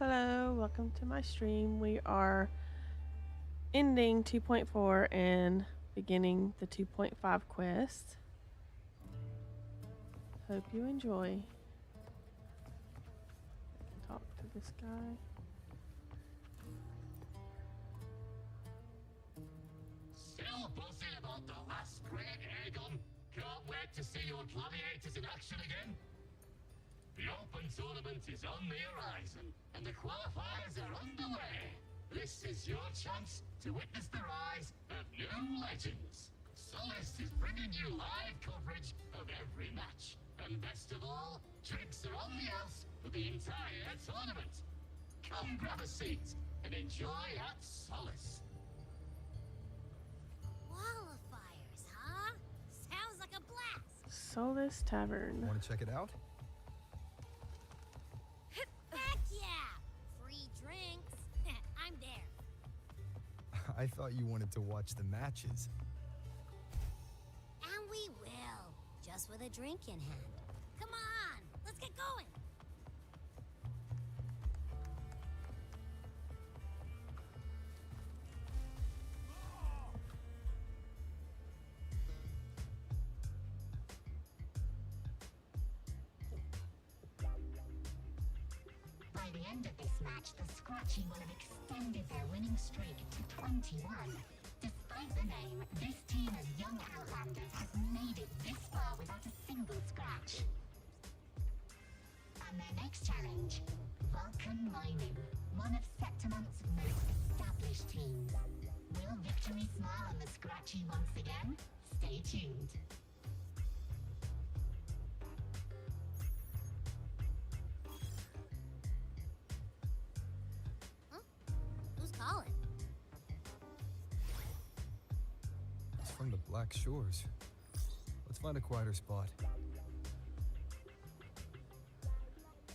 Hello, welcome to my stream. We are ending 2.4 and beginning the 2.5 quest. Hope you enjoy. I can talk to this guy. Still buzzing about the last great airgun? Can't wait to see your gladiators in action again. The Open Tournament is on the horizon, and the qualifiers are underway. This is your chance to witness the rise of new legends. Solace is bringing you live coverage of every match. And best of all, drinks are on the house for the entire tournament. Come grab a seat and enjoy at Solace. Qualifiers, huh? Sounds like a blast! Solace Tavern. Want to check it out? Heck yeah! Free drinks. I'm there. I thought you wanted to watch the matches. And we will. Just with a drink in hand. Come on, let's get going. By the end of this match, the Scratchy will have extended their winning streak to 21. Despite the name, this team of young Outlanders has made it this far without a single scratch. And their next challenge, Vulcan Mining, one of Septimonth's most established teams. Will victory smile on the Scratchy once again? Stay tuned. Who's calling? It's from the Black Shores. Let's find a quieter spot.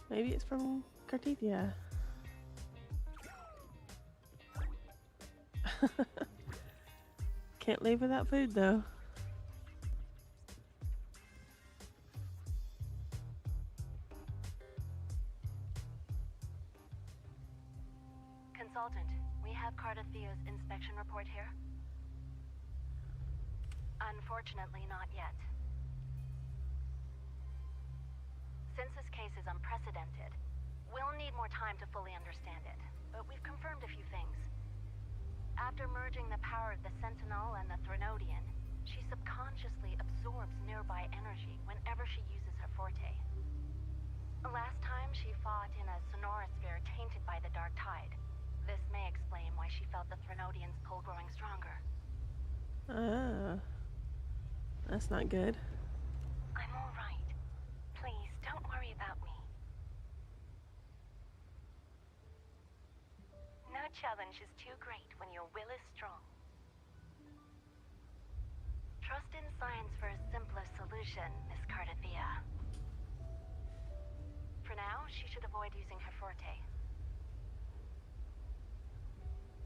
Maybe it's from Cartethia. Can't leave without food though. Consultant, we have Cartethio's inspection report here. Unfortunately, not yet. Since this case is unprecedented, we'll need more time to fully understand it, but we've confirmed a few things. After merging the power of the Sentinel and the Threnodian, she subconsciously absorbs nearby energy whenever she uses her forte. Last time she fought in a sonorosphere tainted by the Dark Tide. This may explain why she felt the Threnodian's pull growing stronger. That's not good. I'm all right. Please, don't worry about me. No challenge is too great when your will is strong. Trust in science for a simpler solution, Miss Cartethia. For now, she should avoid using her forte.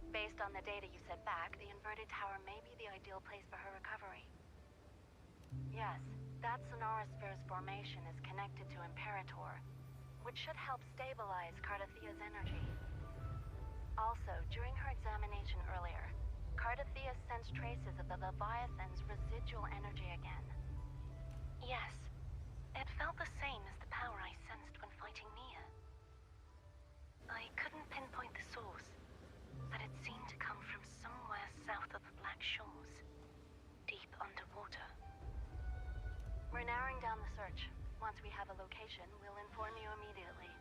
Based on the data you sent back, the inverted tower may be the ideal place for her recovery. Yes, that sonorosphere's formation is connected to Imperator, which should help stabilize Cartethia's energy. Also, during her examination earlier, Cartethia sensed traces of the Leviathan's residual energy again. Yes, it felt the same as the power I sensed when fighting Nia. I couldn't pinpoint the source, but it seemed to come from somewhere south of the Black Shores, deep underwater. We're narrowing down the search. Once we have a location, we'll inform you immediately.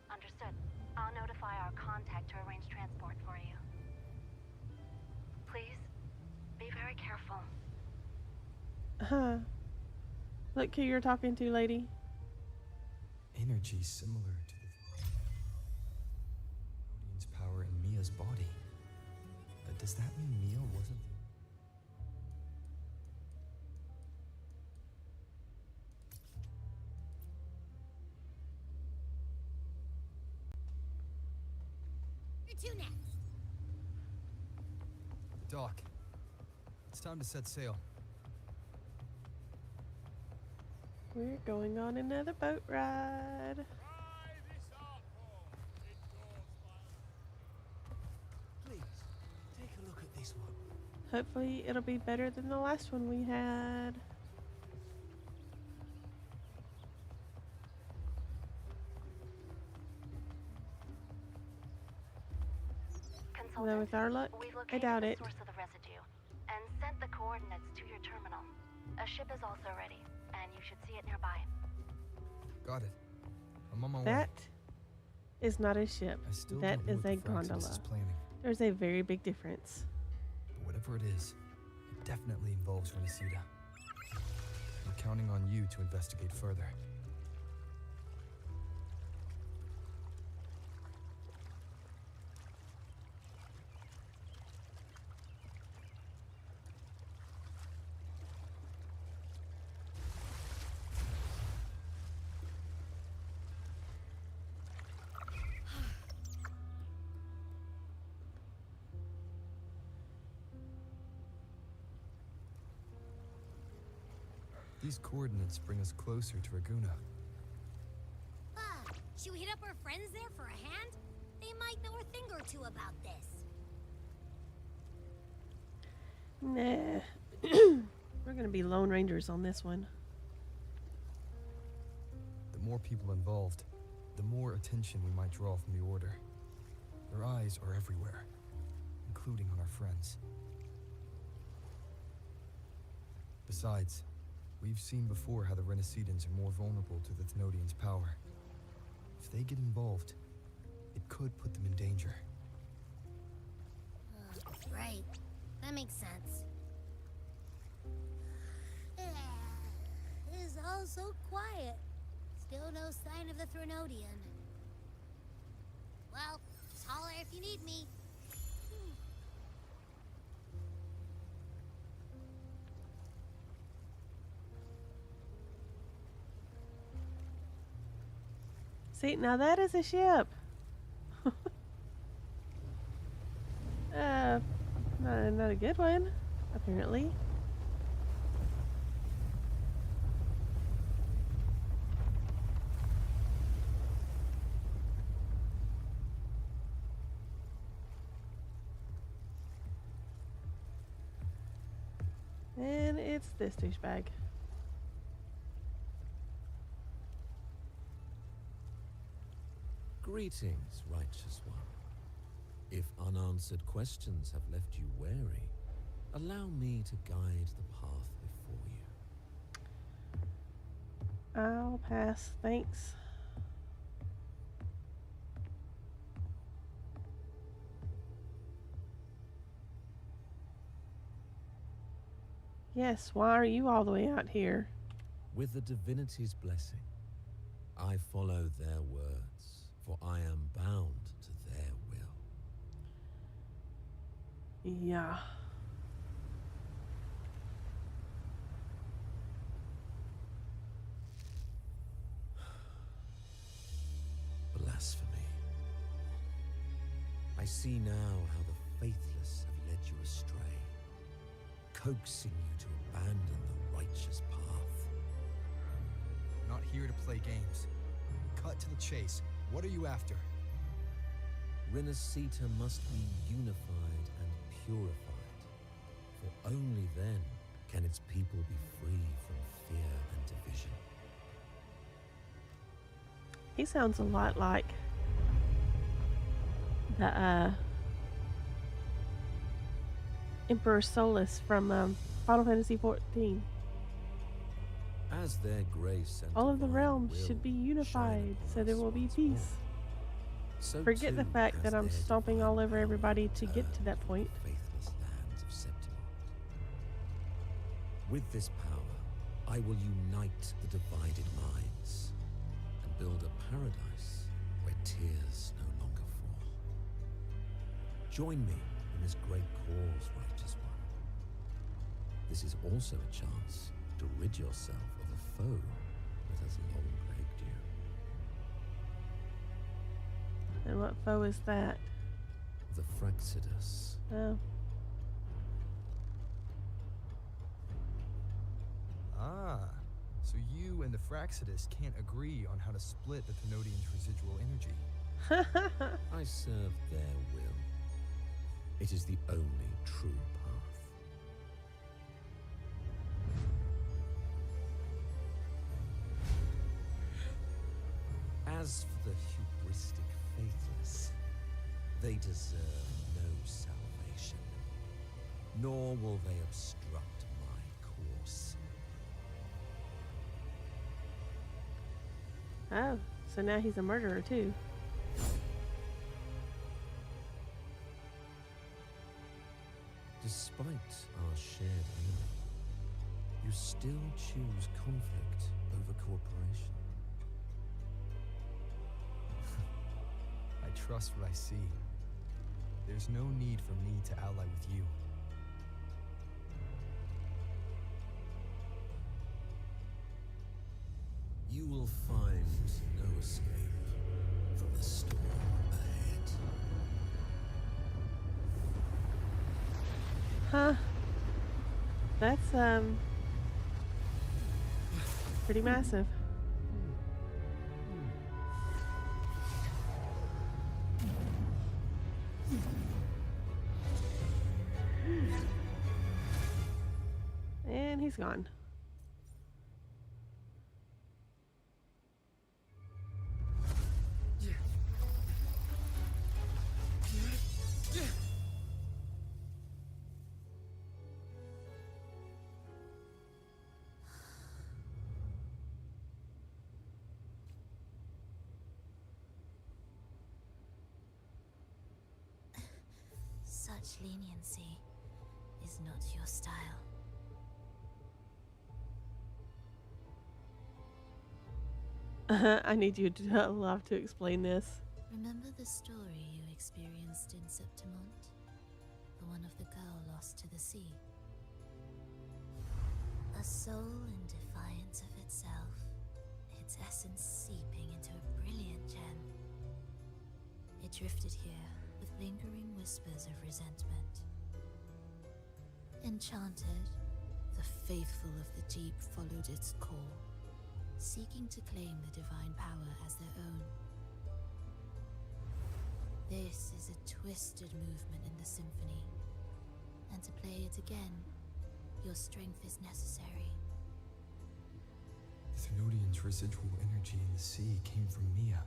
Understood. I'll notify our contact to arrange transport for you. Please, be very careful. Look who you're talking to, lady. Energy similar to the Odin's power in Mia's body. But does that mean Mia wasn't You're two next. Doc? It's time to set sail. We're going on another boat ride. Hopefully it'll be better than the last one we had. Although Consultant, with our luck, we've I located doubt the it. source of the residue and sent the coordinates to your terminal. A ship is also ready, and you should see it nearby. Got it. I'm on my way. That is not a ship. I still That don't know is what a the Fraxis gondola. is planning, There's a very big difference. but whatever it is, it definitely involves Renacida. I'm counting on you to investigate further. These coordinates bring us closer to Raguna. Should we hit up our friends there for a hand? They might know a thing or two about this. Nah. We're gonna be Lone Rangers on this one. The more people involved, the more attention we might draw from the Order. Their eyes are everywhere, including on our friends. Besides, we've seen before how the Renacidans are more vulnerable to the Thenodians' power. If they get involved, it could put them in danger. Right. That makes sense. It's all so quiet. Still no sign of the Thenodian. Well, just holler if you need me. See, now that is a ship. Not a good one, apparently. And it's this douchebag. Greetings, righteous one. If unanswered questions have left you wary, allow me to guide the path before you. I'll pass, thanks. Yes, why are you all the way out here? With the divinity's blessing, I follow their words, for I am bound to their will. Yeah. Blasphemy. I see now how the faithless have led you astray, coaxing you to abandon the righteous path. I'm not here to play games. Cut to the chase. What are you after? Renacita must be unified and purified, for only then can its people be free from fear and division. He sounds a lot like the Emperor Solus from Final Fantasy XIV. As their grace and All of the divine realms will should be shine unified, upon so there us will be once peace. more, so Forget the too fact has that I'm their stomping divine all over power everybody to get to returned that point. the faithless lands of Septimont. With this power, I will unite the divided minds and build a paradise where tears no longer fall. Join me in this great cause, righteous one. This is also a chance to rid yourself of a foe that has long plagued you. And what foe is that? The Fraxidus. Oh, Ah, so you and the Fraxidus can't agree on how to split the Thenodians' residual energy. I serve their will. It is the only true path. As for the hubristic faithless, they deserve no salvation, nor will they obstruct my course. Oh, so now he's a murderer too. Despite our shared enemy, you still choose conflict over cooperation. I trust what I see. There's no need for me to ally with you. You will find no escape from the storm ahead. Huh. That's pretty massive. And he's gone. Such leniency is not your style. I need you to love to explain this. Remember the story you experienced in Septimont? The one of the girl lost to the sea? A soul in defiance of itself, its essence seeping into a brilliant gem. It drifted here with lingering whispers of resentment. Enchanted, the faithful of the deep followed its call, seeking to claim the divine power as their own. This is a twisted movement in the symphony, and to play it again, your strength is necessary. Thenodian's residual energy in the sea came from Mia.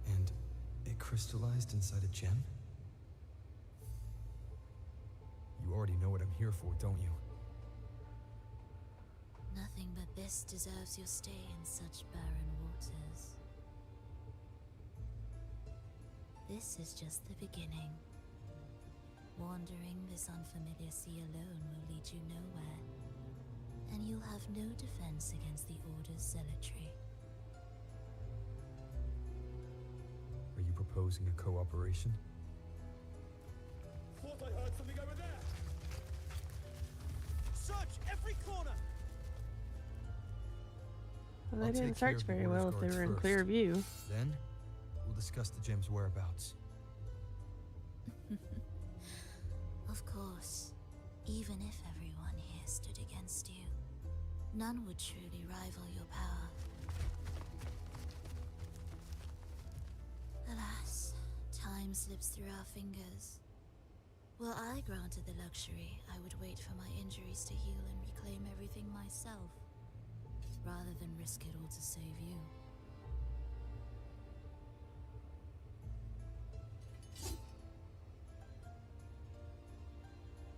And it crystallized inside a gem? You already know what I'm here for, don't you? Nothing but this deserves your stay in such barren waters. This is just the beginning. Wandering this unfamiliar sea alone will lead you nowhere, and you'll have no defense against the Order's zealotry. Are you proposing a cooperation? Thought I heard something over there! Search every corner! Well, they I'll didn't take care search of the very Order's well if they guards were in first. clear view. Then, we'll discuss the gem's whereabouts. Of course, even if everyone here stood against you, none would truly rival your power. Alas, time slips through our fingers. Were I granted the luxury, I would wait for my injuries to heal and reclaim everything myself, rather than risk it all to save you.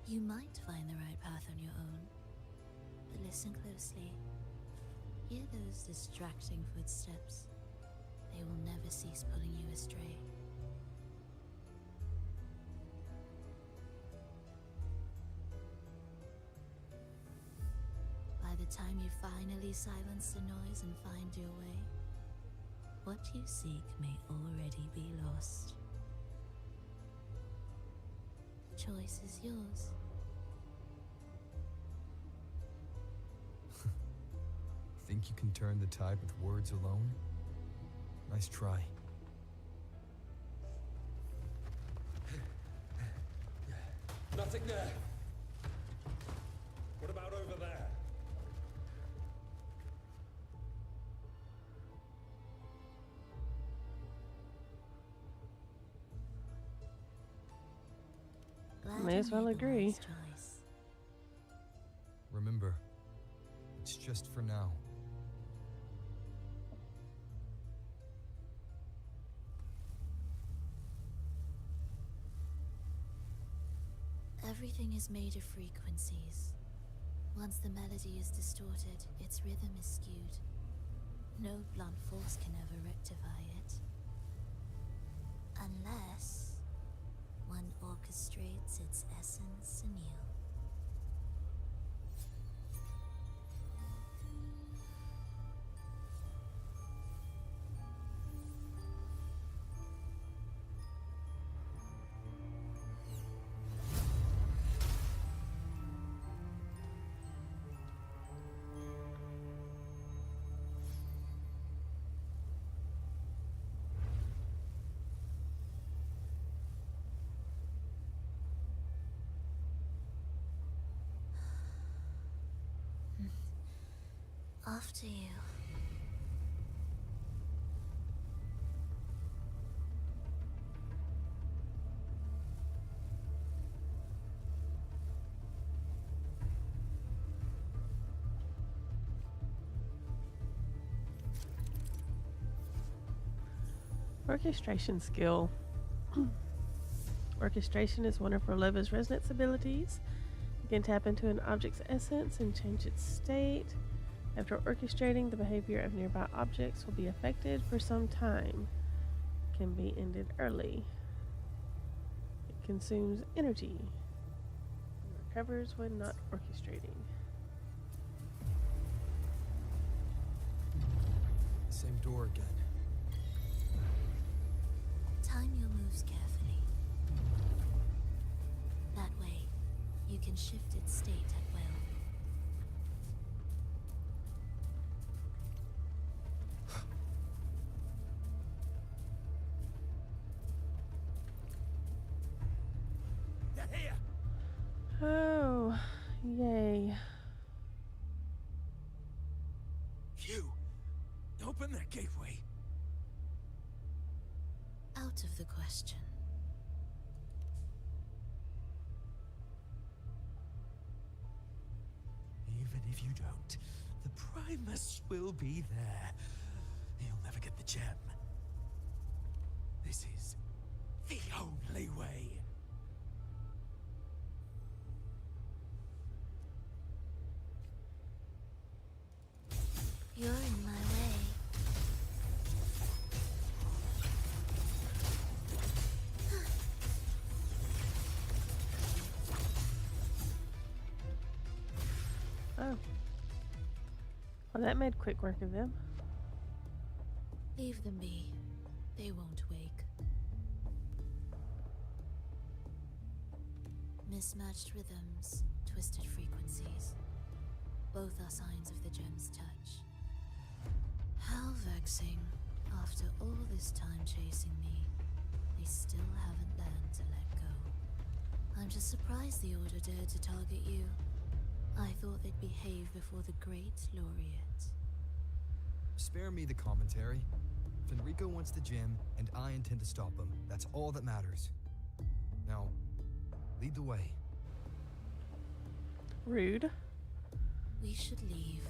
You might find the right path on your own, but listen closely. Hear those distracting footsteps. They will never cease pulling you astray. By the time you finally silence the noise and find your way, what you seek may already be lost. The choice is yours. Think you can turn the tide with words alone? Nice try. Nothing there! What about over there? Glad May you as well made the agree. wise choice. Remember, it's just for now. Everything is made of frequencies. Once the melody is distorted, its rhythm is skewed. No blunt force can ever rectify it. Unless one orchestrates its essence anew. After you. Orchestration skill. Orchestration is one of Phrolova's resonance abilities. You can tap into an object's essence and change its state. After orchestrating, the behavior of nearby objects will be affected for some time. Can be ended early. It consumes energy. And recovers when not orchestrating. Same door again. Time your moves carefully. That way, you can shift its state at will. They're here! Oh, yay. You! Open that gateway! Out of the question. Even if you don't, the Primus will be there. You'll never get the gem. This is the only way. You're in my way. Oh. Well, that made quick work of them. Leave them be. They won't wake. Mismatched rhythms, twisted frequencies. Both are signs of the gem's touch. How vexing. After all this time chasing me, they still haven't learned to let go. I'm just surprised the Order dared to target you. I thought they'd behave before the great laureate. Spare me the commentary. Fenrico wants the gem, and I intend to stop him. That's all that matters. Now, lead the way. Rude. We should leave.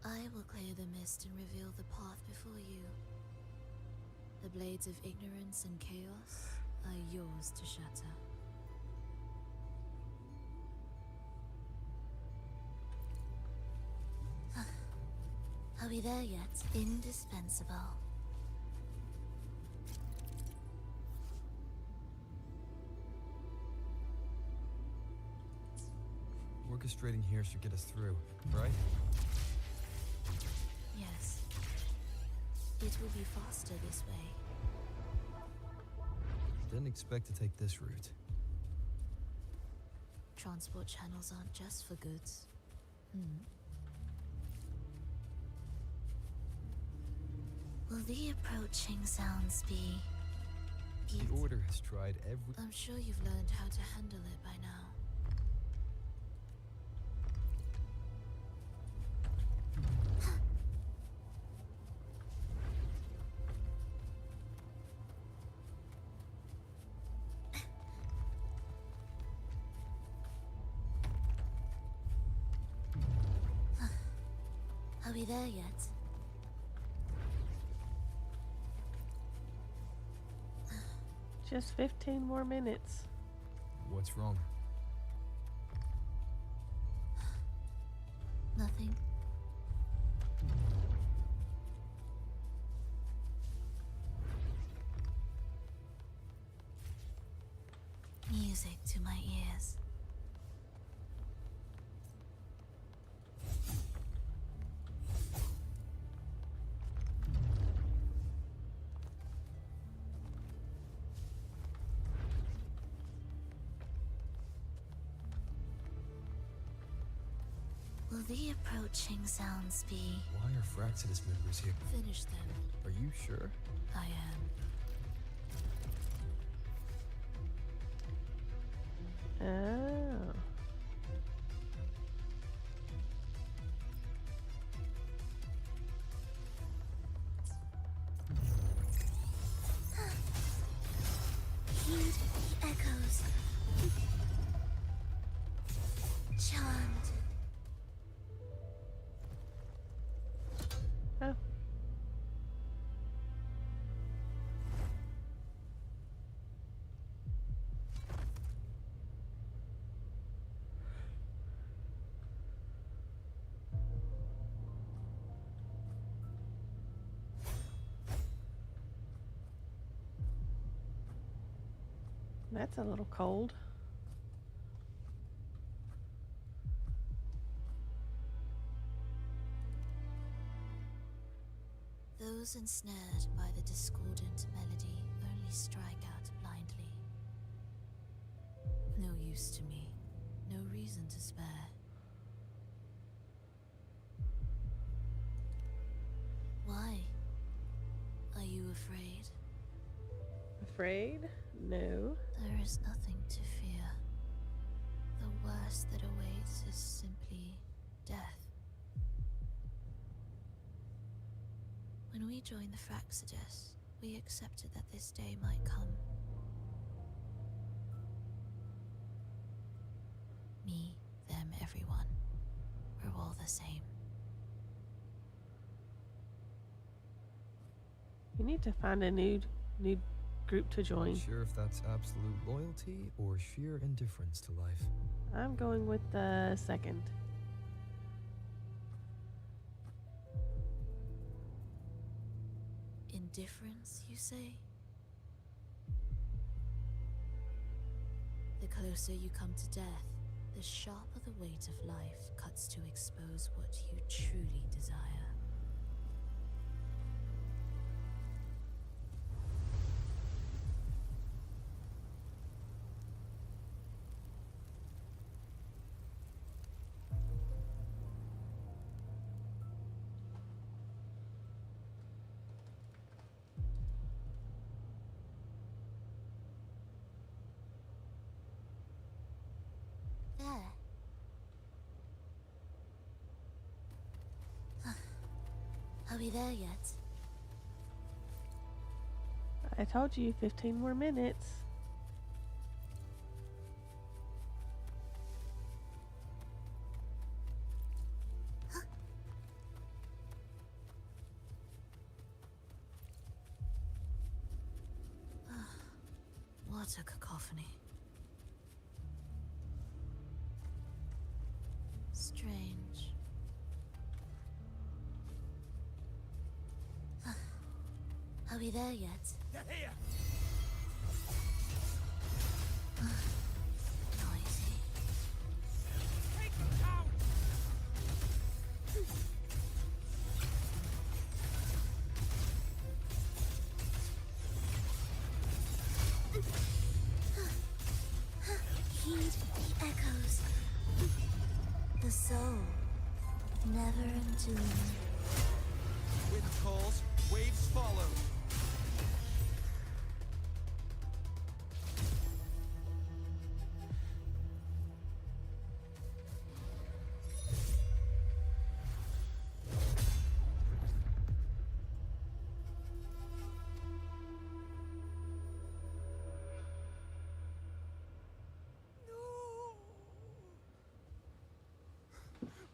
I will clear the mist and reveal the path before you. The blades of ignorance and chaos are yours to shatter. Are we there yet? Indispensable. Orchestrating here should get us through, right? Yes. It will be faster this way. Didn't expect to take this route. Transport channels aren't just for goods. Will the approaching sounds be... The Order has tried every... I'm sure you've learned how to handle it by now. Are we there yet? Just 15 more minutes. What's wrong? Nothing. Music to my ears. Will the approaching sounds be... Why are Fraxidus members here? Finish them. Are you sure? I am. Oh. Heed the echoes. Charmed. Oh. That's a little cold. Those ensnared by the discordant melody only strike out blindly. No use to me, no reason to spare. Why? Are you afraid? Afraid? No. There is nothing to fear. The worst that awaits is simply death. When we joined the Fraxidus, we accepted that this day might come. Me, them, everyone. We're all the same. You need to find a new group to join. Not sure if that's absolute loyalty or sheer indifference to life. I'm going with the second. Indifference, you say? The closer you come to death, the sharper the weight of life cuts to expose what you truly desire. There. Are we there yet? I told you 15 more minutes. What a cacophony. Strange. Are we there yet? They're here! Noisy. Take them down! Heed the echoes. The soul, never entombed. Wind calls, waves follow.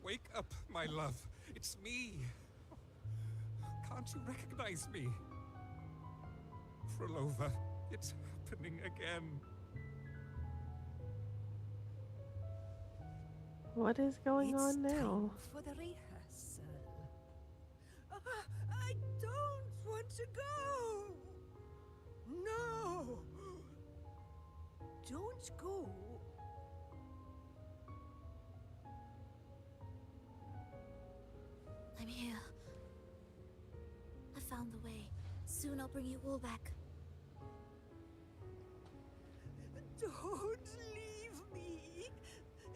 Wake up, my love. It's me. Can't you recognize me? Phrolova, it's happening again. What is going It's on now? time for the rehearsal. I don't want to go. No. Don't go. I'm here. I found the way. Soon I'll bring you all back. Don't leave me.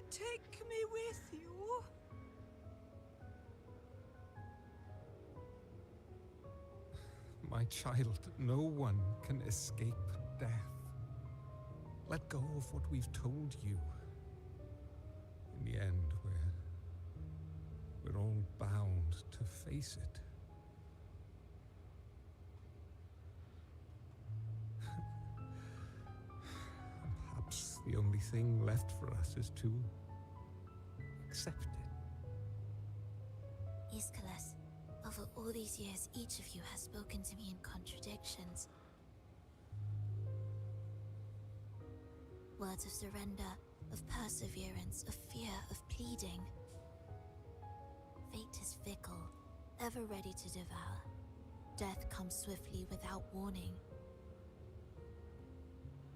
Take me with you. My child, no one can escape death. Let go of what we've told you. In the end, we're all bound to face it. Perhaps the only thing left for us is to accept it. Iskalas, over all these years, each of you has spoken to me in contradictions. Words of surrender, of perseverance, of fear, of pleading. Fate is fickle, ever ready to devour. Death comes swiftly without warning.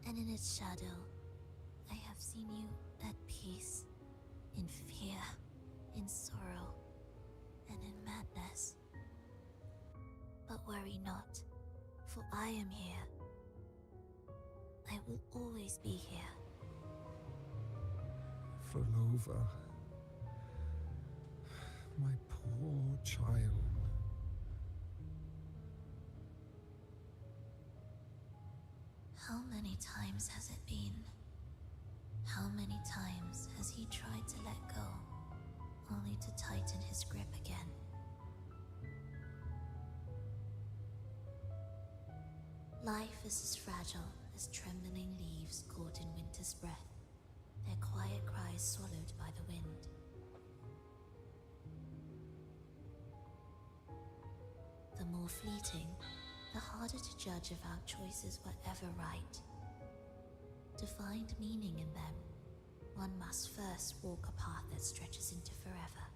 And in its shadow, I have seen you at peace, in fear, in sorrow, and in madness. But worry not, for I am here. I will always be here. Phrolova, my poor child. How many times has it been? How many times has he tried to let go, only to tighten his grip again? Life is as fragile as trembling leaves caught in winter's breath, their quiet cries swallowed by the wind. The more fleeting, the harder to judge if our choices were ever right. To find meaning in them, one must first walk a path that stretches into forever.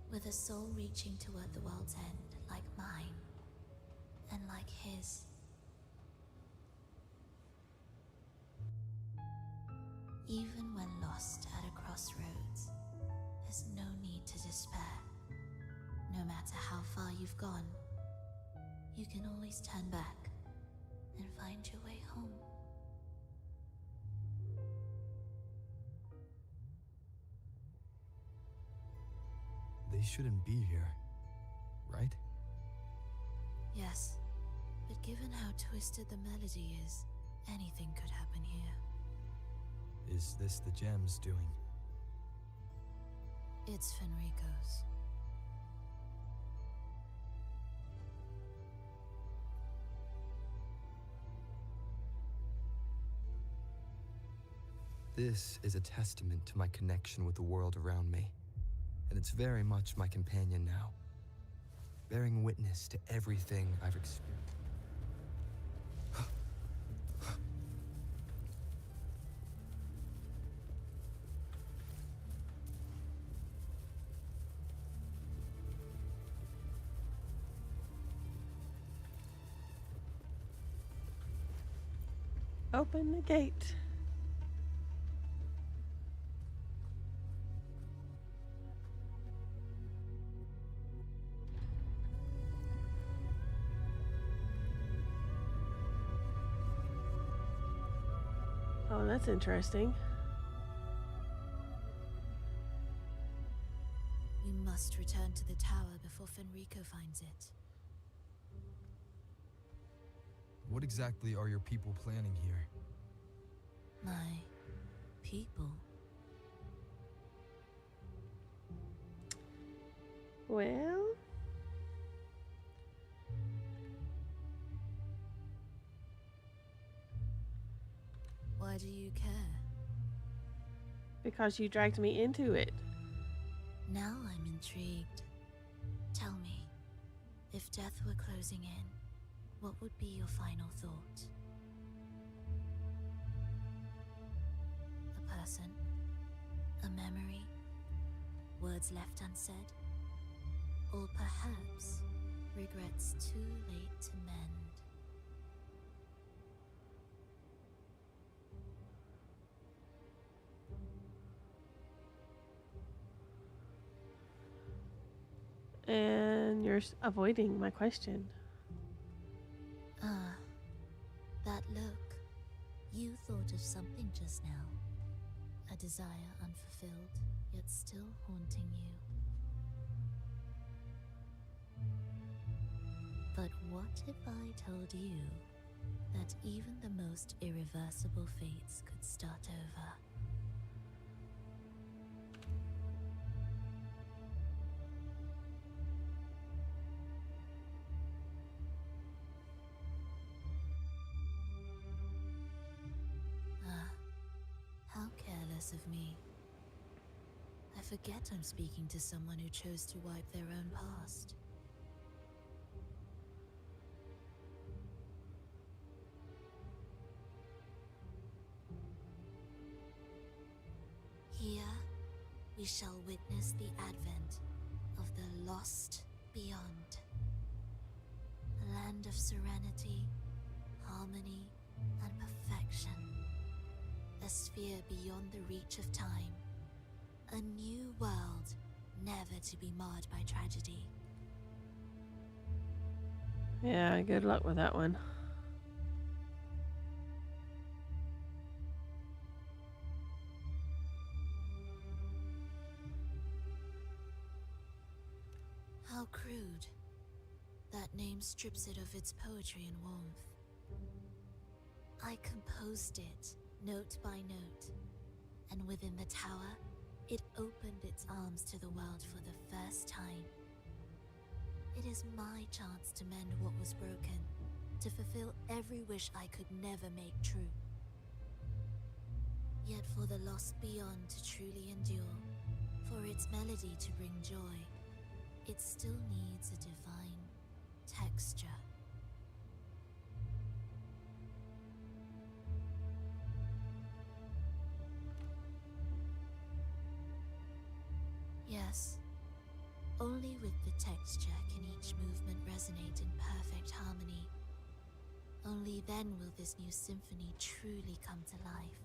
With a soul reaching toward the world's end, like mine, and like his. Even when lost at a crossroads, there's no need to despair. No matter how far you've gone, you can always turn back and find your way home. They shouldn't be here, right? Yes, but given how twisted the melody is, anything could happen here. Is this the gem's doing? It's Fenrico's. This is a testament to my connection with the world around me, and it's very much my companion now, bearing witness to everything I've experienced. Open the gate. Oh, that's interesting. We must return to the tower before Fenrico finds it. What exactly are your people planning here? My people. Well, Why do you care? because you dragged me into it. Now I'm intrigued. Tell me, if death were closing in, what would be your final thought? A person? A memory? Words left unsaid? Or perhaps regrets too late to mend? And you're avoiding my question. Ah, that look. You thought of something just now. A desire unfulfilled, yet still haunting you. But what if I told you that even the most irreversible fates could start over? Ah, how careless of me. I forget I'm speaking to someone who chose to wipe their own past. Here, we shall witness the advent of the lost beyond. A land of serenity, harmony, and perfection. A sphere beyond the reach of time. A new world, never to be marred by tragedy. Yeah, good luck with that one. How crude. That name strips it of its poetry and warmth. I composed it, note by note, and within the tower, it opened its arms to the world for the first time. It is my chance to mend what was broken, to fulfill every wish I could never make true. Yet for the lost beyond to truly endure, for its melody to bring joy, it still needs a divine texture. Yes, only with the texture can each movement resonate in perfect harmony. Only then will this new symphony truly come to life.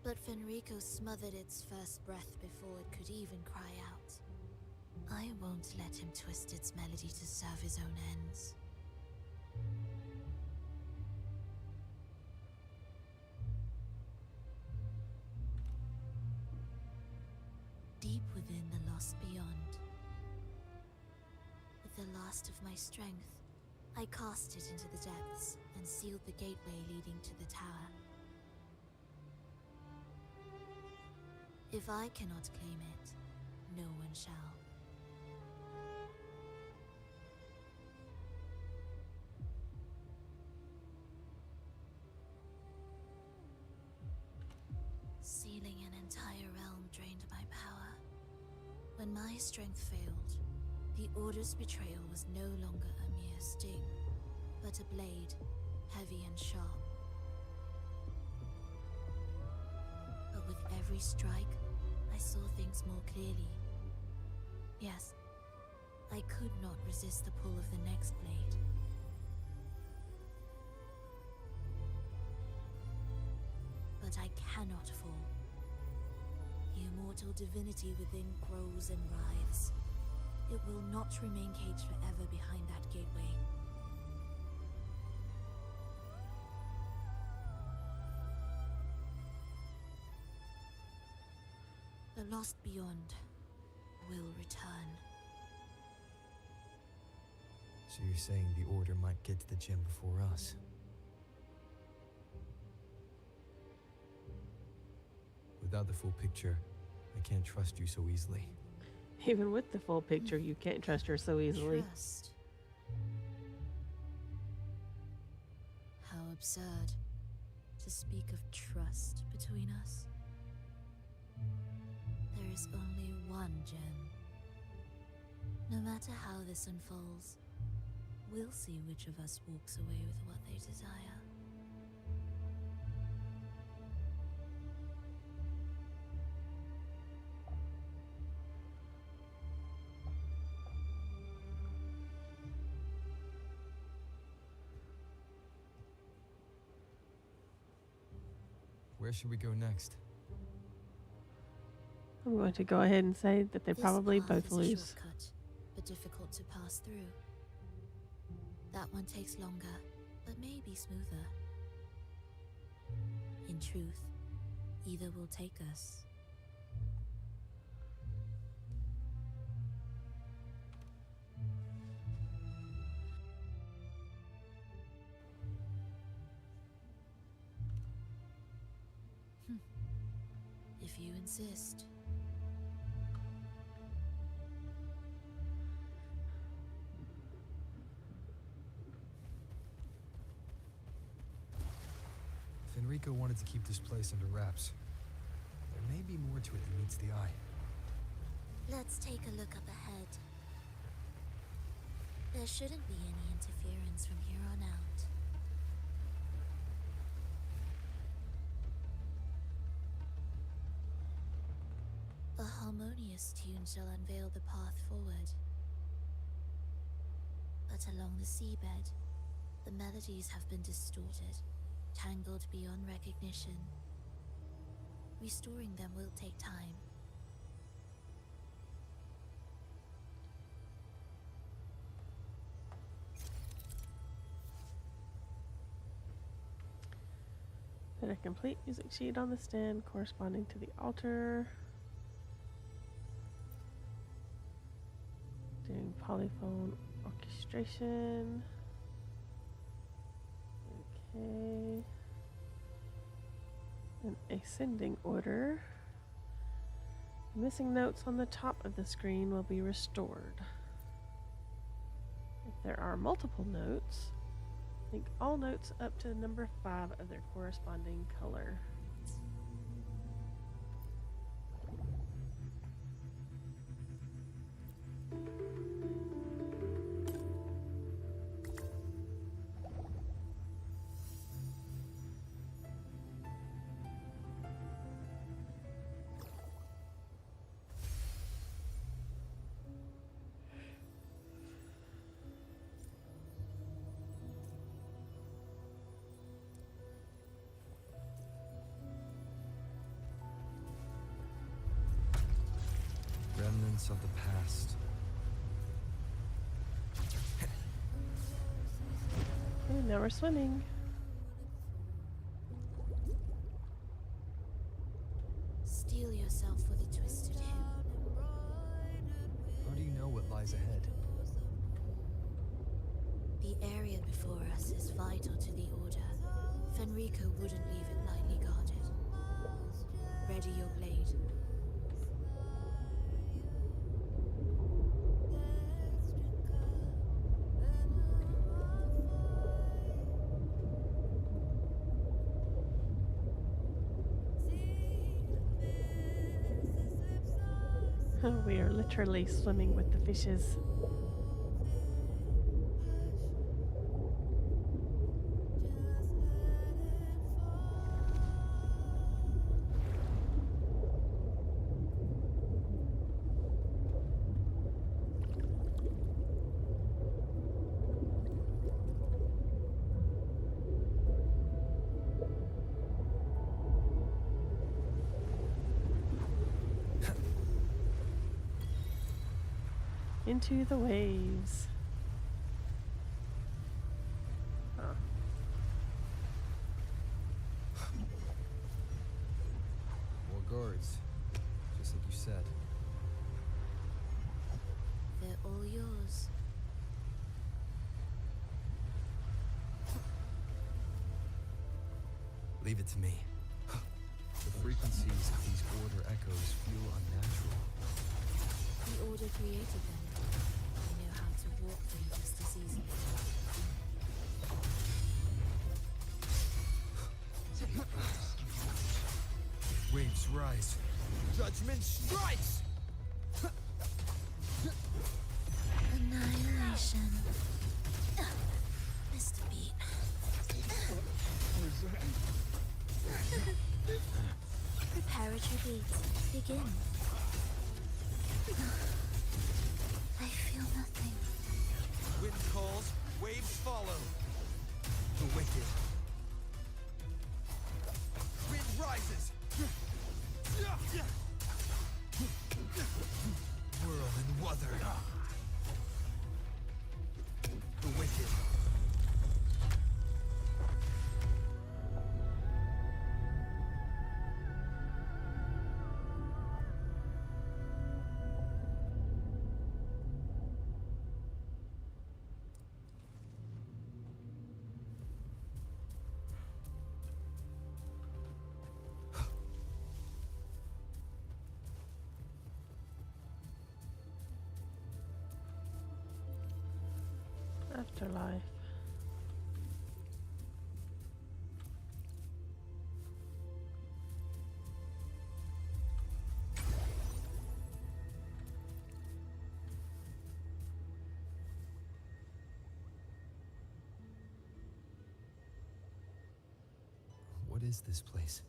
But Fenrico smothered its first breath before it could even cry out. I won't let him twist its melody to serve his own ends. Deep within the lost beyond, with the last of my strength, I cast it into the depths and sealed the gateway leading to the tower. If I cannot claim it, no one shall. Sealing an entire realm drained my power. When my strength failed, the Order's betrayal was no longer a mere sting, but a blade, heavy and sharp. But with every strike, I saw things more clearly. Yes, I could not resist the pull of the next blade. But I cannot fall. The immortal divinity within grows and writhes. It will not remain caged forever behind that gateway. The lost beyond will return. So you're saying the Order might get to the gem before us? without the full picture, I can't trust you so easily. Even with the full picture, you can't trust her so easily. Trust. How absurd to speak of trust between us. There is only one gem. No matter how this unfolds, we'll see which of us walks away with what they desire. Where should we go next? I'm going to go ahead and say that they This probably path both is a lose. shortcut, but difficult to pass through. That one takes longer, but may be smoother. In truth, either will take us. If you insist. Fenrico wanted to keep this place under wraps. There may be more to it than meets the eye. Let's take a look up ahead. There shouldn't be any interference from here on out. A harmonious tune shall unveil the path forward. But along the seabed, the melodies have been distorted, tangled beyond recognition. Restoring them will take time. Put a complete music sheet on the stand corresponding to the altar. Doing polyphone orchestration. Okay. In ascending order. Missing notes on the top of the screen will be restored. If there are multiple notes, link all notes up to number 5 of their corresponding color. Remnants of the past. Okay, now we're swimming. Steel yourself for the twisted hymn. How do you know what lies ahead? The area before us is vital to the Order. Fenrico wouldn't leave it lightly guarded. Ready your blade. We are literally swimming with the fishes. Into the waves. Huh. More guards, just like you said. They're all yours. Leave it to me. The frequencies of these Buddha created them, they know how to walk them just as easily. Waves rise. Judgment strikes! Annihilation. Missed a beat. Preparatory beats. Begin. I feel nothing. Wind calls, waves follow. The wicked. Wind rises. Whirl and wuther. The wicked. Afterlife. What is this place?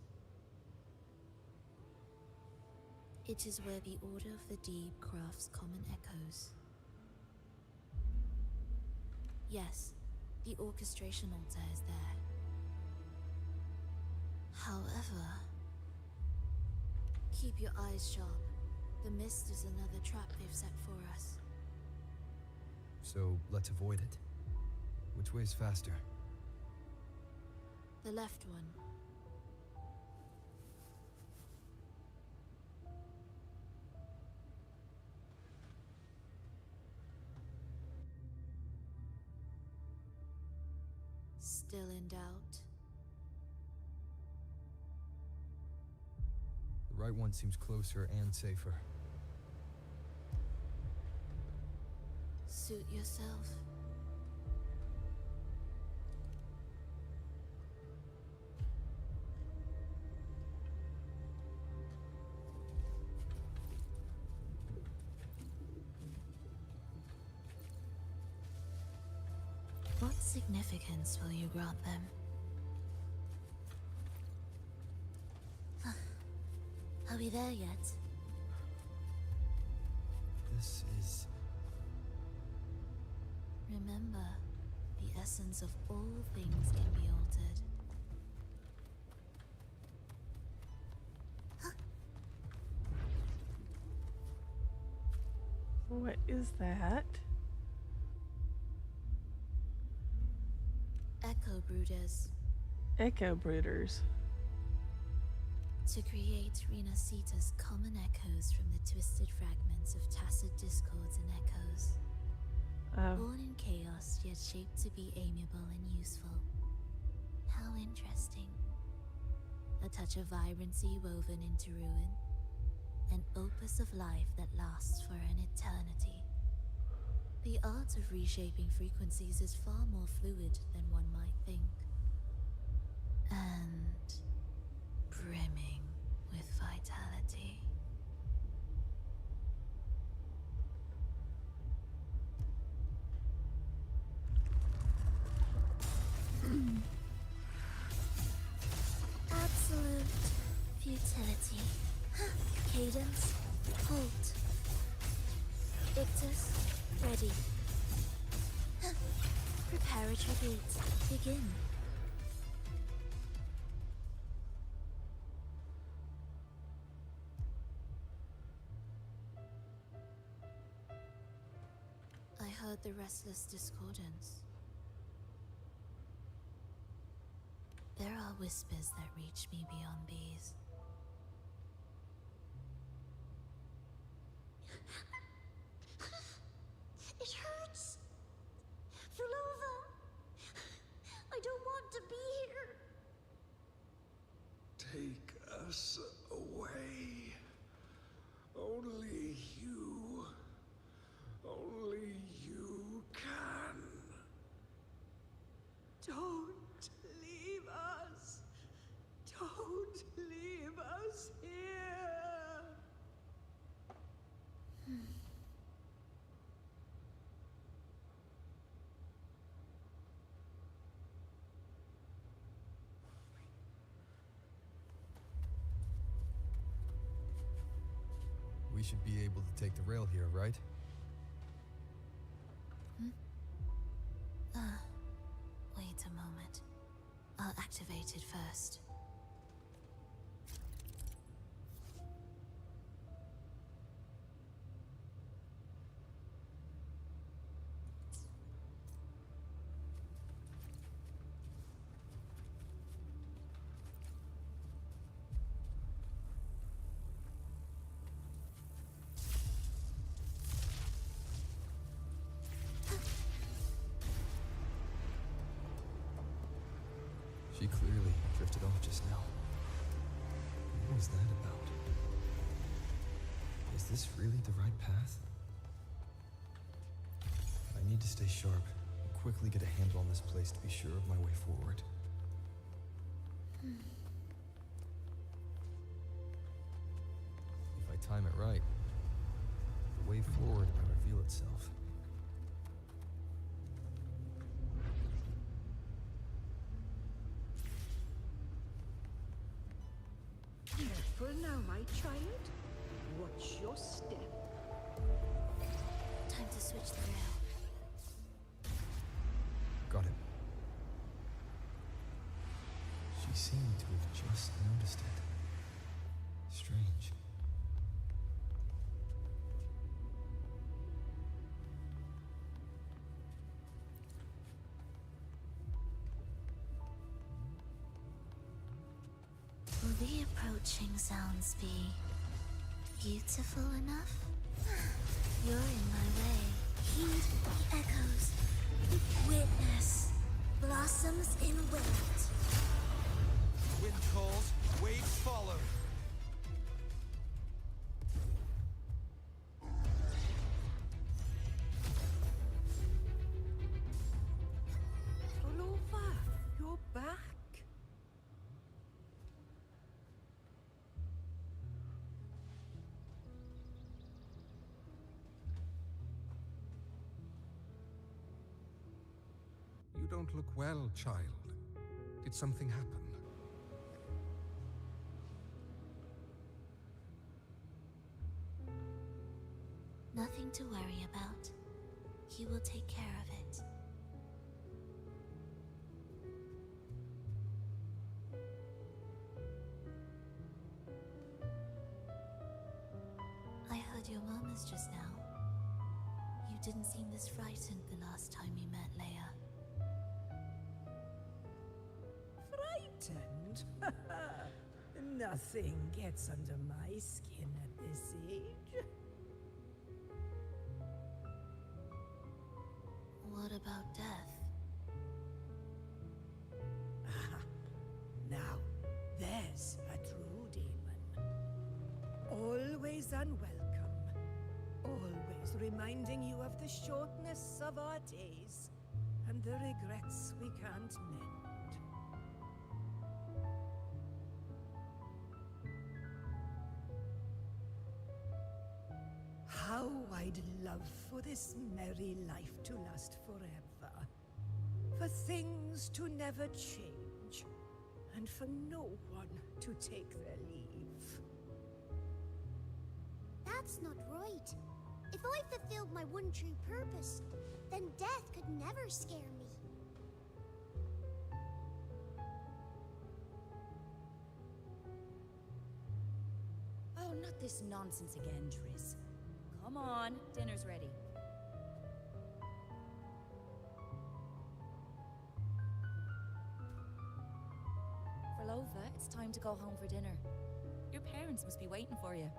It is where the Order of the Deep crafts common echoes. Yes, the orchestration altar is there. However, keep your eyes sharp. The mist is another trap they've set for us. So let's avoid it. Which way's faster? The left one. Still in doubt? The right one seems closer and safer. Suit yourself. What significance will you grant them? Are we there yet? This is... Remember, the essence of all things can be altered. What is that? Echo Brooders. Echo Brooders. To create Rena Sita's common echoes from the twisted fragments of tacit discords and echoes. Born in chaos, yet shaped to be amiable and useful. How interesting. A touch of vibrancy woven into ruin. An opus of life that lasts for an eternity. The art of reshaping frequencies is far more fluid than one might think. And brimming with vitality. Absolute futility. Cadence, halt. Ictus, ready. Preparatory beats, begin. I heard the restless discordance. There are whispers that reach me beyond these. It hurts. Phrolova, I don't want to be here. Take us away. Only you We should be able to take the rail here, right? Wait a moment. I'll activate it first. She clearly drifted off just now. What was that about? Is this really the right path? I need to stay sharp and quickly get a handle on this place to be sure of my way forward. If I time it right, the way forward might reveal itself. Careful now, my child. Watch your step. Time to switch the rail. Got it. She seemed to have just noticed it. Strange. Will the approaching sounds be beautiful enough? You're in my way. Heed the echoes. Witness blossoms in wind. Wind calls, waves follow. Phrolova, you're back. You don't look well, child. Did something happen? Nothing to worry about. He will take care of it. I heard your murmurs just now. You didn't seem this frightened the last time you met Leia. Frightened? Nothing gets under my skin at this age. What about death? Now, there's a true demon. Always unwelcome. Always reminding you of the shortness of our days and the regrets we can't mend. How I'd love for this merry life to last forever. For things to never change. And for no one to take their leave. That's not right. If I fulfilled my one true purpose, then death could never scare me. Oh, not this nonsense again, Triss. Come on, dinner's ready. Phrolova, it's time to go home for dinner. Your parents must be waiting for you.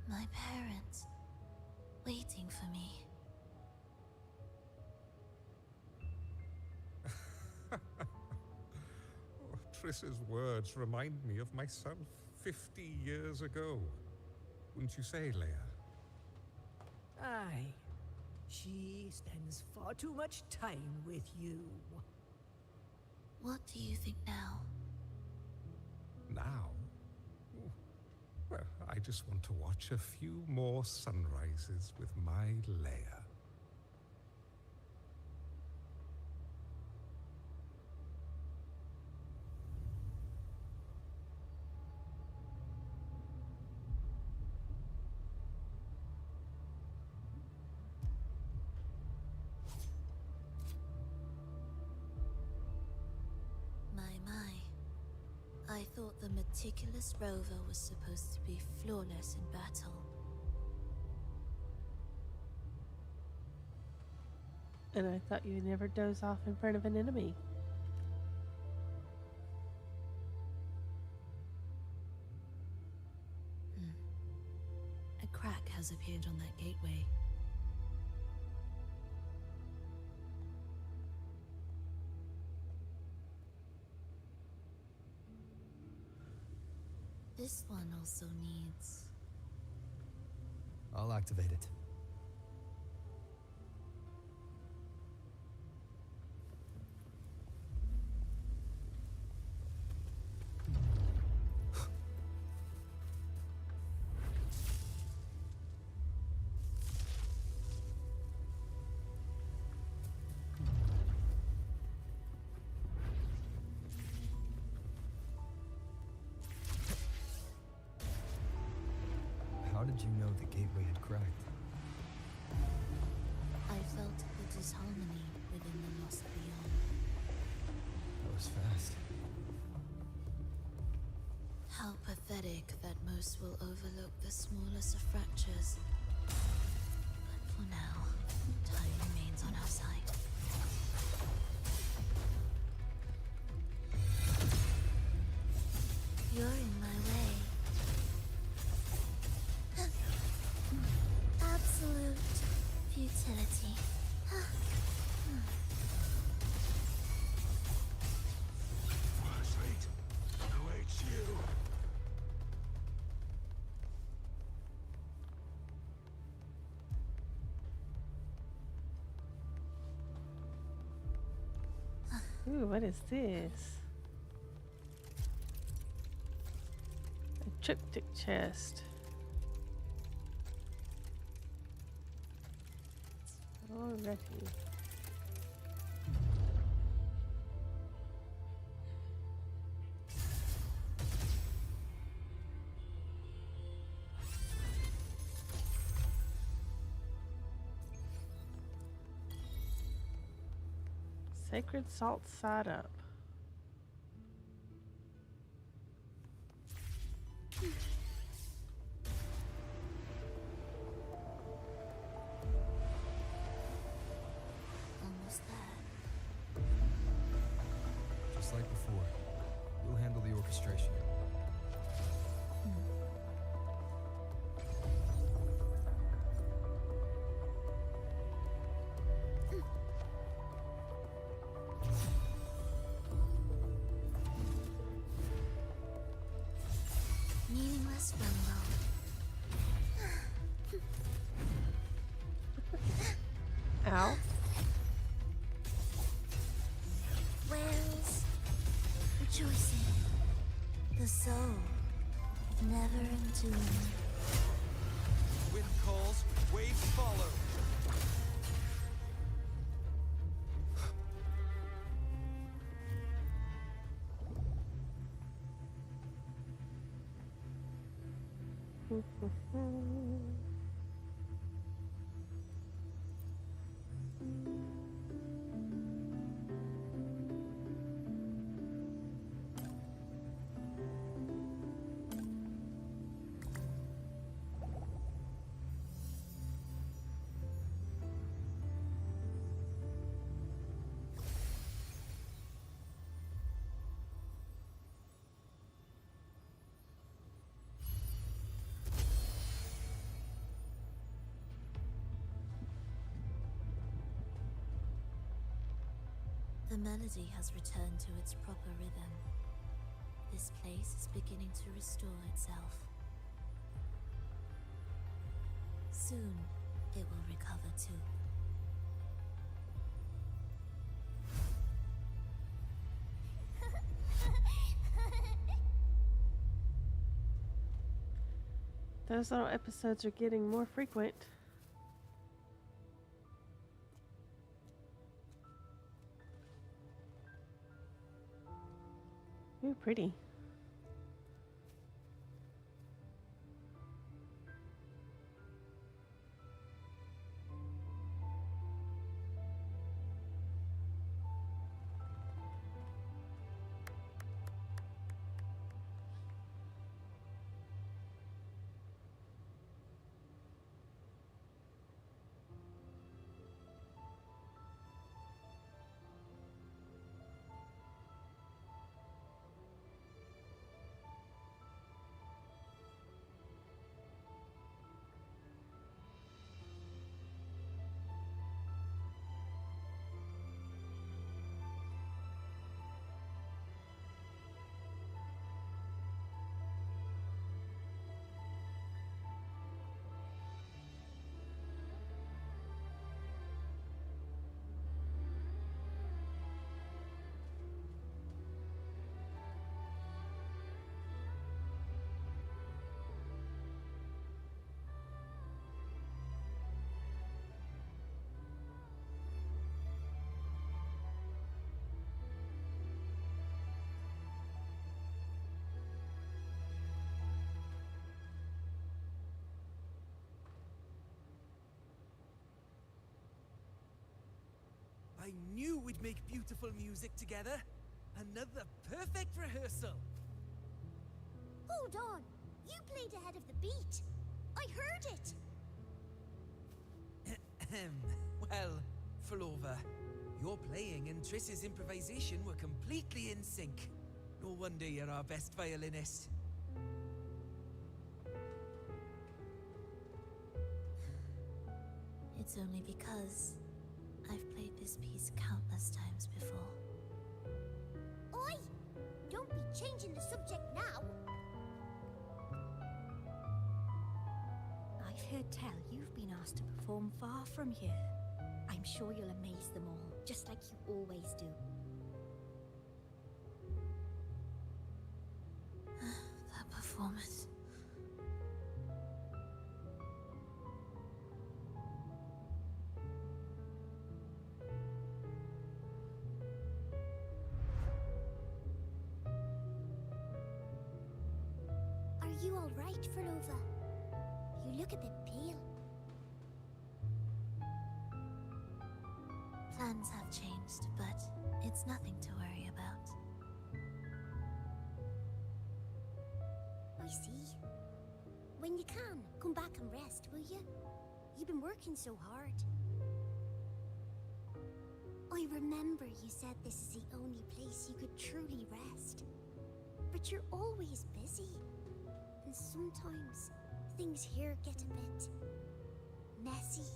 My parents, waiting for me. Triss's words remind me of myself 50 years ago. Wouldn't you say, Leia? Aye. She spends far too much time with you. What do you think now? Now? Well, I just want to watch a few more sunrises with my Leia. I thought the meticulous rover was supposed to be flawless in battle. And I thought you'd never doze off in front of an enemy. A crack has appeared on that gateway. This one also needs... I'll activate it. How did you know the gateway had cracked? I felt the disharmony within the lost beyond. That was fast. How pathetic that most will overlook the smallest of fractures. But for now, time remains on our side. You're in my way. Absolute futility. Worse fate awaits you. Ooh, what is this? A triptych chest. Alrighty. Sacred salt side up. Almost there. Just like before. We'll handle the orchestration. Meaningless rumble. Ow. Whales rejoicing. The soul never entombed. Wind calls, waves follow. The melody has returned to its proper rhythm. This place is beginning to restore itself. Soon, it will recover too. Those little episodes are getting more frequent. Ooh, pretty. I knew we'd make beautiful music together. Another perfect rehearsal. Hold on! You played ahead of the beat! I heard it! Well, Phrolova, your playing and Triss's improvisation were completely in sync. No wonder you're our best violinist. It's only because I've played this piece countless times before. Oi! Don't be changing the subject now! I've heard tell you've been asked to perform far from here. I'm sure you'll amaze them all, just like you always do. That performance. Are you alright, Phrolova? You look a bit pale. Plans have changed, but it's nothing to worry about. I see. When you can, come back and rest, will you? You've been working so hard. I remember you said this is the only place you could truly rest. But you're always busy. And sometimes things here get a bit messy.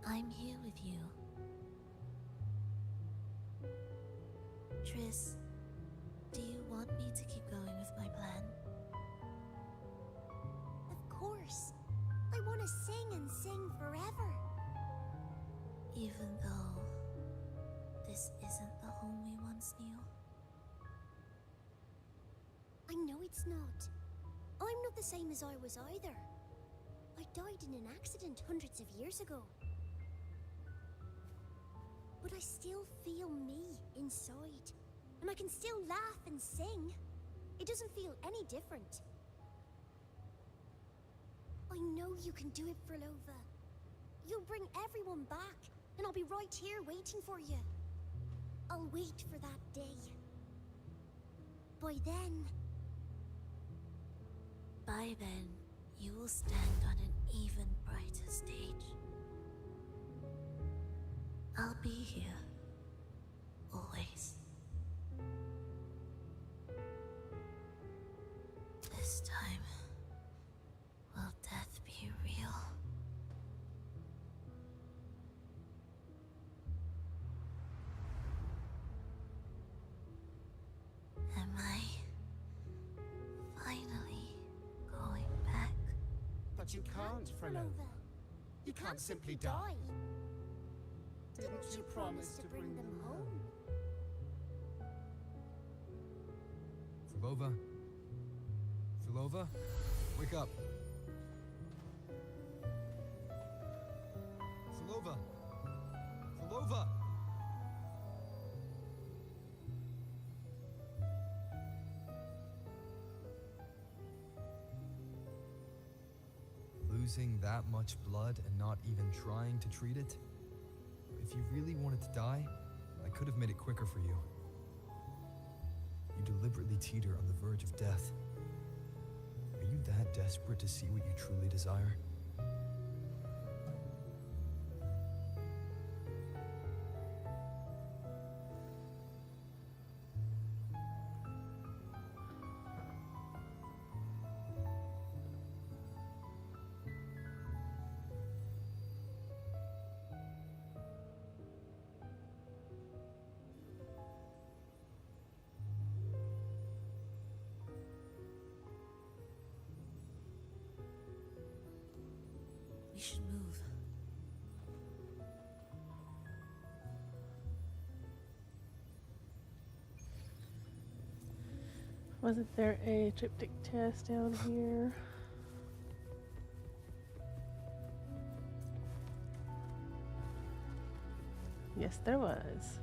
I'm here with you. Triss, do you want me to keep going with my plan? Of course. I want to sing and sing forever. Even though this isn't the home we once knew? I know it's not. I'm not the same as I was either. I died in an accident hundreds of years ago. But I still feel me inside. And I can still laugh and sing. It doesn't feel any different. I know you can do it, Phrolova. You'll bring everyone back, and I'll be right here waiting for you. I'll wait for that day. By then, you will stand on an even brighter stage. I'll be here. Always. This time, will death be real? Am I finally going back? but you can't, Phrolova. You can't simply die. Didn't you promise to bring them home? Phrolova? Phrolova? Wake up. Phrolova! Phrolova! Losing that much blood and not even trying to treat it? If you really wanted to die, I could have made it quicker for you. You deliberately teeter on the verge of death. Are you that desperate to see what you truly desire? We should move. Wasn't there a triptych test down here? Yes, there was.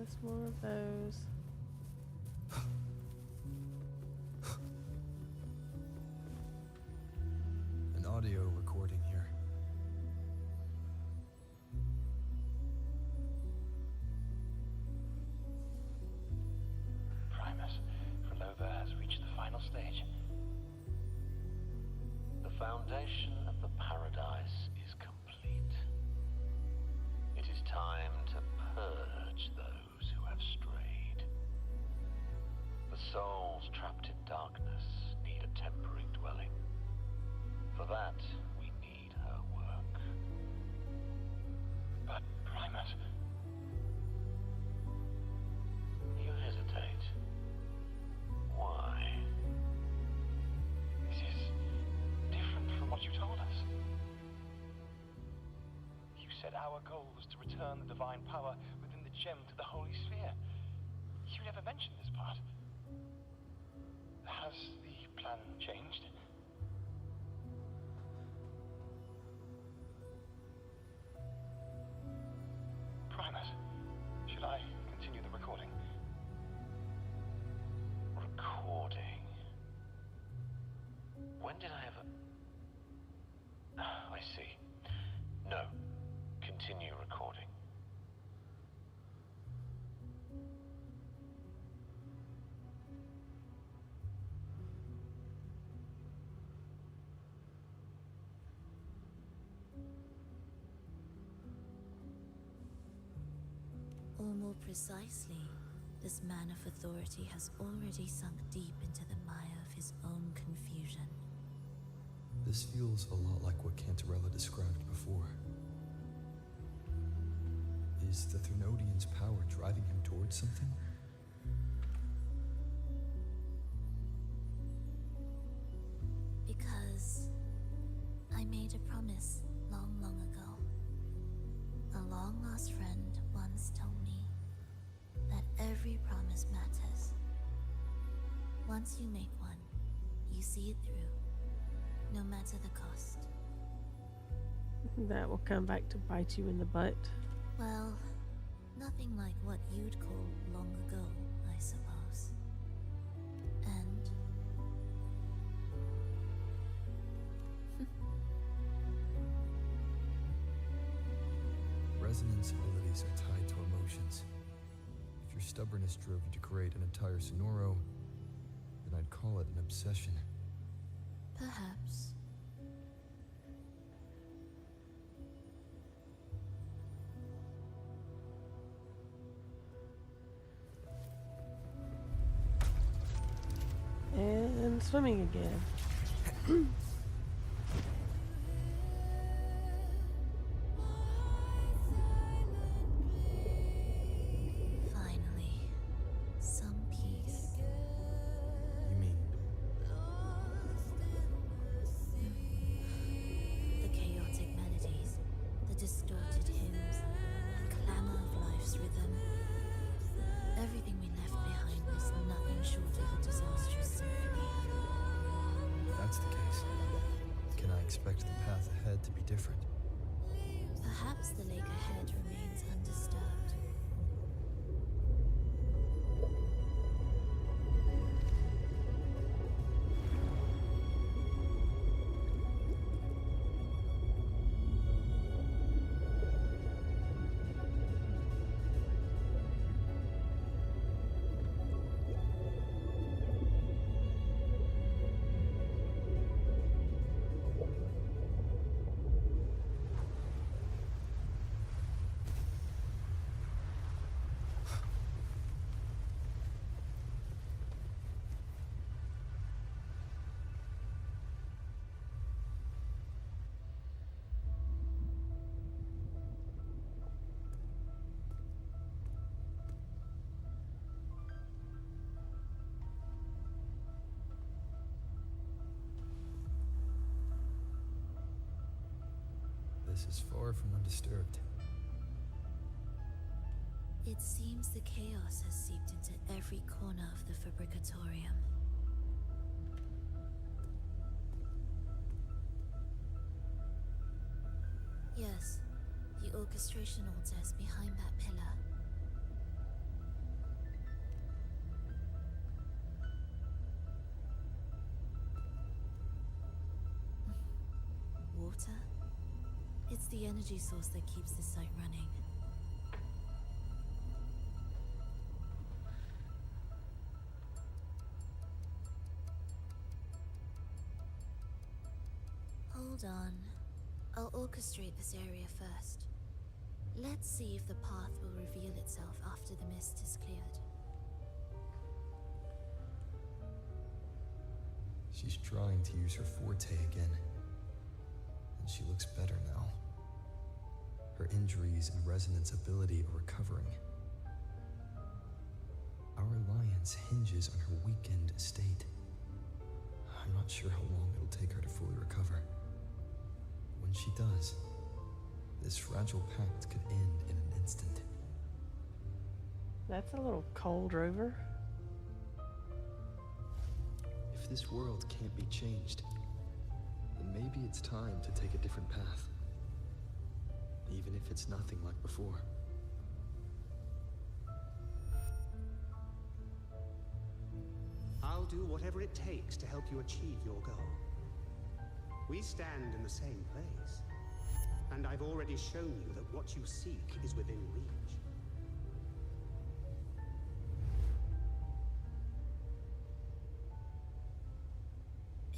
Yes, more of those. An audio recording here. Primus, Phrolova has reached the final stage. The foundation of the paradise is complete. It is time to purge those who have strayed. The souls trapped in darkness need a temporary dwelling. For that, we need her work. But, Primus... You hesitate. Why? This is different from what you told us. You said our goal was to return the divine power within the gem to the Holy Sphere. You never mentioned this part. Has the plan changed? Primus, should I continue the recording? Recording? When did I ever... I see. No. Continue recording. Or more precisely, this man of authority has already sunk deep into the mire of his own confusion. This feels a lot like what Cantarella described before. Is the Thermodian's power driving him towards something? Because I made a promise long, long ago. A long-lost friend once told me that every promise matters. Once you make one, you see it through, no matter the cost. That will come back to bite you in the butt. Well, nothing like what you'd call long ago, I suppose. And... Resonance abilities are tied to emotions. If your stubbornness drove you to create an entire Sonoro, then I'd call it an obsession. perhaps. And swimming again. Finally, some peace. You mean? The chaotic melodies, the distorted hymns, the clamor of life's rhythm. Everything we left behind was nothing short of a disastrous symphony. If that's the case, can I expect the path ahead to be different? Perhaps the lake ahead remains undisturbed. This is far from undisturbed. It seems the chaos has seeped into every corner of the Fabricatorium. Yes, the orchestration altar is behind that pillar. water? It's the energy source that keeps the site running. Hold on. I'll orchestrate this area first. Let's see if the path will reveal itself after the mist is cleared. She's trying to use her forte again. And she looks better now. Her injuries and resonance ability are recovering. Our alliance hinges on her weakened state. I'm not sure how long it'll take her to fully recover. When she does, this fragile pact could end in an instant. That's a little cold, Rover. If this world can't be changed, then maybe it's time to take a different path. Even if it's nothing like before. I'll do whatever it takes to help you achieve your goal. We stand in the same place, and I've already shown you that what you seek is within reach.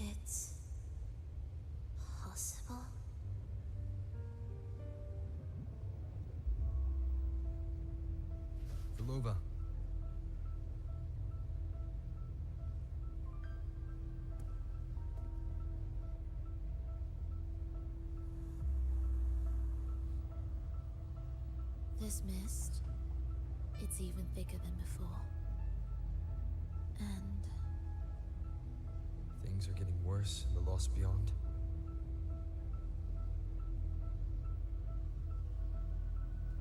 It's possible? Phrolova. This mist, it's even thicker than before. And Things are getting worse in the Lost Beyond.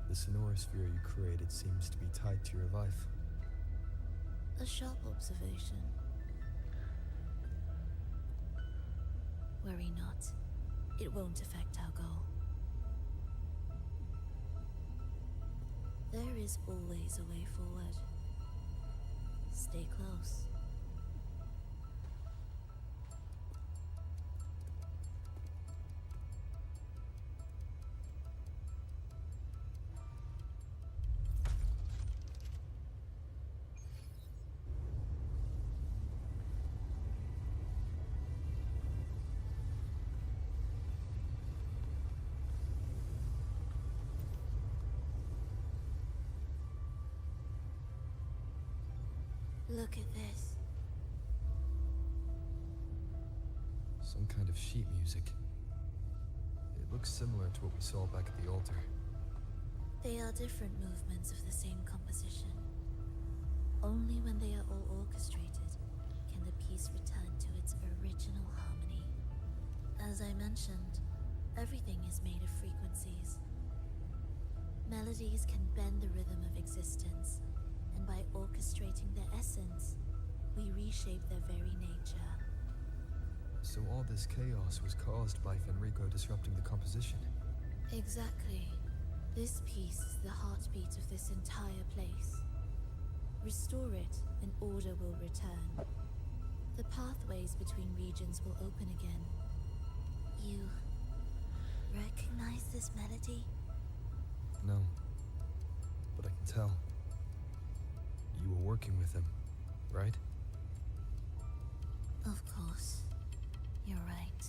The sonorosphere you created seems to be tied to your life. a sharp observation. Worry not. It won't affect our goal. There is always a way forward. Stay close. Look at this. Some kind of sheet music. It looks similar to what we saw back at the altar. They are different movements of the same composition. Only when they are all orchestrated can the piece return to its original harmony. As I mentioned, everything is made of frequencies. Melodies can bend the rhythm of existence, and by orchestrating their essence, we reshape their very nature. So all this chaos was caused by Fenrico disrupting the composition? Exactly. This piece is the heartbeat of this entire place. Restore it, and order will return. The pathways between regions will open again. You recognize this melody? No. But I can tell. You were working with him, right? Of course. You're right.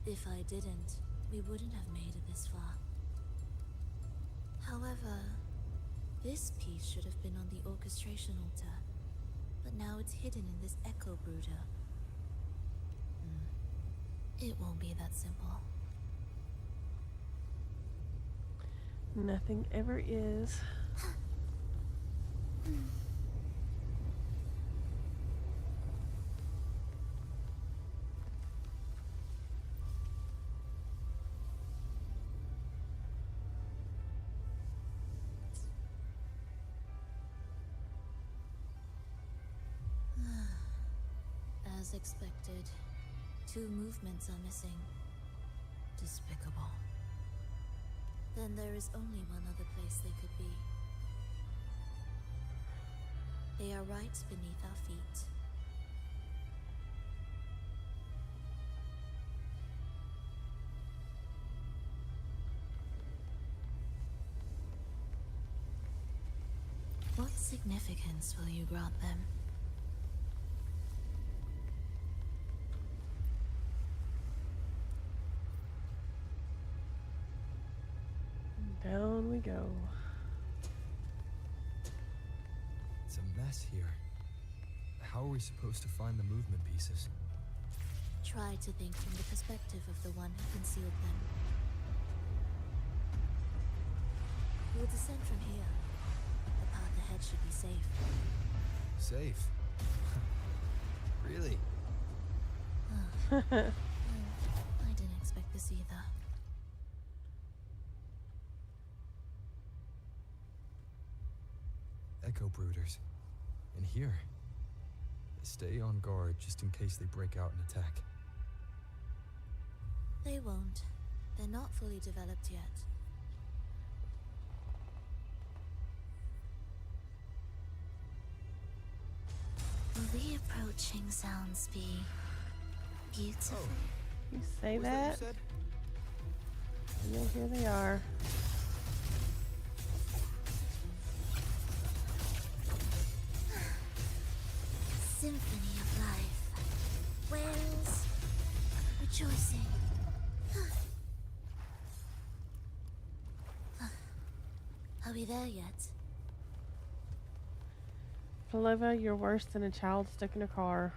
If I didn't, we wouldn't have made it this far. However, this piece should have been on the orchestration altar, but now it's hidden in this echo brooder. It won't be that simple. Nothing ever is. As expected, 2 movements are missing. Despicable. Then there is only one other place they could be. They are right beneath our feet. significance will you grant them? Down we go. It's a mess here. How are we supposed to find the movement pieces? Try to think from the perspective of the one who concealed them. We'll descend from here. The path ahead should be safe. Safe? Really? I didn't expect this either. Echo brooders. In here. Stay on guard just in case they break out and attack. They won't. They're not fully developed yet. Will the approaching sounds be beautiful? You say that? And then here they are. Symphony of life. Wails. Rejoicing. Are we there yet? Phrolova, you're worse than a child stuck in a car.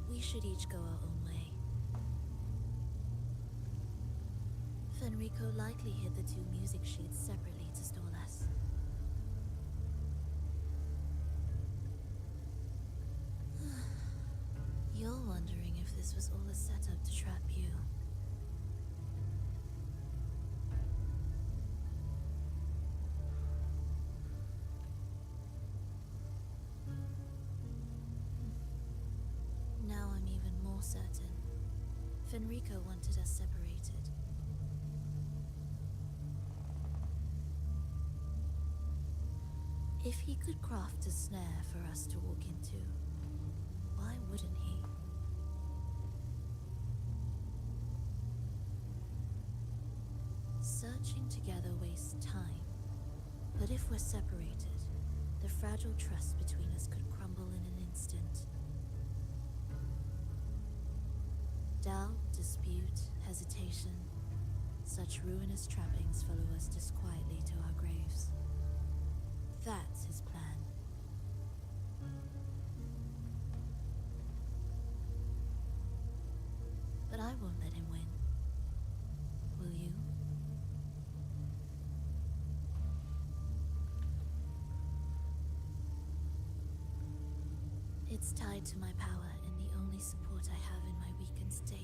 We should each go our own way. Fenrico likely hid the two music sheets separately to stall us. You're wondering if this was all a setup to trap you. Now I'm even more certain. Fenrico wanted us separated. If he could craft a snare for us to walk into, why wouldn't he? Searching together wastes time, but if we're separated, the fragile trust between us could crumble in an instant. Doubt, dispute, hesitation, such ruinous trappings follow us disquietly to our graves. That's his plan. But I won't let him win. Will you? It's tied to my power and the only support I have in my weakened state.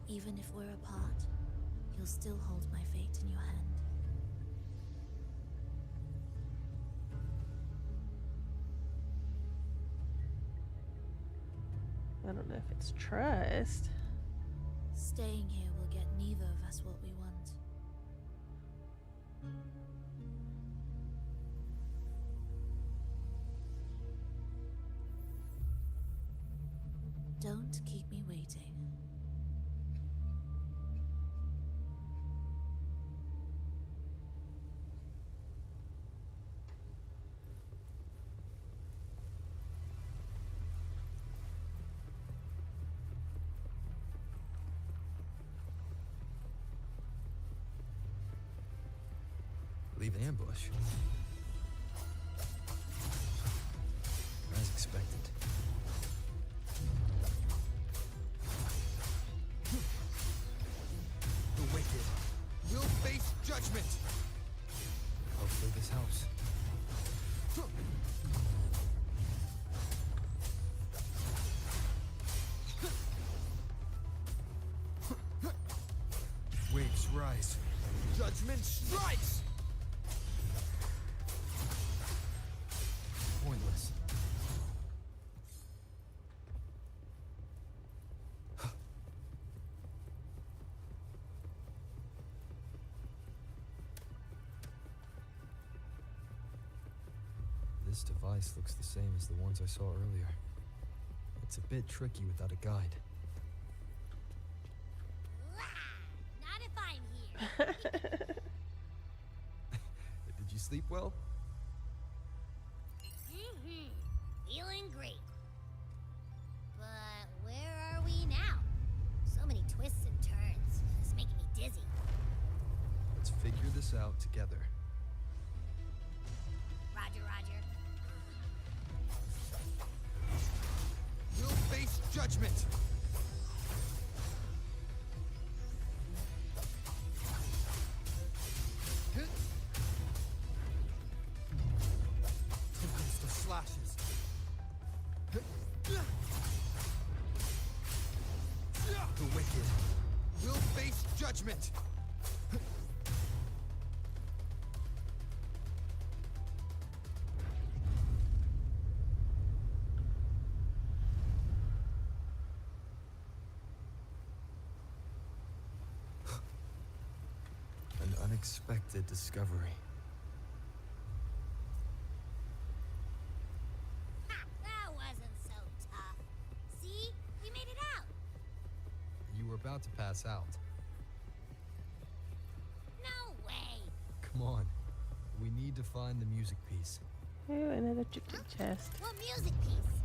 Even if we're apart, you'll still hold my fate in your hand. I don't know if it's trust. Staying here will get neither of us what we want. Don't keep me waiting. Leave an ambush. As expected. The wicked will face judgment. Hopefully this helps. Judgment strikes! Pointless. This device looks the same as the ones I saw earlier. It's a bit tricky without a guide. Not if I'm here. Did you sleep well? Feeling great. But where are we now? So many twists and turns. It's making me dizzy. Let's figure this out together. Roger, Roger. You'll face judgment! Tempest of slashes. The wicked will face judgment! An unexpected discovery. Ha! That wasn't so tough. See? We made it out. You were about to pass out. No way. Come on. We need to find the music piece. Ooh, another triptych chest. What music piece?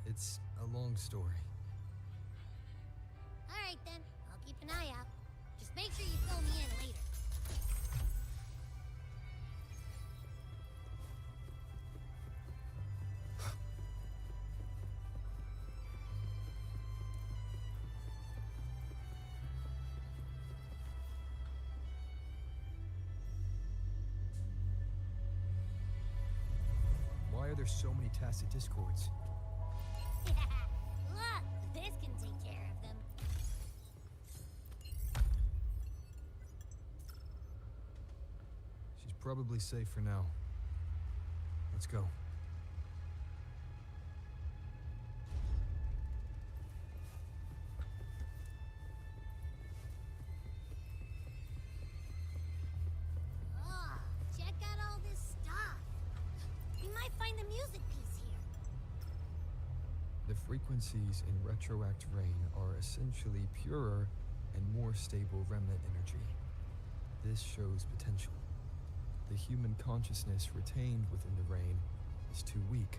It's a long story. All right then. I'll keep an eye out. Just make sure you fill me in later. Why are there so many tacit discords? Look, this can take care of them. She's probably safe for now. Let's go. Oh, check out all this stuff. We might find the music piece here. The frequencies in retroact rain are essentially purer and more stable remnant energy. This shows potential. The human consciousness retained within the rain is too weak,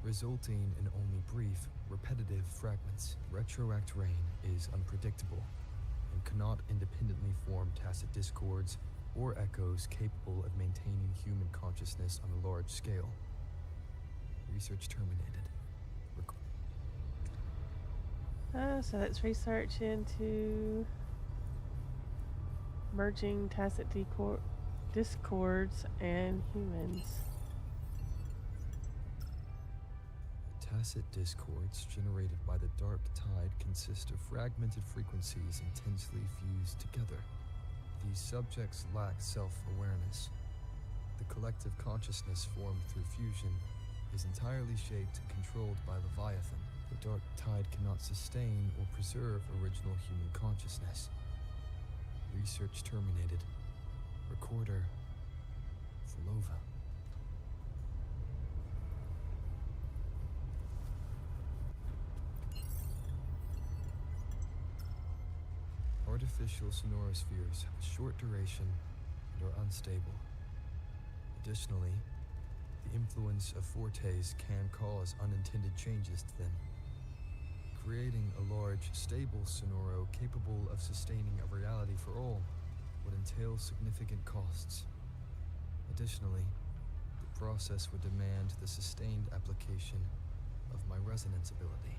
resulting in only brief, repetitive fragments. Retroact rain is unpredictable and cannot independently form tacit discords or echoes capable of maintaining human consciousness on a large scale. Research terminated. So let's research into merging tacit discords and humans. Tacit discords generated by the dark tide consist of fragmented frequencies intensely fused together. These subjects lack self-awareness. The collective consciousness formed through fusion is entirely shaped and controlled by Leviathan. The dark tide cannot sustain or preserve original human consciousness. Research terminated. Recorder Phrolova. Artificial sonorospheres have a short duration and are unstable. Additionally, the influence of fortes can cause unintended changes to them. Creating a large, stable sonoro capable of sustaining a reality for all would entail significant costs. Additionally, the process would demand the sustained application of my resonance ability.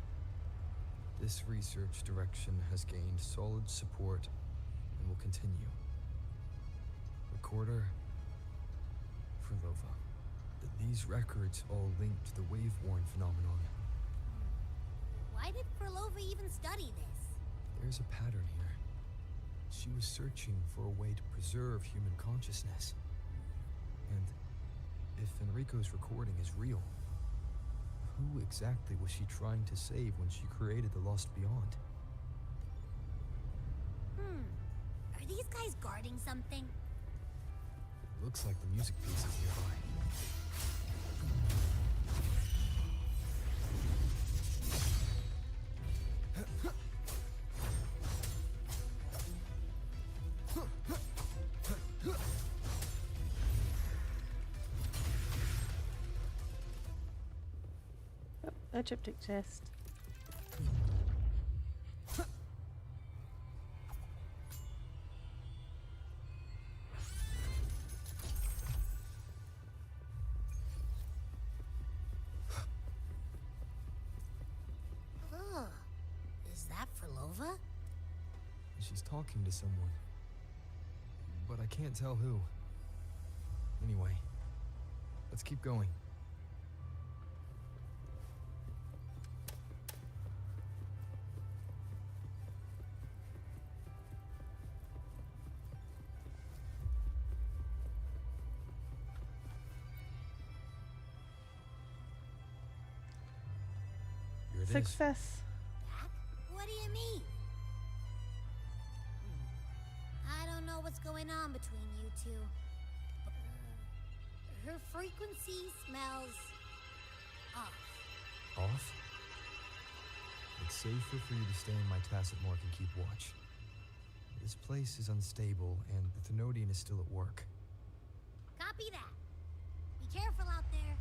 This research direction has gained solid support and will continue. Recorder Phrolova. These records all link to the wave-worn phenomenon. Why did Phrolova even study this? There's a pattern here. She was searching for a way to preserve human consciousness. And if Enrico's recording is real, who exactly was she trying to save when she created the Lost Beyond? Are these guys guarding something? Looks like the music piece is nearby. A triptych chest. Oh, is that Phrolova? She's talking to someone, but I can't tell who. Anyway, let's keep going. Here it is. Success. What do you mean? I don't know what's going on between you two. Her frequency smells off. Off? It's safer for you to stay in my tacit mark and keep watch. This place is unstable, and the Thenodian is still at work. Copy that. Be careful out there.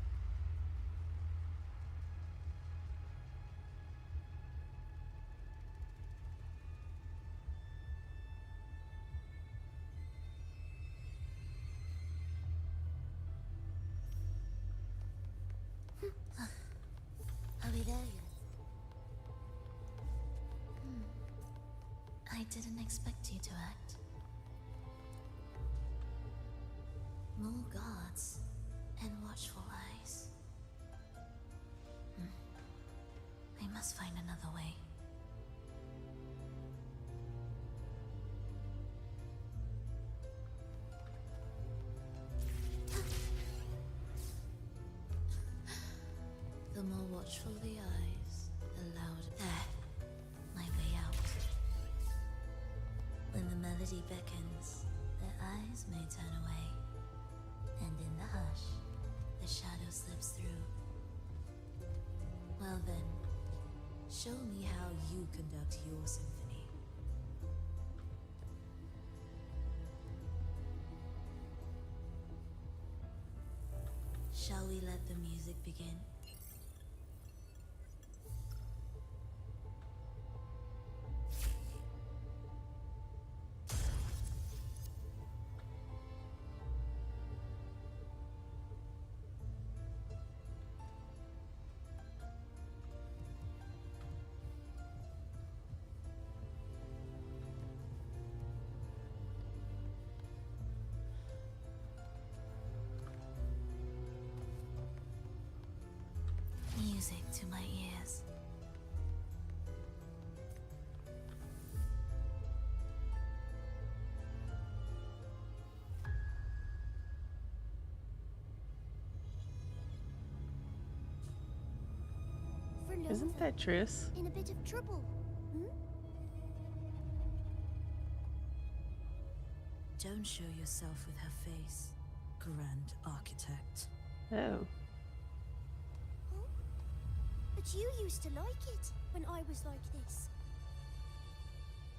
Are we there yet? I didn't expect you to act. More guards and watchful eyes. I must find another way. The more watchful the eyes, the louder. There. My way out. When the melody beckons, their eyes may turn away. And in the hush, the shadow slips through. Well then, show me how you conduct your symphony. Shall we let the music begin? Music to my ears. Isn't that Triss? In a bit of trouble, Don't show yourself with her face, Grand Architect. Oh. But you used to like it when I was like this.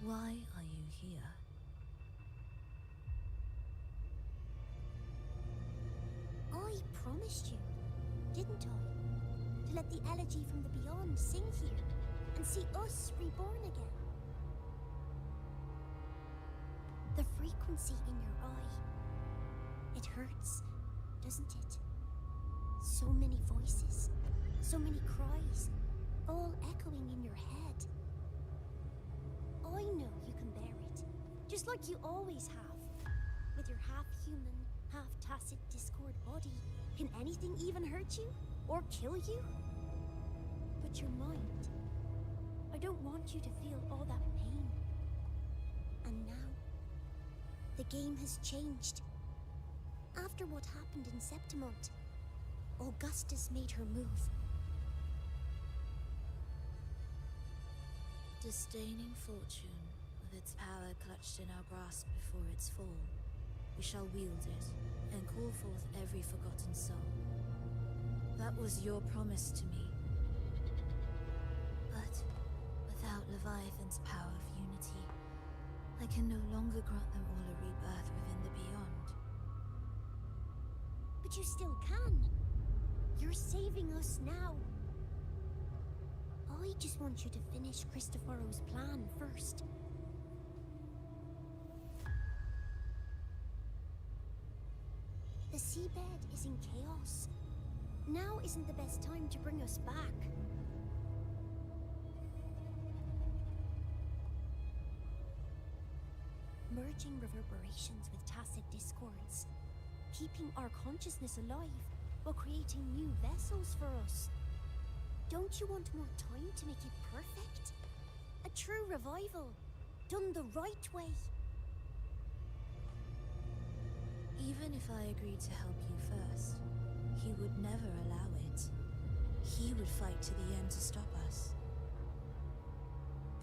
Why are you here? I promised you, didn't I? To let the elegy from the beyond sing here and see us reborn again. The frequency in your eye. It hurts, doesn't it? So many voices, so many cries, all echoing in your head. I know you can bear it, just like you always have. With your half-human, half-tacit Discord body, can anything even hurt you? Or kill you? But your mind, I don't want you to feel all that pain. And now, The game has changed. After what happened in Septimont, Augustus made her move. Disdaining fortune, with its power clutched in our grasp before its fall, we shall wield it and call forth every forgotten soul. That was your promise to me. But without Leviathan's power of unity, I can no longer grant them all a rebirth within the beyond. But you still can. You're saving us now. I just want you to finish Cristoforo's plan first. The seabed is in chaos. Now isn't the best time to bring us back. Merging reverberations with tacit discords, keeping our consciousness alive while creating new vessels for us. Don't you want more time to make it perfect? A true revival, done the right way. Even if I agreed to help you first, he would never allow it. He would fight to the end to stop us.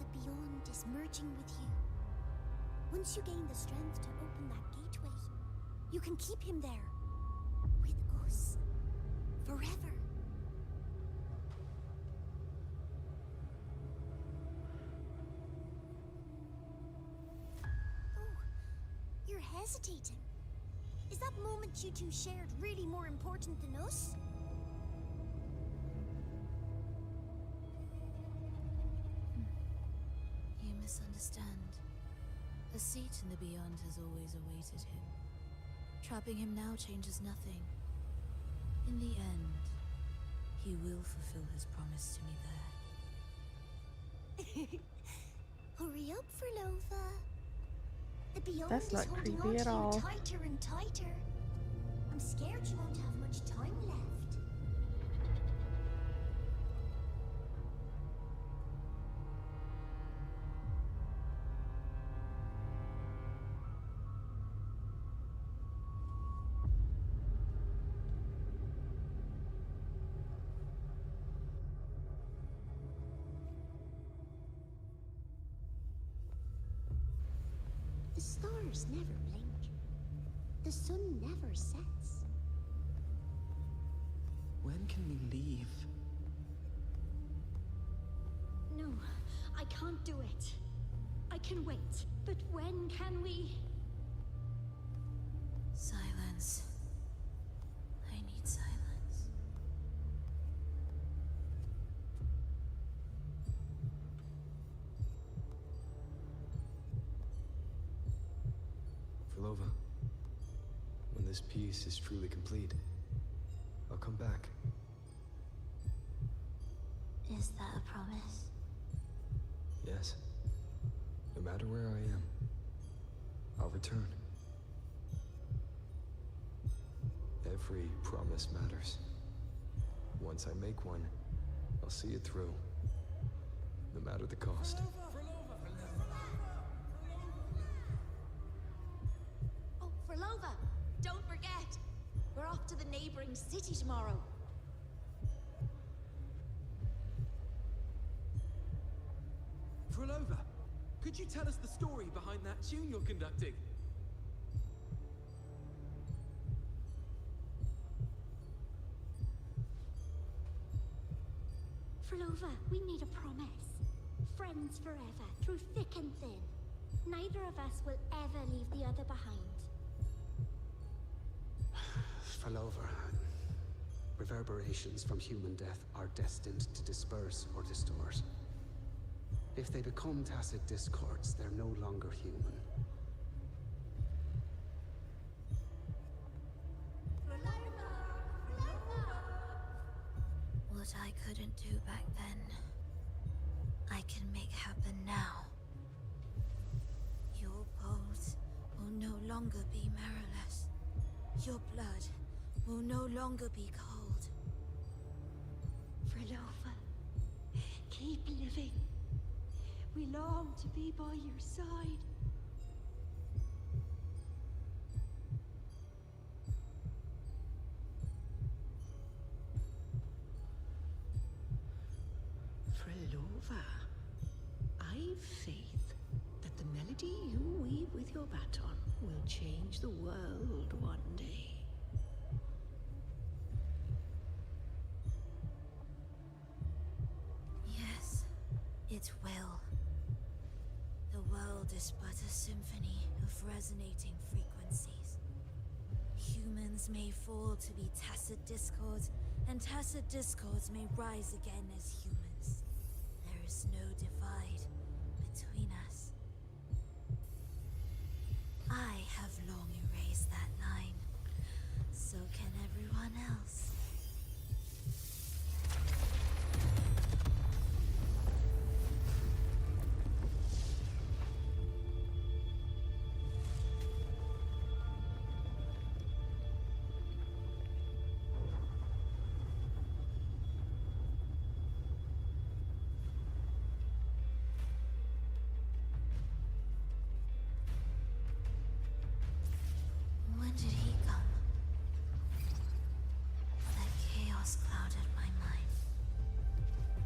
The Beyond is merging with you. Once you gain the strength to open that gateway, you can keep him there. With us. Forever. Oh, you're hesitating. Is that moment you two shared really more important than us? You misunderstand. A seat in the Beyond has always awaited him. Trapping him now changes nothing. In the end, he will fulfill his promise to me there. Hurry up, Phrolova. The Beyond That's is not holding creepy on at to all. you tighter and tighter. I'm scared you won't have much time left. The stars never blink. The sun never sets. When can we leave? No, I can't do it. I can wait, but when can we? Silence. I need silence. Phrolova, when this piece is truly complete, I'll come back. Is that a promise? Yes. No matter where I am, I'll return. Every promise matters. Once I make one, I'll see it through. No matter the cost. Oh, Phrolova, don't forget. We're off to the neighboring city tomorrow. Phrolova, could you tell us the story behind that tune you're conducting? Phrolova, we made a promise. Friends forever, through thick and thin. Neither of us will ever leave the other behind. Phrolova, reverberations from human death are destined to disperse or distort. If they become tacit discords, they're no longer human. What I couldn't do back then, I can make happen now. Your bones will no longer be marrowless. Your blood will no longer be cold. Phrolova, keep living. We long to be by your side. Phrolova, I've faith that the melody you weave with your baton will change the world one day. Yes, it will. The world is but a symphony of resonating frequencies. Humans may fall to be tacit discords, and tacit discords may rise again as humans. There is no divide between us. I have long erased that line. So can everyone else. When did he come? That chaos clouded my mind.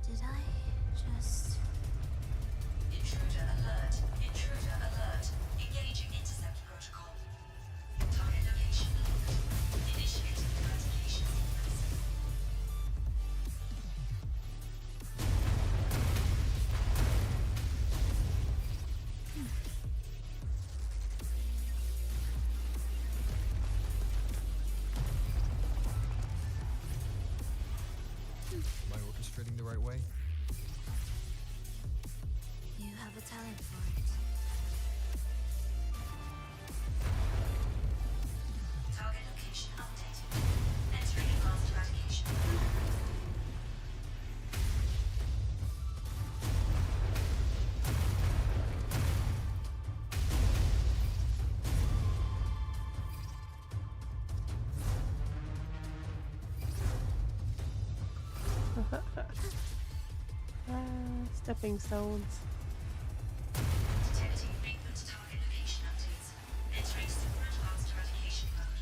Did I just... Intruder alert. Intruder alert. Engaging intercept protocol. Target location locked. Initiating eradication sequence. Am I orchestrating the right way? You have a talent for it. Target location updated. Entering advanced eradication mode. Stepping stones. Detecting frequent target location updates. Entering super advanced eradication mode.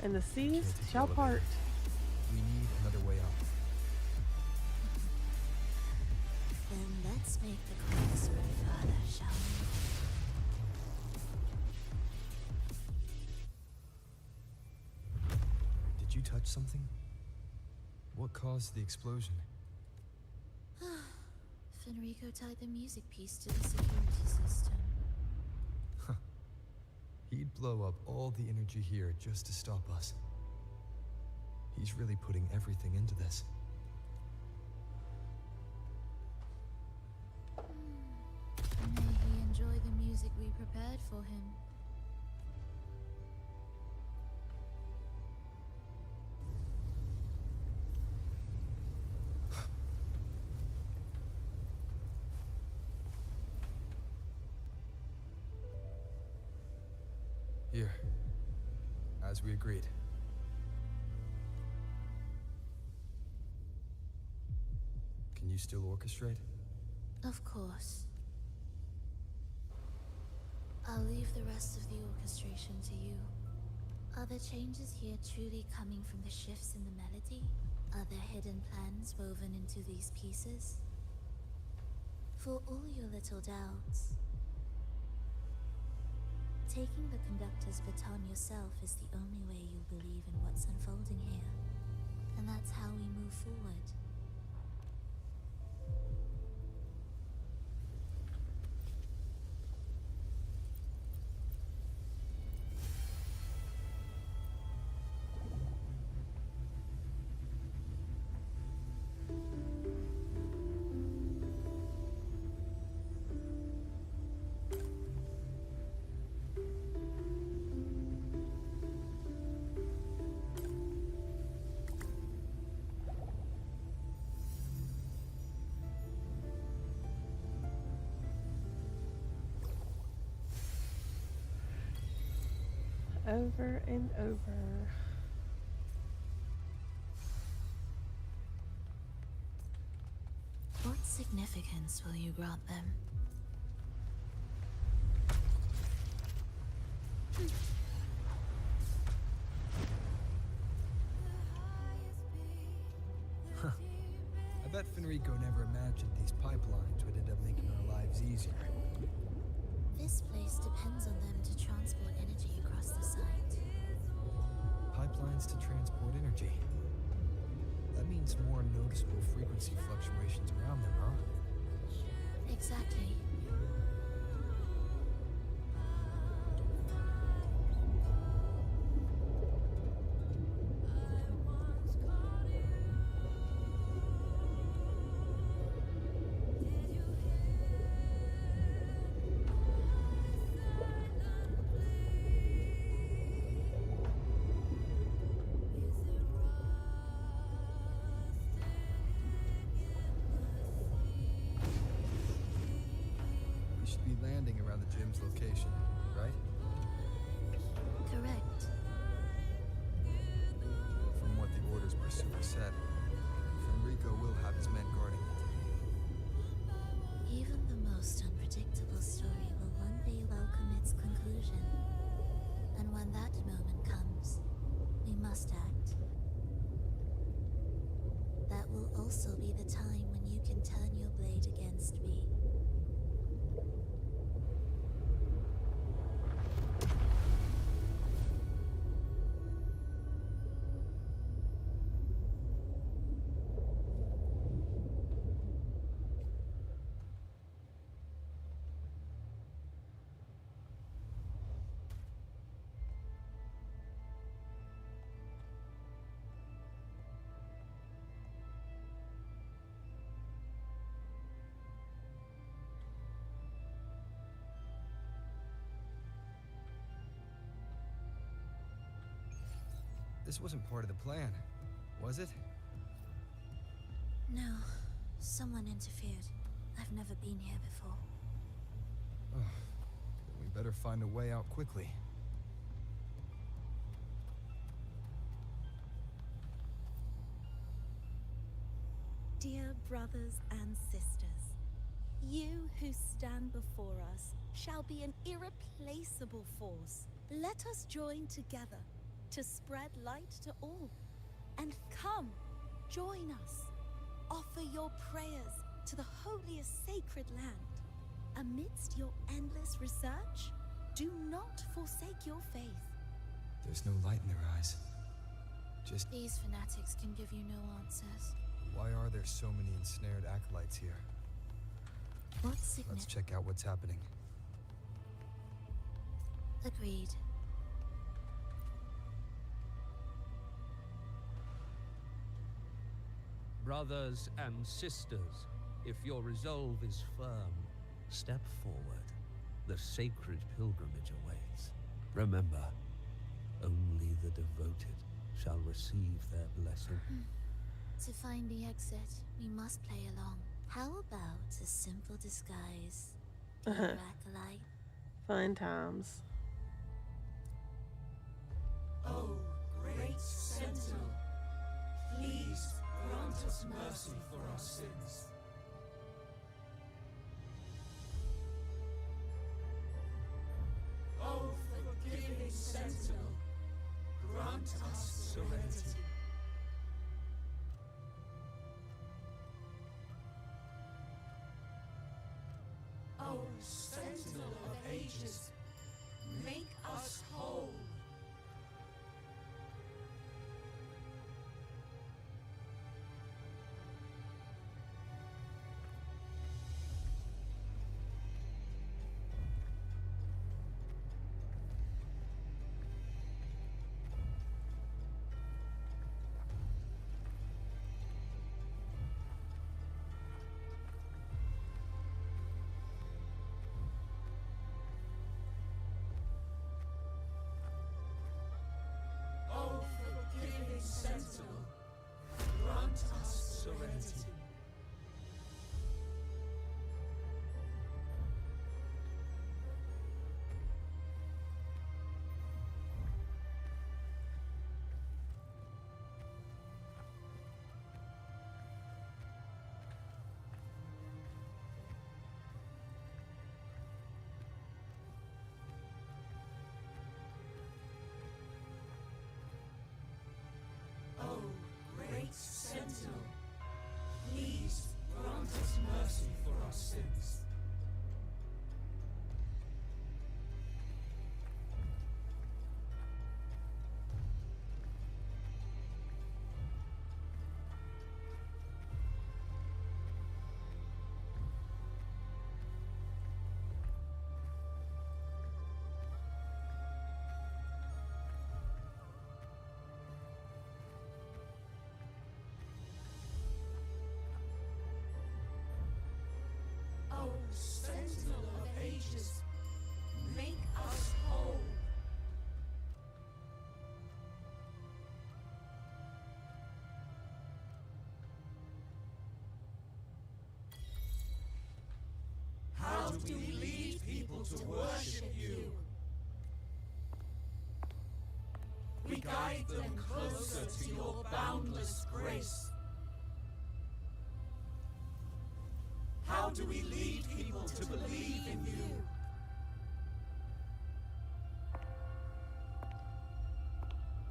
And the seas Can't take shall all of it. part. We need another way up. Then let's make the quest ready further, shall we? Did you touch something? What caused the explosion? Fenrico tied the music piece to the security system. He'd blow up all the energy here just to stop us. He's really putting everything into this. May he enjoy the music we prepared for him. Here, as we agreed. Can you still orchestrate? Of course. I'll leave the rest of the orchestration to you. Are the changes here truly coming from the shifts in the melody? Are there hidden plans woven into these pieces? For all your little doubts, taking the conductor's baton yourself is the only way you'll believe in what's unfolding here. And that's how we move forward. Over and over. significance will you grant them? I bet Fenrico never imagined these pipelines would end up making our lives easier. This place depends on them to transport energy across the site. Pipelines to transport energy. That means more noticeable frequency fluctuations around them, huh? Exactly. We should be landing around the gym's location, right? Correct. From what the Order's pursuer said, Fenrico will have his men guarding it. Even the most unpredictable story will one day welcome its conclusion. And when that moment comes, we must act. That will also be the time when you can turn your blade against me. This wasn't part of the plan, was it? No, someone interfered. I've never been here before. Then we better find a way out quickly. Dear brothers and sisters, you who stand before us shall be an irreplaceable force. Let us join together to spread light to all. And come, join us. Offer your prayers to the holiest sacred land. Amidst your endless research, do not forsake your faith. There's no light in their eyes. Just These fanatics can give you no answers. why are there so many ensnared acolytes here? What's Let's significant? check out what's happening. Agreed. Brothers and sisters, if your resolve is firm, step forward. The sacred pilgrimage awaits. Remember, only the devoted shall receive their blessing. To find the exit, we must play along. How about a simple disguise? Dear acolyte? Fun times. Oh, great Sentinel, please grant us mercy for our sins. Oh, forgiving Sentinel, grant us serenity. Oh, Sentinel of ages, make us whole. How do we lead people to worship you? We guide them closer to your boundless grace. How do we lead people to believe in you?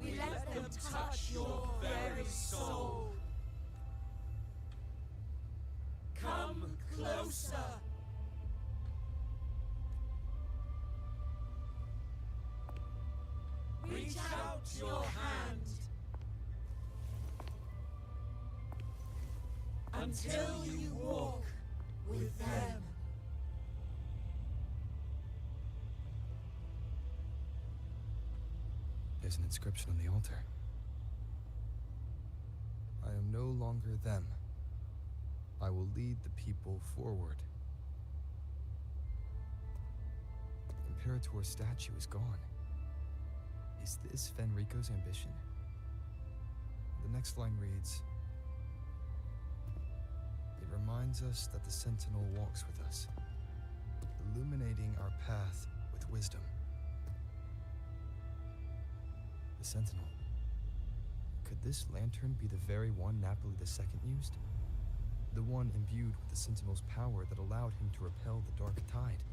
We let them touch your very soul. Come closer. Reach out your hand until you walk with them. There's an inscription on the altar. I am no longer them. I will lead the people forward. The Imperator's statue is gone. Is this Fenrico's ambition? The next line reads, "It reminds us that the Sentinel walks with us, illuminating our path with wisdom." The Sentinel. Could this lantern be the very one Napoli II used? The one imbued with the Sentinel's power that allowed him to repel the dark tide?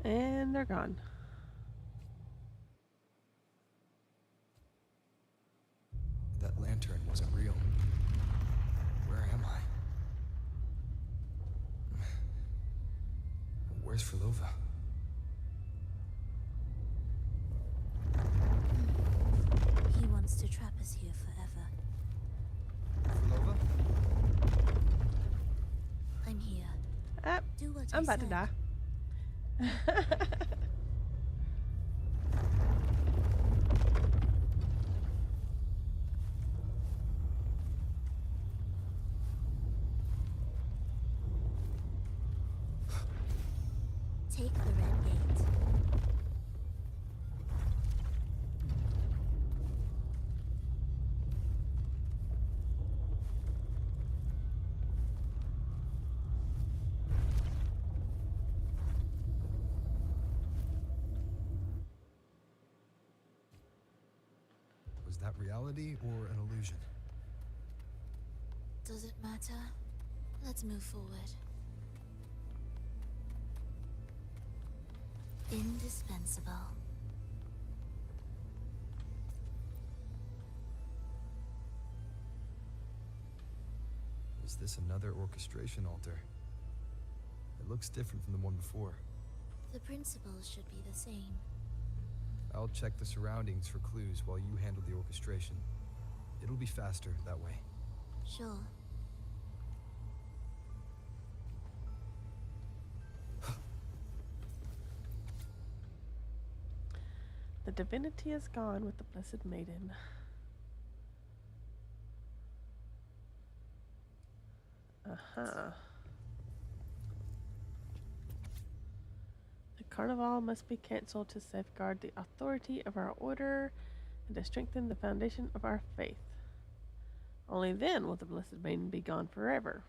And they're gone. That lantern wasn't real. Where am I? Where's Phrolova? He wants to trap us here forever. Phrolova? I'm here. Do what I'm I about to said. die. Take the red gate. Was that reality or an illusion? Does it matter? Let's move forward. Indispensable. Is this another orchestration altar? It looks different from the one before. The principles should be the same. I'll check the surroundings for clues while you handle the orchestration. It'll be faster that way. Sure. The divinity is gone with the Blessed Maiden. Uh-huh. The carnival must be cancelled to safeguard the authority of our order and to strengthen the foundation of our faith. Only then will the Blessed Maiden be gone forever.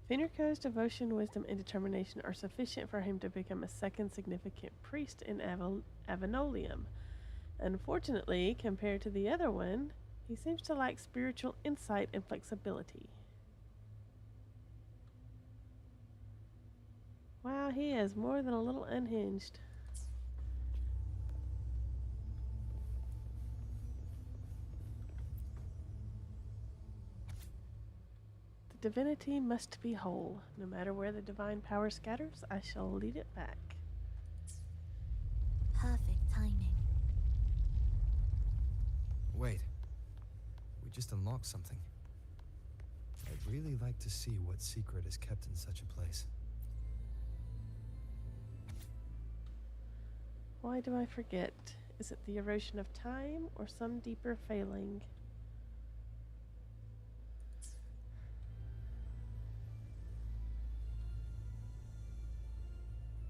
Fenrico's devotion, wisdom, and determination are sufficient for him to become a second significant priest in Avenolium. Unfortunately, compared to the other one, he seems to lack spiritual insight and flexibility. Wow, he is more than a little unhinged. The divinity must be whole. No matter where the divine power scatters, I shall lead it back. Perfect timing. Wait. We just unlocked something. I'd really like to see what secret is kept in such a place. Why do I forget? Is it the erosion of time or some deeper failing?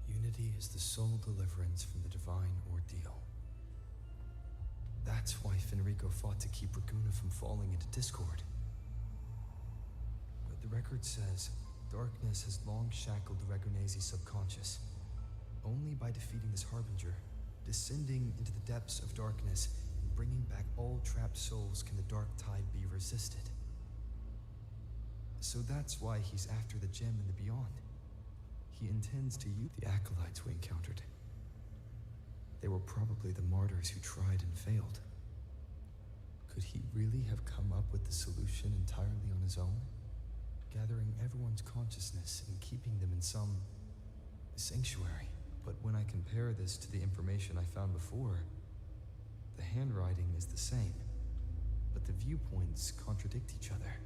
Unity is the sole deliverance from the divine ordeal. That's why Fenrico fought to keep Raguna from falling into discord. But the record says darkness has long shackled the Ragunese's subconscious. Only by defeating this harbinger, descending into the depths of darkness, and bringing back all trapped souls can the dark tide be resisted. So that's why he's after the gem in the beyond. He intends to use the acolytes we encountered. They were probably the martyrs who tried and failed. Could he really have come up with the solution entirely on his own? Gathering everyone's consciousness and keeping them in some sanctuary. But when I compare this to the information I found before, the handwriting is the same, but the viewpoints contradict each other.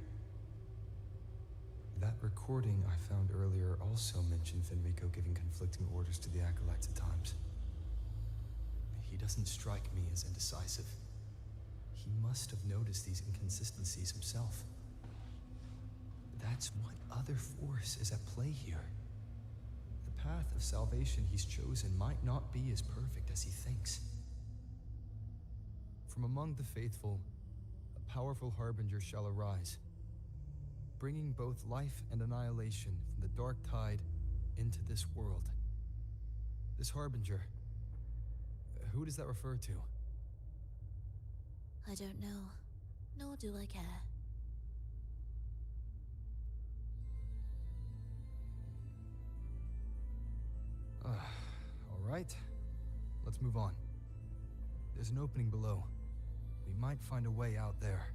That recording I found earlier also mentioned Fenrico giving conflicting orders to the acolytes at times. He doesn't strike me as indecisive. He must have noticed these inconsistencies himself. That's what other force is at play here. The path of salvation he's chosen might not be as perfect as he thinks. From among the faithful, a powerful harbinger shall arise, bringing both life and annihilation from the dark tide into this world. This harbinger, who does that refer to? I don't know, nor do I care. All right, let's move on. There's an opening below. We might find a way out there.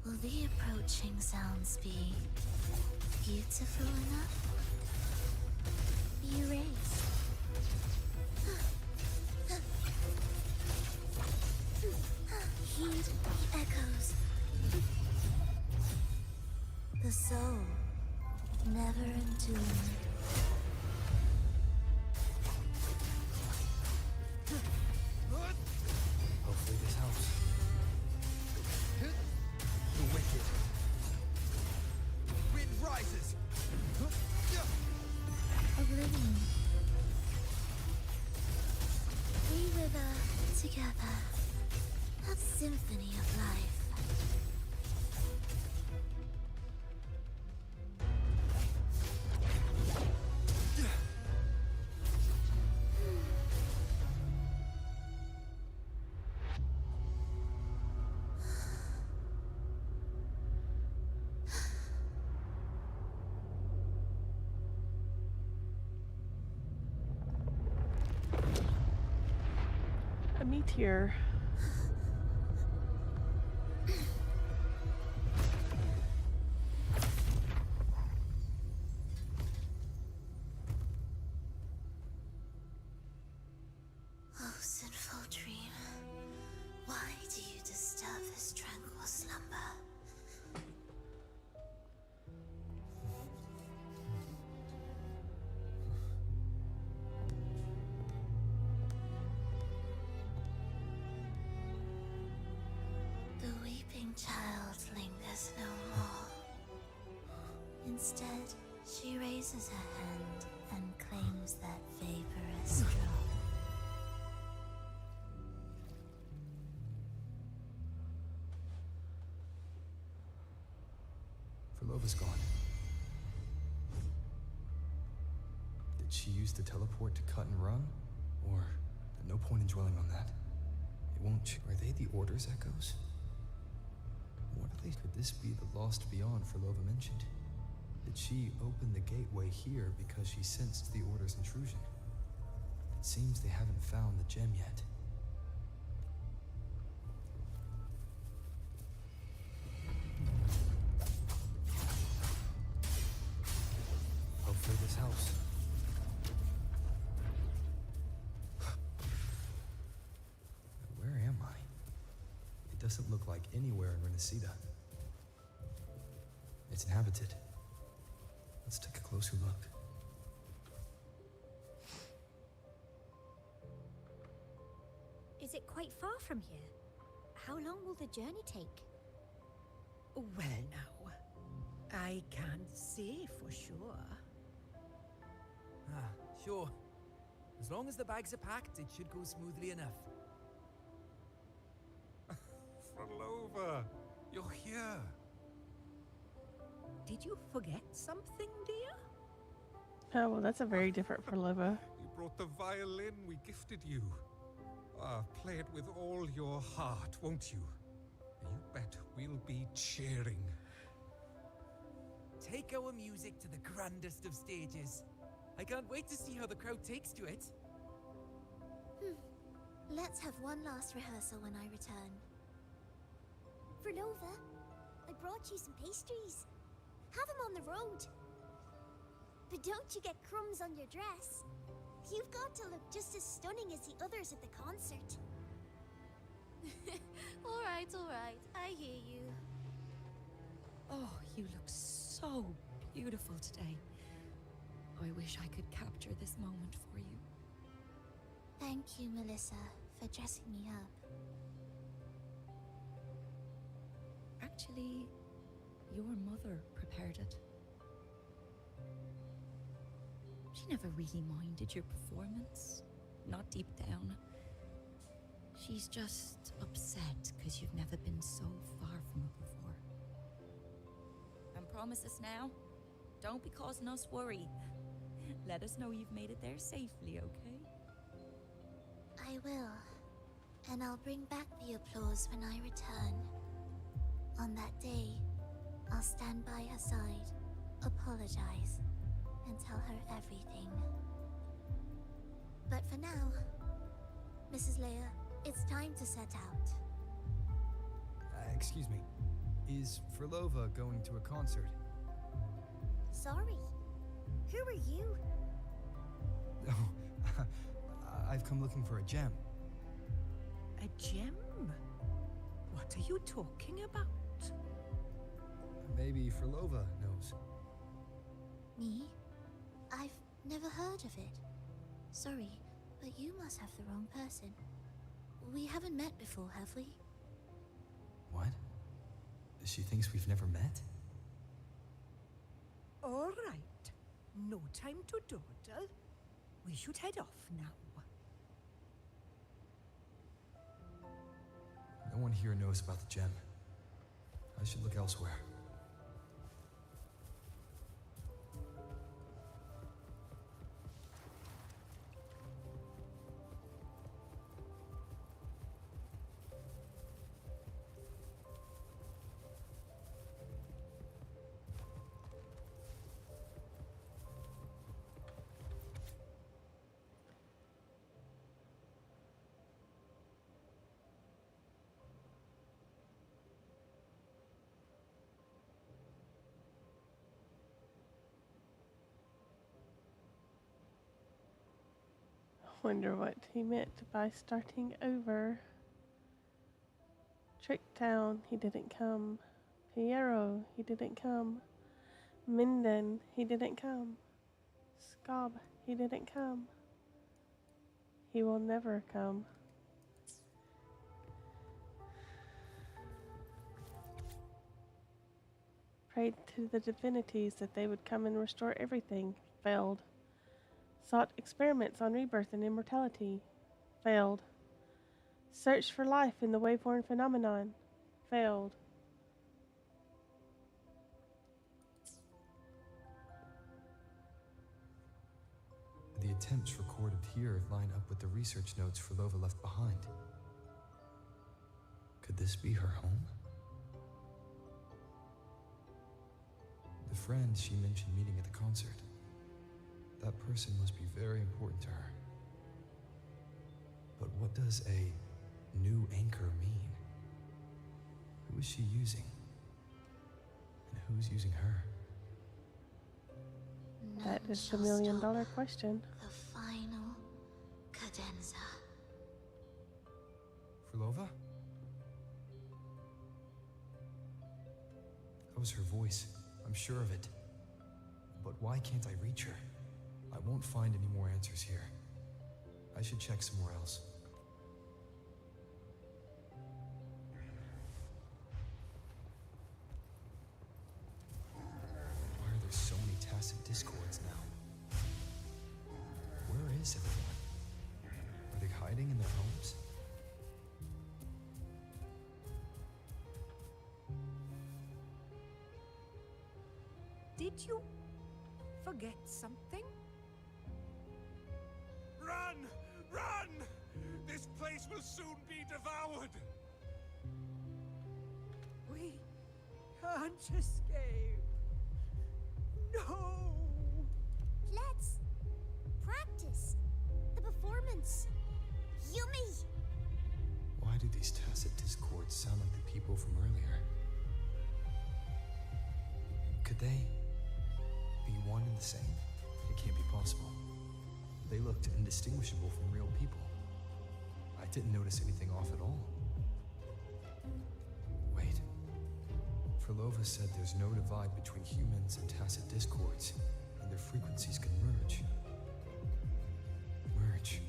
Will the approaching sounds be beautiful enough? Erase. Heed the echoes. The soul, never entombed. Hopefully this helps. The wicked. Wind rises. Oblivion. We wither together. A symphony of life. A meteor. Oh, sinful dream. cares no more. Instead, she raises her hand and claims that vaporous drop. Phrolova's gone. Did she use the teleport to cut and run? Or no point in dwelling on that? It won't. Are they the Order's echoes? What are they? Could this be the lost beyond Phrolova mentioned? Did she open the gateway here because she sensed the Order's intrusion? It seems they haven't found the gem yet. Hopefully this helps. Where am I? It doesn't look like anywhere in Renacida. It's inhabited. Let's take a closer look. Is it quite far from here? How long will the journey take? Well, now, I can't say for sure. Ah, sure. As long as the bags are packed, it should go smoothly enough. Phrolova, you're here. Did you forget something, dear? Oh, well, that's a very different Phrolova. You brought the violin we gifted you. Play it with all your heart, won't you? You bet we'll be cheering. Take our music to the grandest of stages. I can't wait to see how the crowd takes to it. Let's have one last rehearsal when I return. Phrolova, I brought you some pastries. Have them on the road. But don't you get crumbs on your dress. You've got to look just as stunning as the others at the concert. All right, I hear you. Oh, you look so beautiful today. I wish I could capture this moment for you. Thank you, Melissa, for dressing me up. Actually, your mother prepared it. She never really minded your performance, not deep down. She's just upset because you've never been so far from her before. And promise us now, don't be causing us worry. Let us know you've made it there safely, okay? I will. And I'll bring back the applause when I return. On that day, I'll stand by her side, apologize, and tell her everything. But for now, Mrs. Leia, it's time to set out. Excuse me. Is Phrolova going to a concert? Sorry. Who are you? Oh, I've come looking for a gem. A gem? What are you talking about? Maybe Phrolova knows. Me? I've never heard of it. Sorry, but you must have the wrong person. We haven't met before, have we? What? She thinks we've never met? All right. No time to dawdle. We should head off now. No one here knows about the gem. I should look elsewhere. Wonder what he meant by starting over. Tricktown, he didn't come. Piero, he didn't come. Minden, he didn't come. Scob, he didn't come. He will never come. Prayed to the divinities that they would come and restore everything. Failed. Sought experiments on rebirth and immortality. Failed. Searched for life in the waveborn phenomenon. Failed. The attempts recorded here line up with the research notes Phrolova left behind. Could this be her home? The friend she mentioned meeting at the concert. That person must be very important to her. But what does a new anchor mean? Who is she using? And who's using her? That is the $1,000,000 question. The final cadenza. Phrolova? That was her voice. I'm sure of it. But why can't I reach her? I won't find any more answers here. I should check somewhere else. Why are there so many tacit discords now? Where is everyone? Are they hiding in their homes? Did you forget something? Run! Run! This place will soon be devoured! We can't escape. No! Let's practice the performance. Yumi! Why do these tacit discords sound like the people from earlier? Could they be one and the same? It can't be possible. They looked indistinguishable from real people. I didn't notice anything off at all. Wait. Phrolova said there's no divide between humans and tacit discords, and their frequencies can merge. Merge.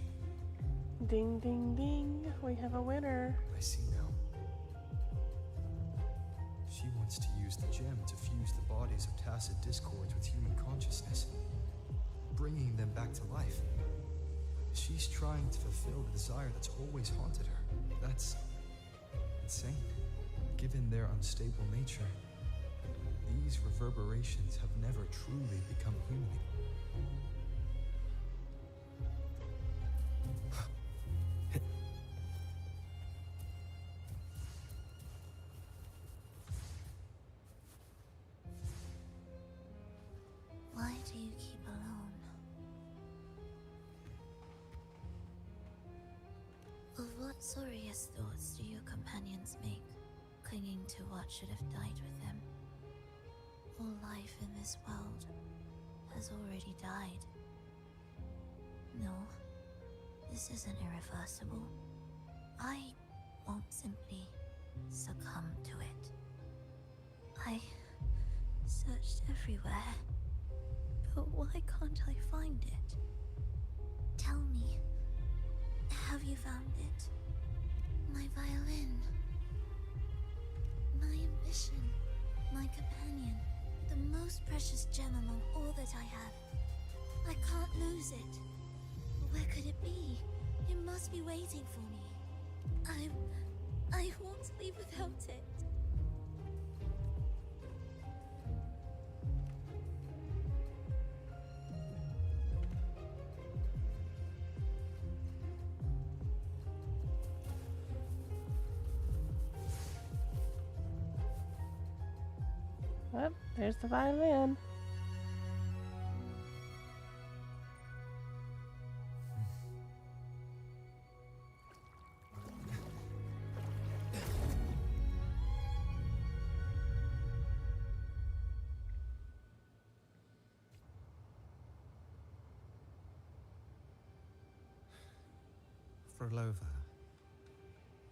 Ding, ding, ding. We have a winner. I see now. She wants to use the gem to fuse the bodies of tacit discords with human consciousness, bringing them back to life. She's trying to fulfill the desire that's always haunted her. That's insane. Given their unstable nature, these reverberations have never truly become human. Why do you keep alone? Of what sorriest thoughts do your companions make, clinging to what should have died with them? All life in this world has already died. No, this isn't irreversible. I won't simply succumb to it. I searched everywhere, but why can't I find it? Tell me, have you found it? My violin. My ambition. My companion. The most precious gem among all that I have. I can't lose it. Where could it be? It must be waiting for me. I won't leave without it. Oh, there's the violin. Phrolova,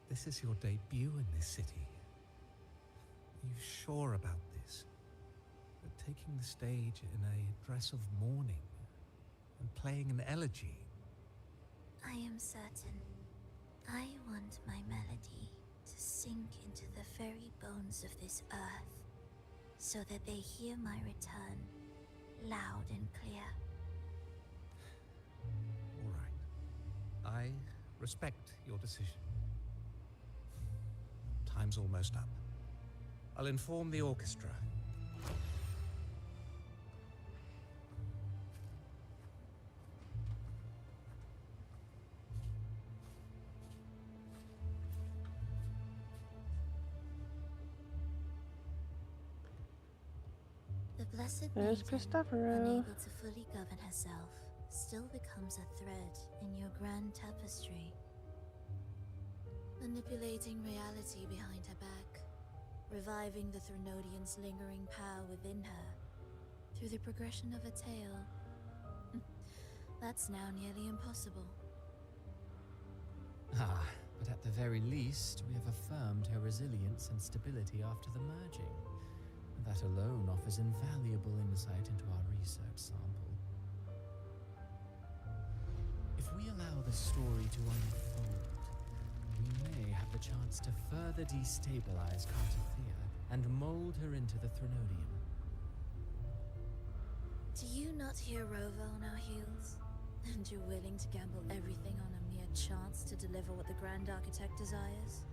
this is your debut in this city. Are you sure about this? That taking the stage in a dress of mourning and playing an elegy? I am certain. I want my melody to sink into the very bones of this earth, so that they hear my return loud and clear. All right. I respect your decision. Time's almost up. I'll inform the orchestra. The blessed There's maiden, Cristoforo. unable to fully govern herself, still becomes a thread in your grand tapestry, manipulating reality behind her back, reviving the Threnodian's lingering power within her through the progression of a tale. That's now nearly impossible. Ah, but at the very least, we have affirmed her resilience and stability after the merging. That alone offers invaluable insight into our research sample. If we allow the story to unfold, we may have the chance to further destabilize Cartathea and mold her into the Threnodian. Do you not hear Rova on our heels? And you're willing to gamble everything on a mere chance to deliver what the Grand Architect desires?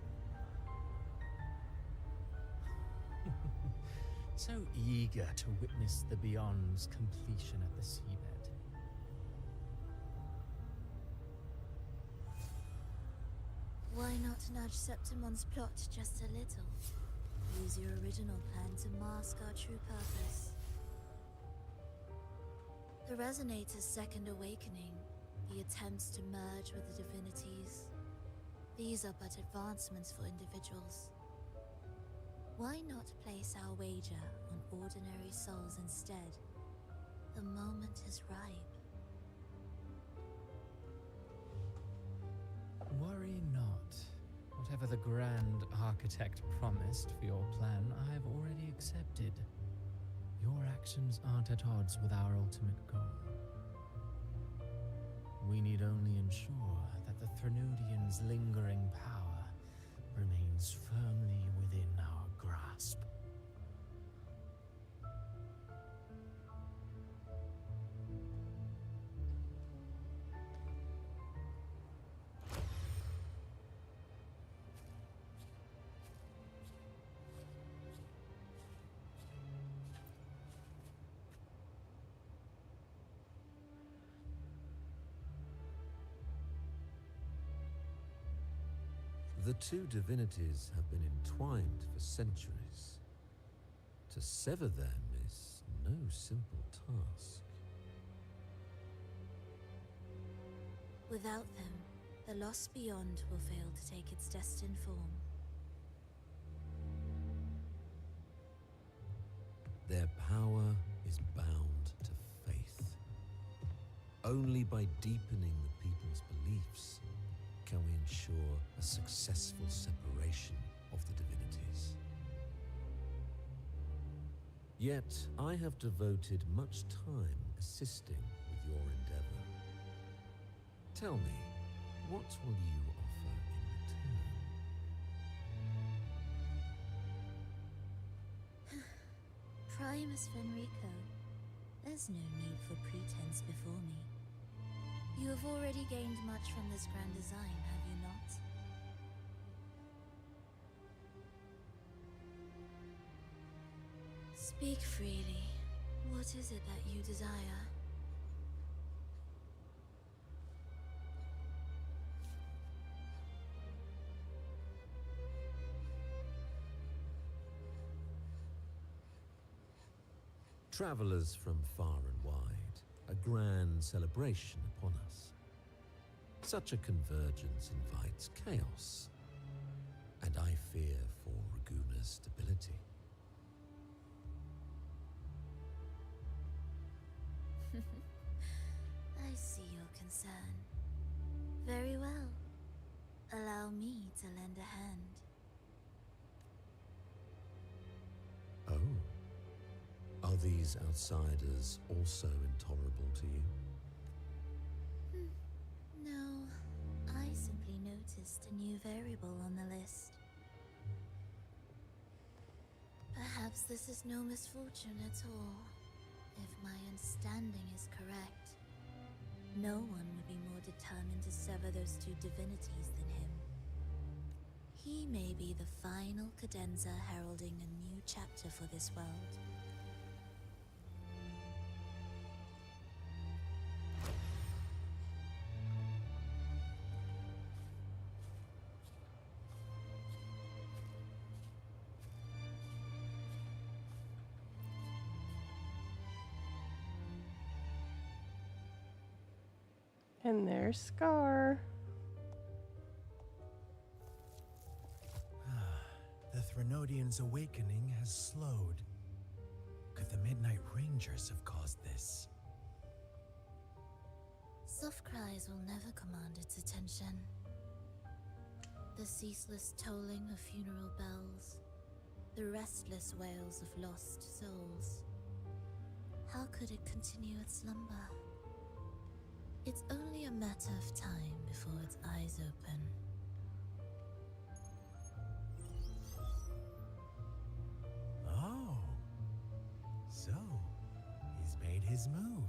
So eager to witness the Beyond's completion at the seabed. Why not nudge Septimon's plot just a little? Use your original plan to mask our true purpose. The Resonator's second awakening, the attempts to merge with the divinities, these are but advancements for individuals. Why not place our wager on ordinary souls instead? The moment is ripe. Worry not. Whatever the Grand Architect promised for your plan, I have already accepted. Your actions aren't at odds with our ultimate goal. We need only ensure that the Threnodian's lingering power remains firmly within our grasp. The two divinities have been entwined for centuries. To sever them is no simple task. Without them, the lost beyond will fail to take its destined form. Their power is bound to faith. Only by deepening the people's beliefs can we ensure a successful separation of the divinities. Yet, I have devoted much time assisting with your endeavor. Tell me, what will you offer in return? Primus Fenrico, there's no need for pretense before me. You have already gained much from this grand design, have you not? Speak freely. What is it that you desire? Travelers from far and wide, a grand celebration upon us. Such a convergence invites chaos, and I fear for Raguna's stability. I see your concern. Very well. Allow me to lend a hand. Oh. Are these outsiders also intolerable to you? No, I simply noticed a new variable on the list. Perhaps this is no misfortune at all. If my understanding is correct, no one would be more determined to sever those two divinities than him. He may be the final cadenza heralding a new chapter for this world. And there's Scar. The Threnodian's awakening has slowed. Could the Midnight Rangers have caused this? Soft cries will never command its attention. The ceaseless tolling of funeral bells, the restless wails of lost souls. How could it continue its slumber? It's only a matter of time before its eyes open. Oh. So, he's made his move.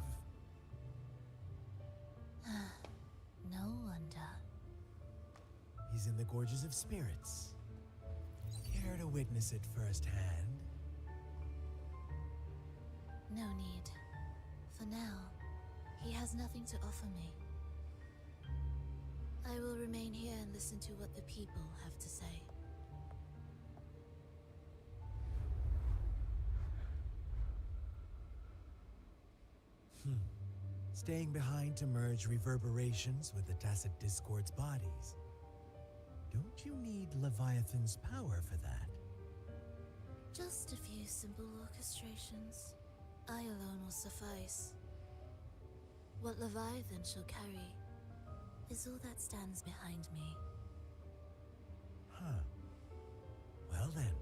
No wonder. He's in the Gorges of Spirits. Care to witness it firsthand? No need. For now, he has nothing to offer me. I will remain here and listen to what the people have to say. Staying behind to merge reverberations with the Tacit Discord's bodies. Don't you need Leviathan's power for that? Just a few simple orchestrations. I alone will suffice. What Leviathan shall carry is all that stands behind me. Well then,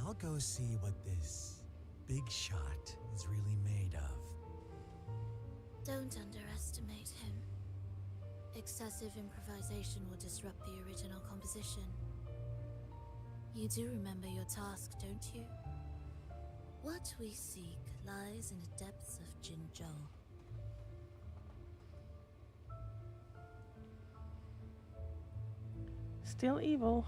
I'll go see what this big shot is really made of. Don't underestimate him. Excessive improvisation will disrupt the original composition. You do remember your task, don't you? What we seek lies in the depths of Jinzhou. Still evil.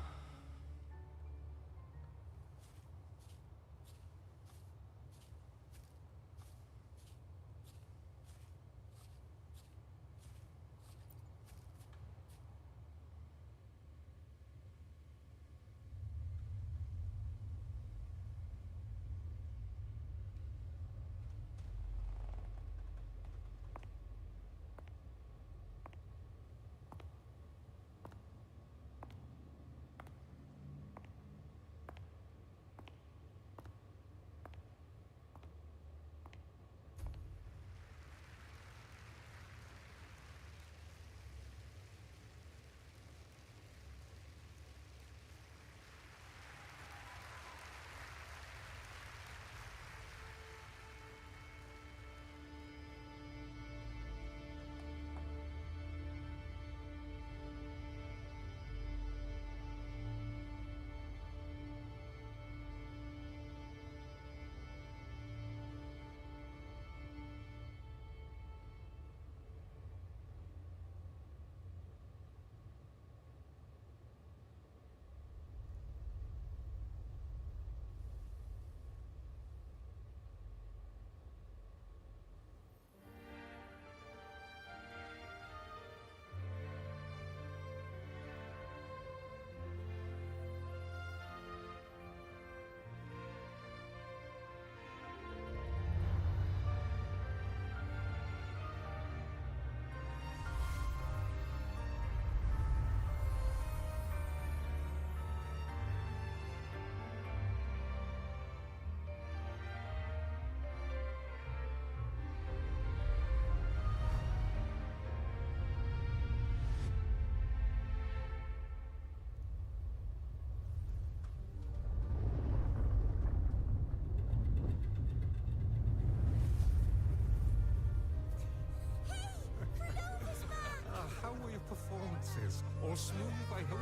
How were your performances? All smooth, I hope?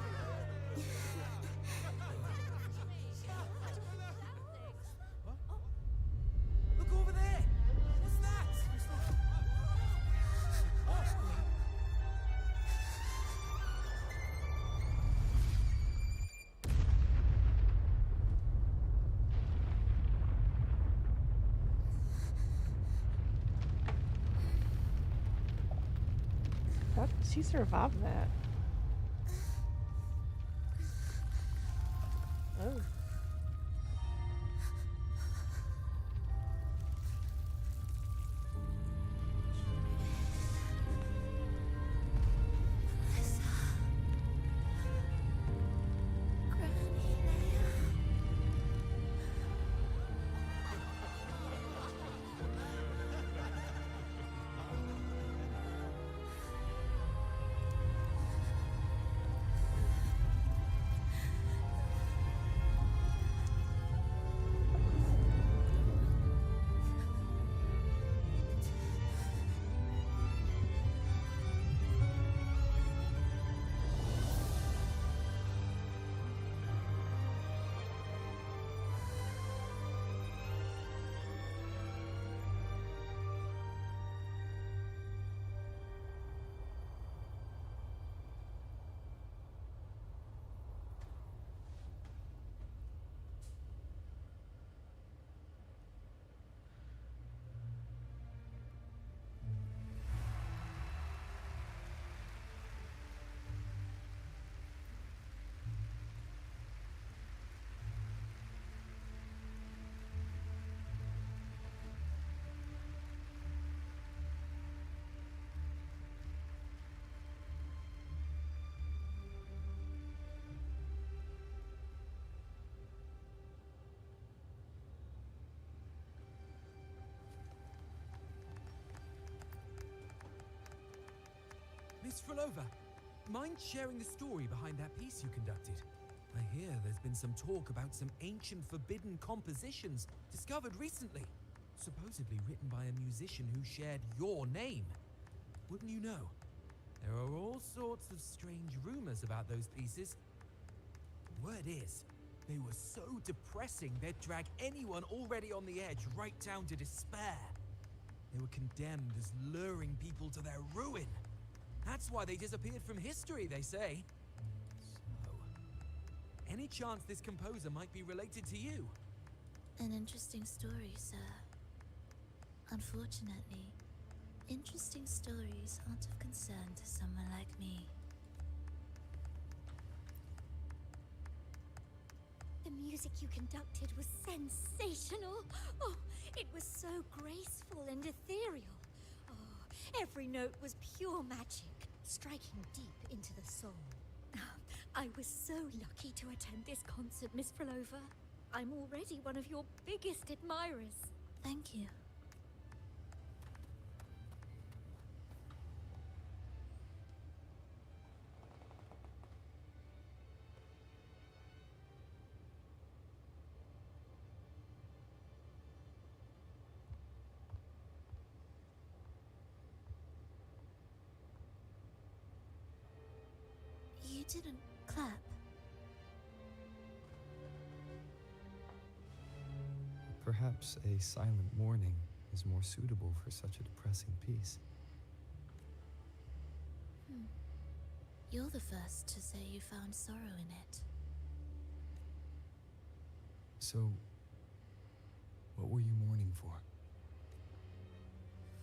How did she survive that? Oh. Miss Phrolova, mind sharing the story behind that piece you conducted? I hear there's been some talk about some ancient forbidden compositions discovered recently, supposedly written by a musician who shared your name. Wouldn't you know? There are all sorts of strange rumors about those pieces. Word is, they were so depressing they'd drag anyone already on the edge right down to despair. They were condemned as luring people to their ruin. That's why they disappeared from history, they say. So, any chance this composer might be related to you? An interesting story, sir. Unfortunately, interesting stories aren't of concern to someone like me. The music you conducted was sensational. Oh, it was so graceful and ethereal. Oh, every note was pure magic, striking deep into the soul. I was so lucky to attend this concert, Miss Phrolova. I'm already one of your biggest admirers. Thank you. You didn't clap. Perhaps a silent mourning is more suitable for such a depressing piece. You're the first to say you found sorrow in it. So, what were you mourning for?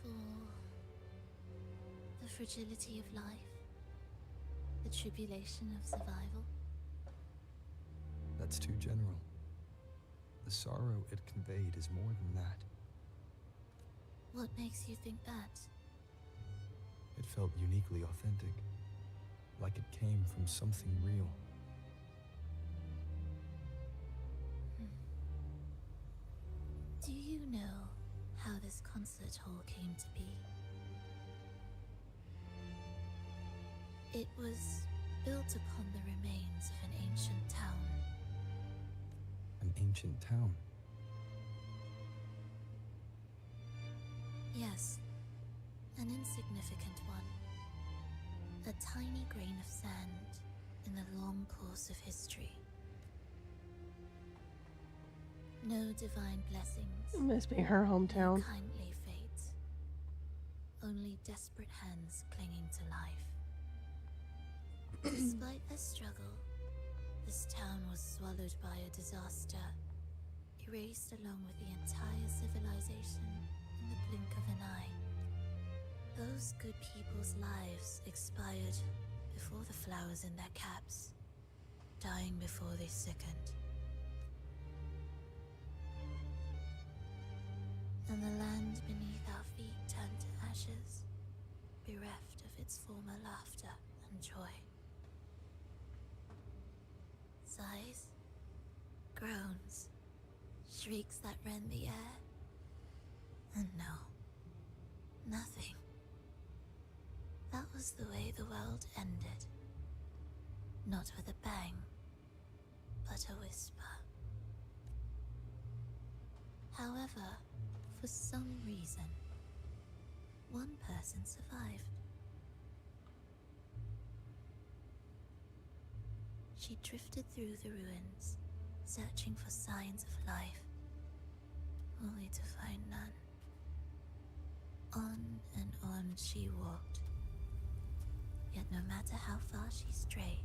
For the fragility of life. The tribulation of survival. That's too general. The sorrow it conveyed is more than that. What makes you think that? It felt uniquely authentic, like it came from something real. Do you know how this concert hall came to be? It was built upon the remains of an ancient town. An ancient town? Yes, an insignificant one. A tiny grain of sand in the long course of history. No divine blessings. It must be her hometown. No kindly fate. Only desperate hands clinging to life. Despite their struggle, this town was swallowed by a disaster, erased along with the entire civilization in the blink of an eye. Those good people's lives expired before the flowers in their caps, dying before they sickened. And the land beneath our feet turned to ashes, bereft of its former laughter and joy. Sighs, groans, shrieks that rend the air, and no, nothing. That was the way the world ended. Not with a bang, but a whisper. However, for some reason, one person survived. She drifted through the ruins, searching for signs of life, only to find none. On and on she walked. Yet no matter how far she strayed,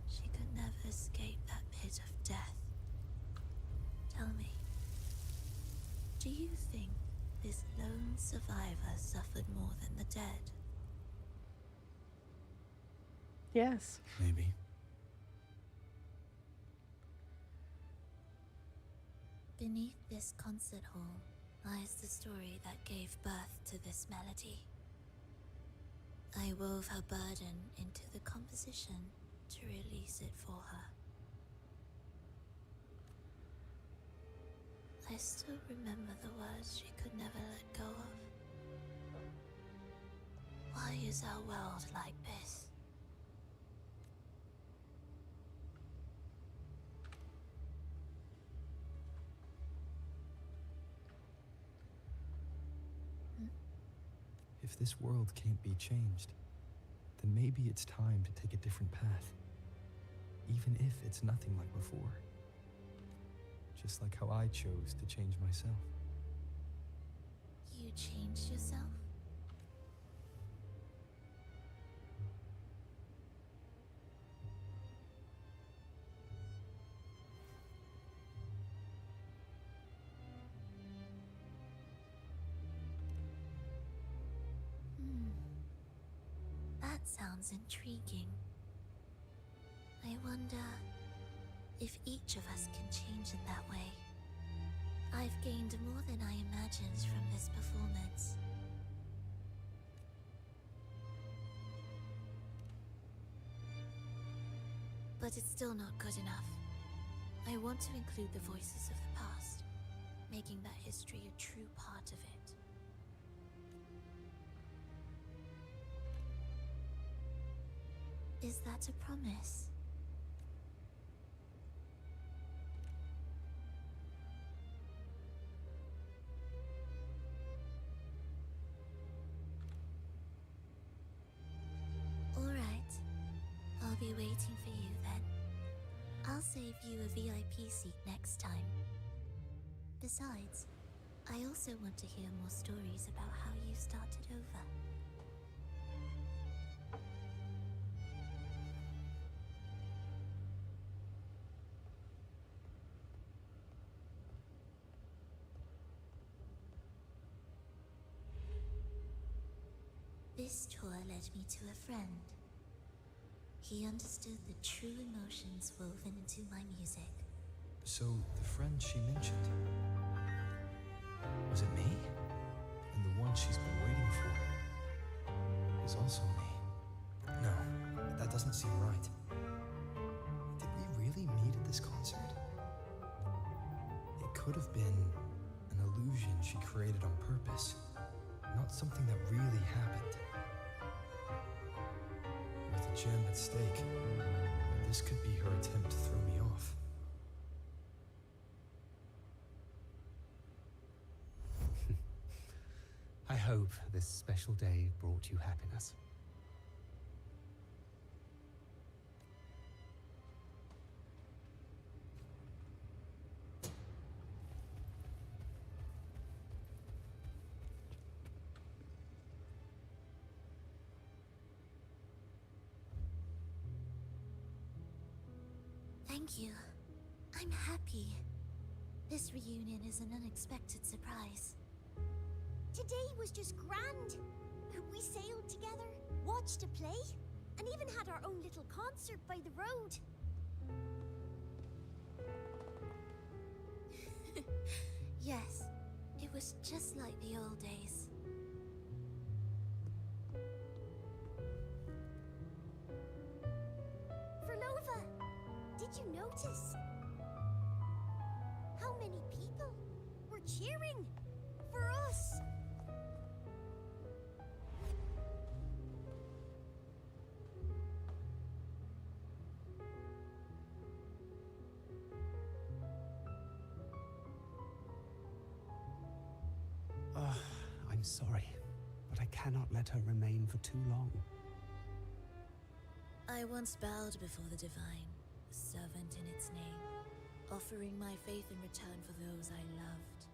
she could never escape that pit of death. Tell me, do you think this lone survivor suffered more than the dead? Yes. Maybe. Beneath this concert hall lies the story that gave birth to this melody. I wove her burden into the composition to release it for her. I still remember the words she could never let go of. Why is our world like this? If this world can't be changed, then maybe it's time to take a different path. Even if it's nothing like before. Just like how I chose to change myself. You changed yourself? That sounds intriguing. I wonder if each of us can change in that way. I've gained more than I imagined from this performance. But it's still not good enough. I want to include the voices of the past, making that history a true part of it. Is that a promise? All right. I'll be waiting for you then. I'll save you a VIP seat next time. Besides, I also want to hear more stories about how you started over. This tour led me to a friend. He understood the true emotions woven into my music. So, the friend she mentioned, was it me? And the one she's been waiting for is also me? No, that doesn't seem right. Did we really meet at this concert? It could have been an illusion she created on purpose, not something that really happened. With a gem at stake, this could be her attempt to throw me off. I hope this special day brought you happiness. Thank you. I'm happy. This reunion is an unexpected surprise. Today was just grand. We sailed together, watched a play, and even had our own little concert by the road. Yes, it was just like the old days. Phrolova, did you notice how many people were cheering for us? I'm sorry, but I cannot let her remain for too long. I once bowed before the divine, a servant in its name, offering my faith in return for those I loved.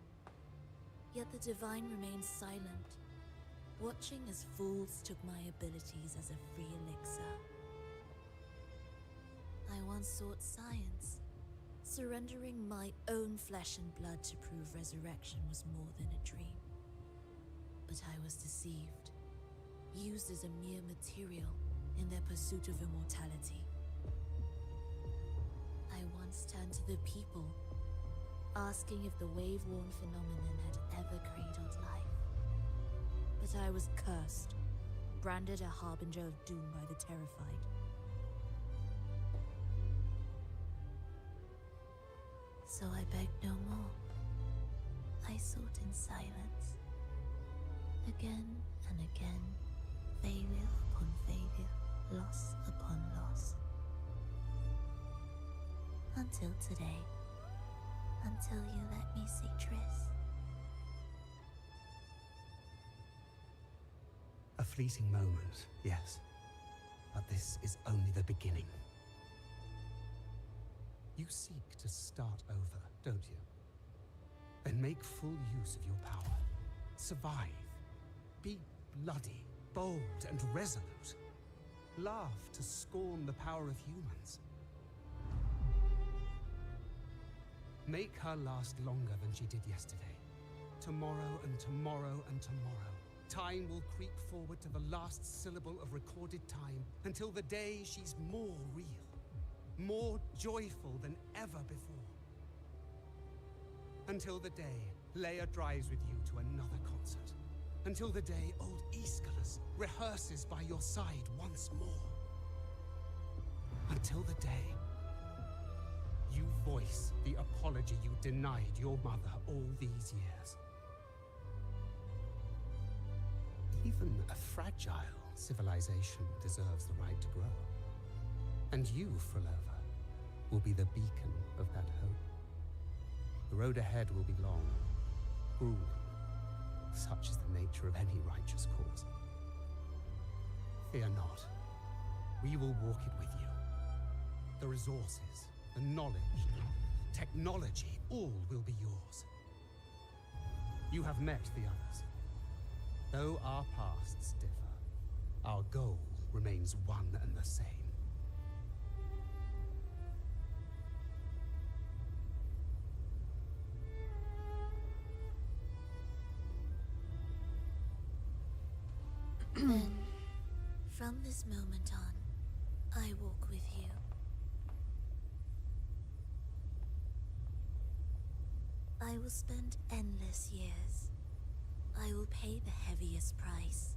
Yet the divine remained silent, watching as fools took my abilities as a free elixir. I once sought science, surrendering my own flesh and blood to prove resurrection was more than a dream. But I was deceived, used as a mere material in their pursuit of immortality. I once turned to the people, asking if the wave-worn phenomenon had ever cradled life. But I was cursed, branded a harbinger of doom by the terrified. So I begged no more. I sought in silence. Again and again, failure upon failure, loss upon loss. Until today, until you let me see Triss. A fleeting moment, yes. But this is only the beginning. You seek to start over, don't you? Then make full use of your power. Survive. Be bloody, bold, and resolute. Laugh to scorn the power of humans. Make her last longer than she did yesterday. Tomorrow and tomorrow and tomorrow. Time will creep forward to the last syllable of recorded time until the day she's more real, more joyful than ever before. Until the day Leia drives with you to another concert. Until the day old Aeschylus rehearses by your side once more. Until the day you voice the apology you denied your mother all these years. Even a fragile civilization deserves the right to grow. And you, Phrolova, will be the beacon of that hope. The road ahead will be long, grueling. Such is the nature of any righteous cause. Fear not. We will walk it with you. The resources, the knowledge, technology, all will be yours. You have met the others. Though our pasts differ, our goal remains one and the same. Then, from this moment on, I walk with you. I will spend endless years. I will pay the heaviest price.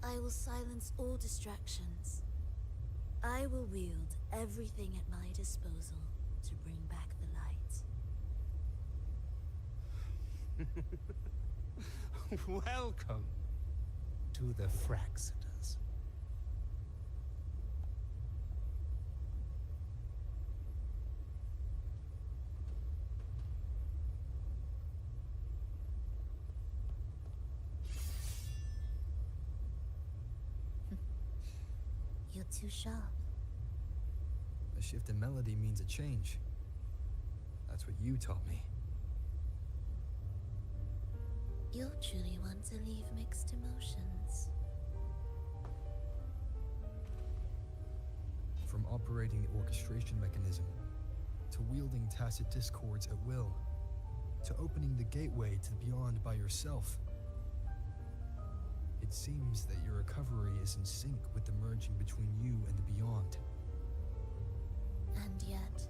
I will silence all distractions. I will wield everything at my disposal to bring back the light. Welcome to the Fraxiters. You're too sharp. A shift in melody means a change. That's what you taught me. You're truly one to leave mixed emotions. From operating the orchestration mechanism, to wielding tacit discords at will, to opening the gateway to the beyond by yourself. It seems that your recovery is in sync with the merging between you and the beyond. And yet,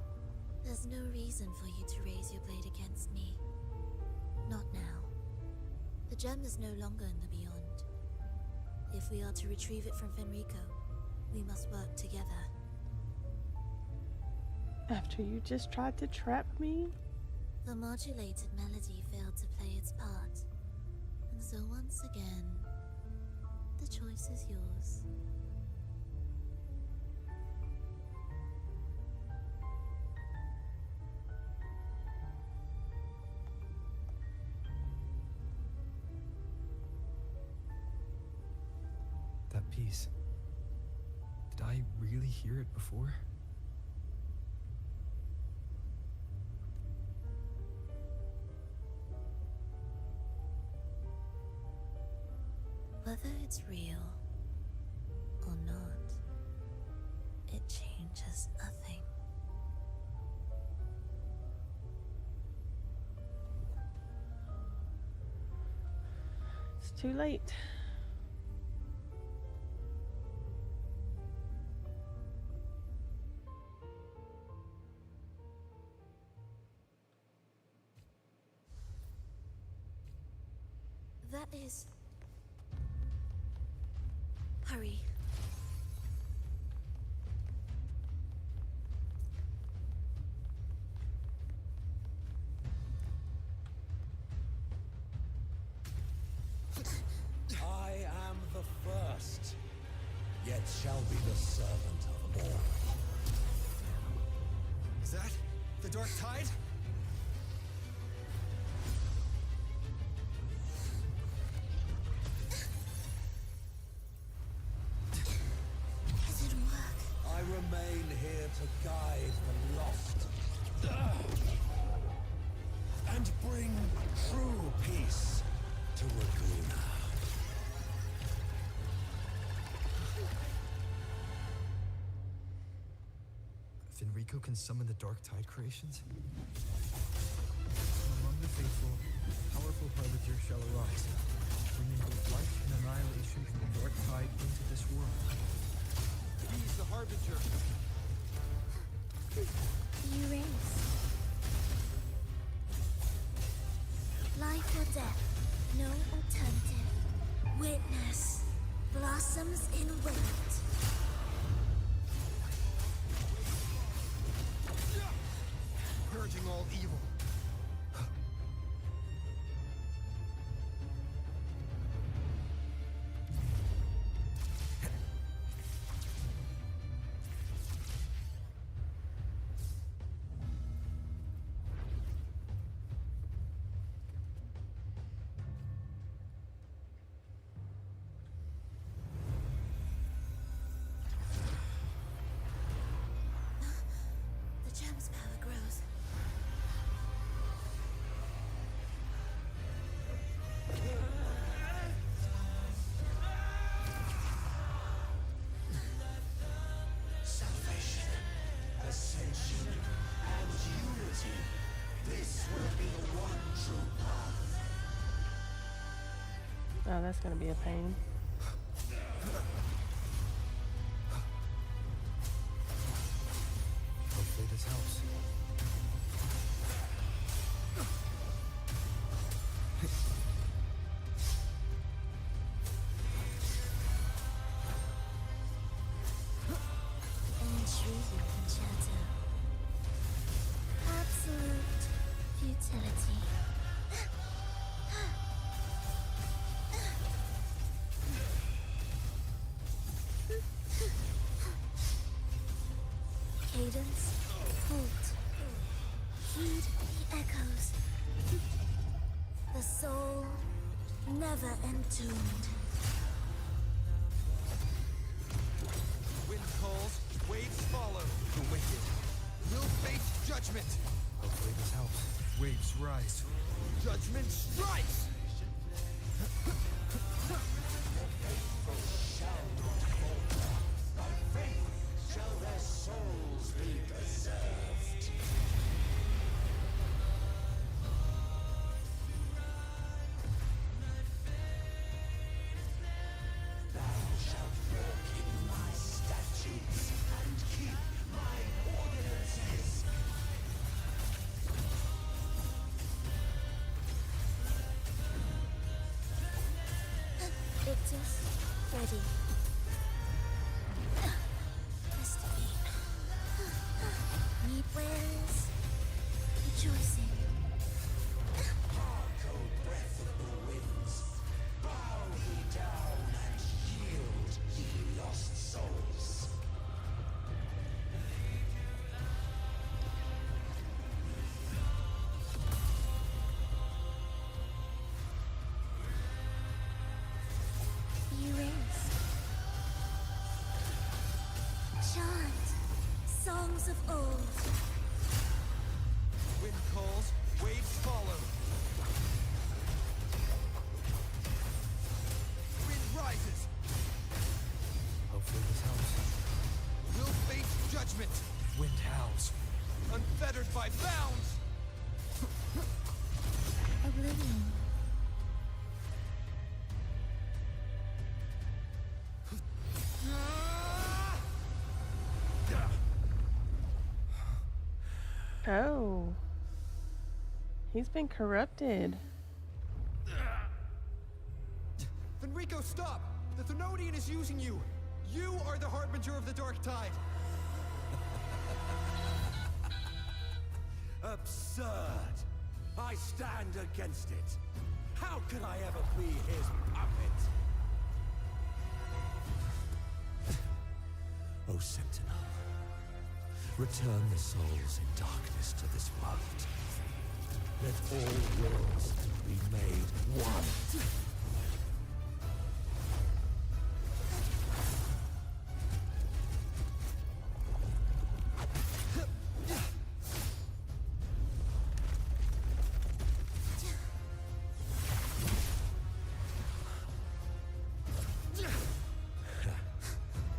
there's no reason for you to raise your blade against me. Not now. The gem is no longer in the beyond. If we are to retrieve it from Fenrico, we must work together. After you just tried to trap me? The modulated melody failed to play its part. And so once again, the choice is yours. That piece. Did I really hear it before? Whether it's real or not, it changes nothing. It's too late. That is... Hurry. I am the first, yet shall be the servant of all. Is that the Dark Tide? I remain here to guide the lost and bring true peace to Raguna. Fenrico can summon the Dark Tide creations? Among the faithful, a powerful harbinger shall arise, bringing both life and annihilation from the Dark Tide into this world. He's the harbinger. You race. Life or death, no alternative. Witness blossoms in wind. Purging all evil. The gem's power grows. Salvation, ascension, and unity. This will be the one true path. Oh, that's gonna be a pain. Hopefully this helps. Intriguing concerto. Absolute futility. Cadence, halt. Heed the echoes. The soul never entombed. Wind calls, waves follow. The wicked will face judgment. Hopefully this helps. Waves rise. Judgment strikes! Shall their souls be preserved? Practice. Ready. Mr. Beam. Need wares. Rejoicing. Hardcore breath of the winds. Bow ye down and yield, ye lost souls. Erased. Chant. Songs of old. Wind calls, waves follow. Wind rises. Hopefully this helps. Will face judgment. Wind howls. Unfettered by bounds. Oblivion. Oh. He's been corrupted. Fenrico, stop! The Thenodian is using you! You are the harbinger of the Dark Tide! Absurd! I stand against it. How could I ever be his puppet? O Sentinel, return the souls in darkness to this world. Let all wills be made one.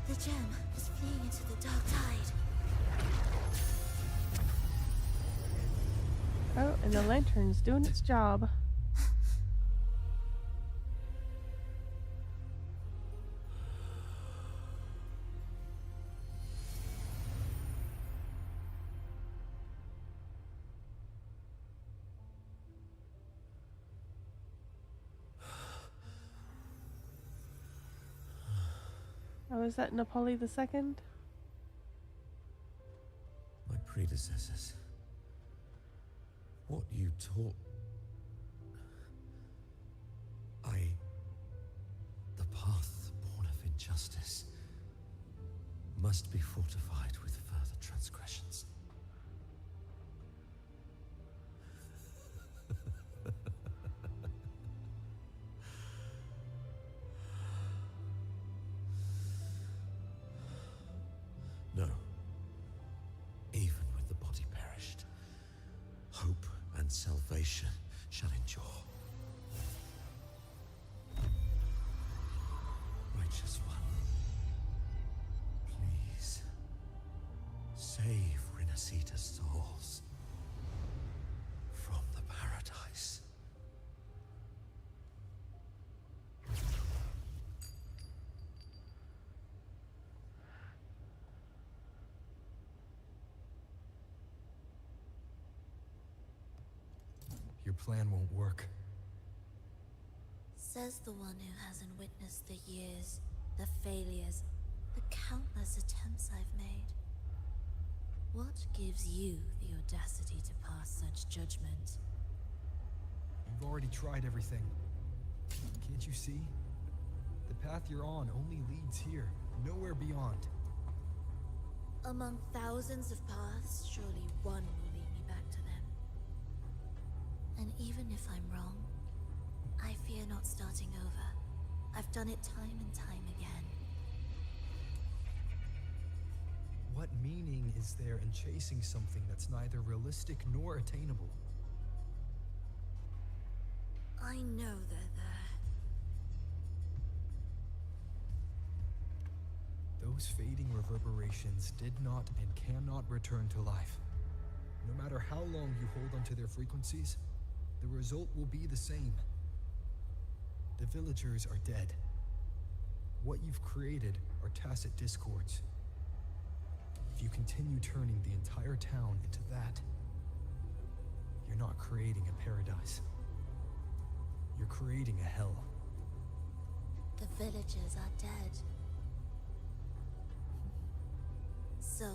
The gem is fleeing into the dark tide. Oh, and the lantern's doing its job. Oh, is that Napoli II? My predecessors. What you taught. The path born of injustice must be fortified with further transgressions. No. Even with the body perished, hope and salvation shall endure. Righteous One, please save Renacita's souls from the paradise. Your plan won't work. Says the one who hasn't witnessed the years, the failures, the countless attempts I've made. What gives you the audacity to pass such judgment? You've already tried everything. Can't you see? The path you're on only leads here, nowhere beyond. Among thousands of paths, surely one will lead me back to them. And even if I'm wrong, I fear not starting over. I've done it time and time again. What meaning is there in chasing something that's neither realistic nor attainable? I know they're there. Those fading reverberations did not and cannot return to life. No matter how long you hold onto their frequencies, the result will be the same. The villagers are dead. What you've created are tacit discords. If you continue turning the entire town into that, you're not creating a paradise. You're creating a hell. The villagers are dead. So,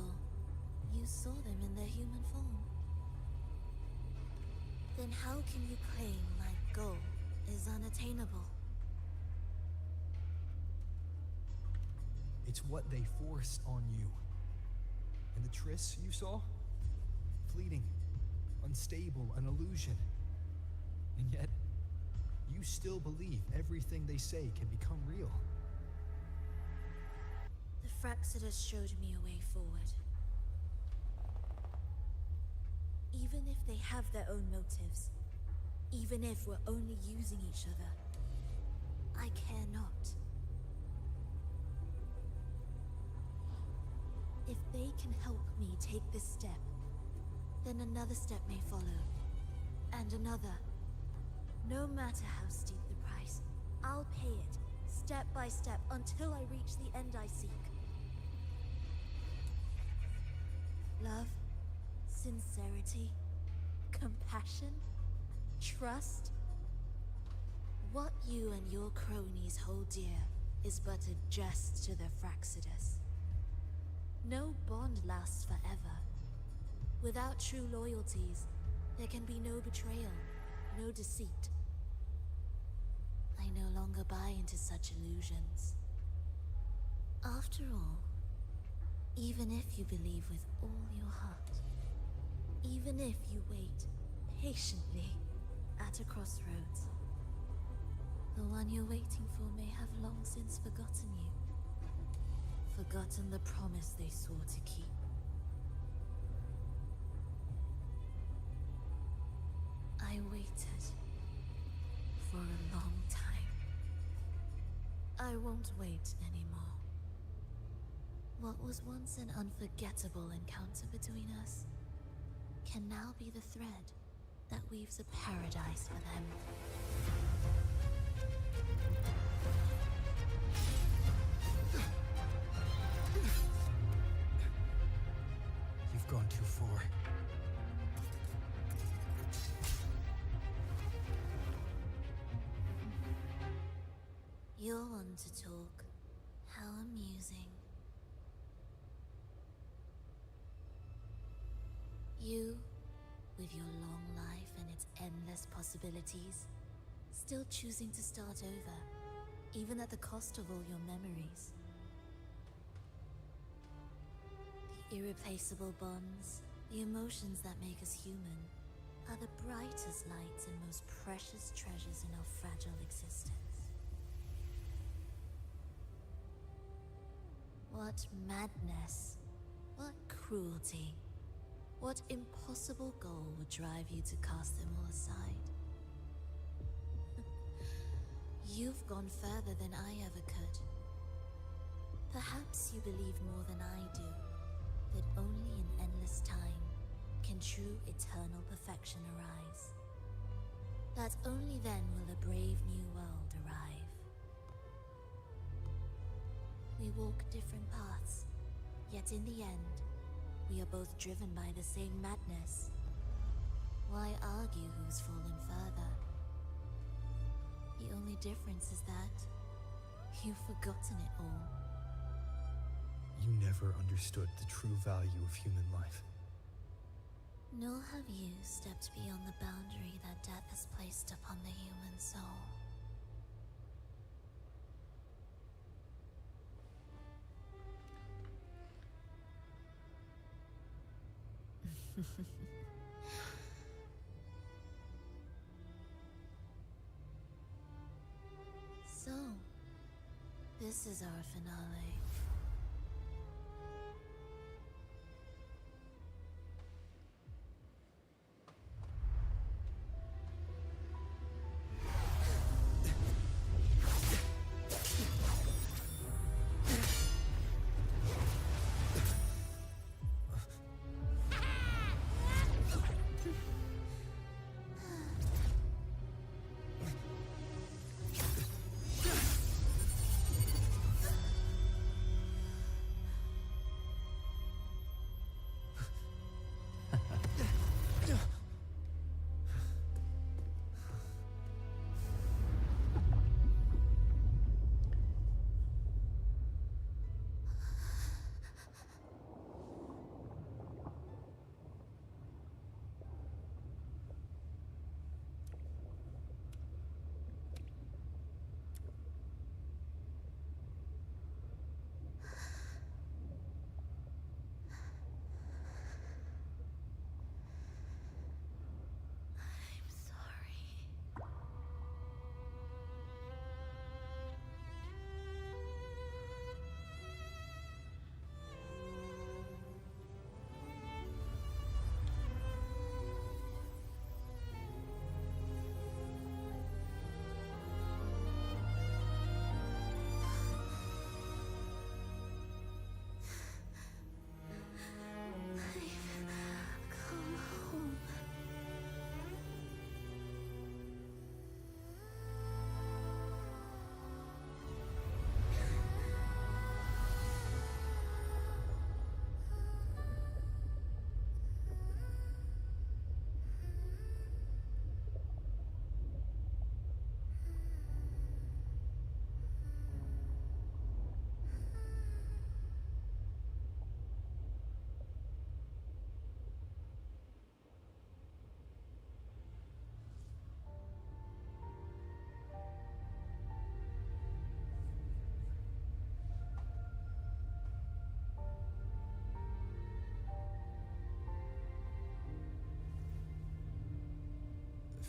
you saw them in their human form. Then how can you claim my goal is unattainable? It's what they forced on you. And the Triss you saw? Fleeting, unstable, an illusion. And yet, you still believe everything they say can become real. The Fraxidus showed me a way forward. Even if they have their own motives, even if we're only using each other, I care not. If they can help me take this step, then another step may follow, and another. No matter how steep the price, I'll pay it, step by step, until I reach the end I seek. Love, sincerity, compassion, trust. What you and your cronies hold dear is but a jest to the Fraxidus. No bond lasts forever. Without true loyalties, there can be no betrayal, no deceit. I no longer buy into such illusions. After all, even if you believe with all your heart, even if you wait patiently at a crossroads, the one you're waiting for may have long since forgotten you. Forgotten the promise they swore to keep. I waited for a long time. I won't wait anymore. What was once an unforgettable encounter between us can now be the thread that weaves a paradise for them. You've gone too far. You're one to talk. How amusing. You, with your long life and its endless possibilities, still choosing to start over, even at the cost of all your memories. The irreplaceable bonds, the emotions that make us human, are the brightest lights and most precious treasures in our fragile existence. What madness, what cruelty, what impossible goal would drive you to cast them all aside? You've gone further than I ever could. Perhaps you believe more than I do, that only in endless time can true eternal perfection arise. That only then will a brave new world arrive. We walk different paths, yet in the end, we are both driven by the same madness. Why argue who's fallen further? The only difference is that you've forgotten it all. You never understood the true value of human life. Nor have you stepped beyond the boundary that death has placed upon the human soul. So, this is our finale.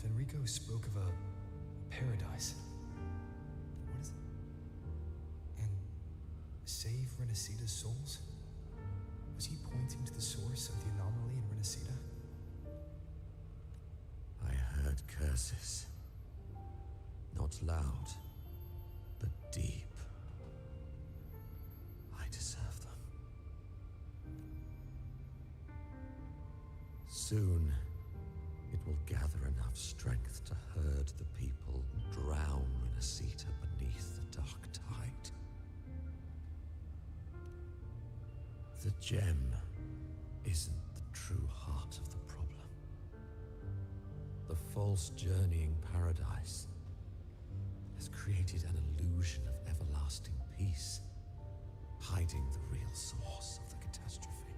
Fenrico spoke of a paradise. What is it? And save Renacita's souls? Was he pointing to the source of the anomaly in Renacita? I heard curses. Not loud, but deep. I deserve them. Soon, it will gather enough strength to herd the people and drown Renacita beneath the dark tide. The gem isn't the true heart of the problem. The false journeying paradise has created an illusion of everlasting peace, hiding the real source of the catastrophe.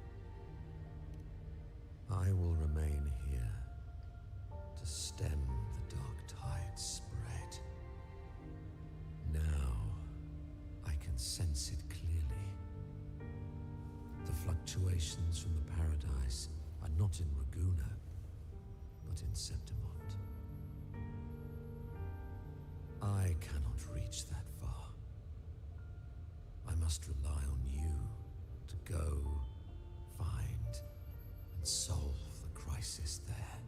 I will remain here to stem the dark tide's spread. Now, I can sense it clearly. The fluctuations from the paradise are not in Raguna, but in Septimont. I cannot reach that far. I must rely on you to go, find, and solve the crisis there.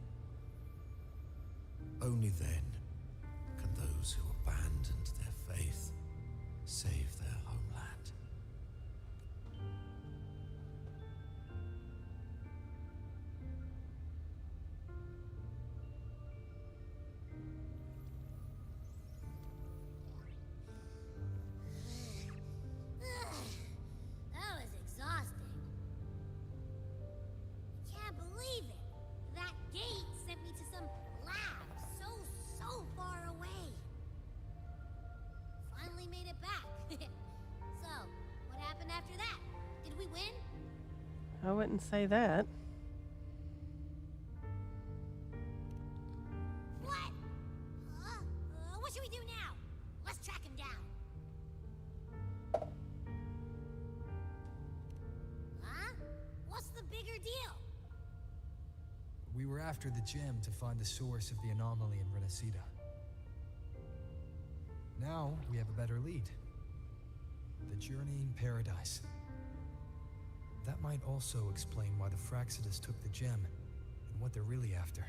Only then can those who abandoned their faith save their homeland. That was exhausting. I can't believe it. That gate sent me to some lab so far away. Finally made it back. So, what happened after that? Did we win? I wouldn't say that. What? Huh? What should we do now? Let's track him down. Huh? What's the bigger deal? We were after the gem to find the source of the anomaly in Renacita. Now we have a better lead. The journeying paradise. That might also explain why the Fraxidas took the gem and what they're really after.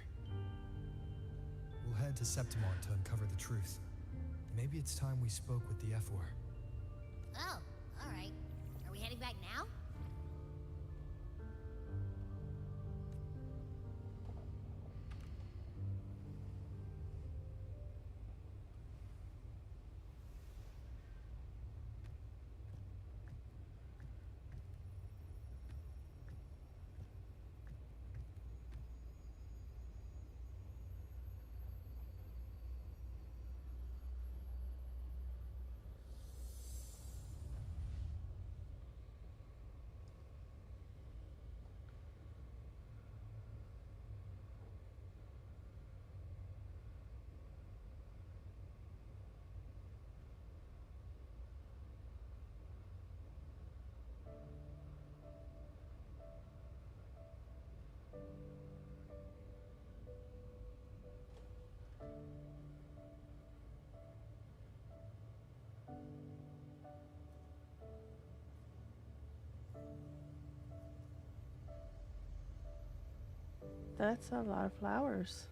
We'll head to Septimont to uncover the truth. Maybe it's time we spoke with the F-War. Oh, alright. Are we heading back now? That's a lot of flowers.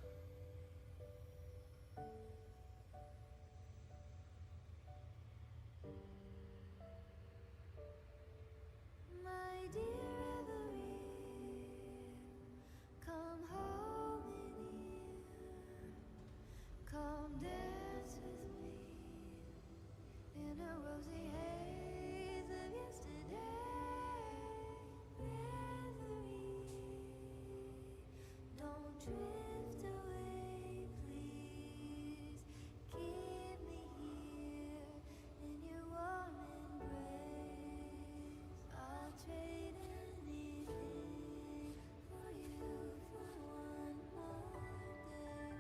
My dear Reverie, come home in here. Come dance with me in a rosy haze of yesterday. Reverie, don't drift away, please. Keep me here in your warm embrace. I'll trade anything for you for one more day.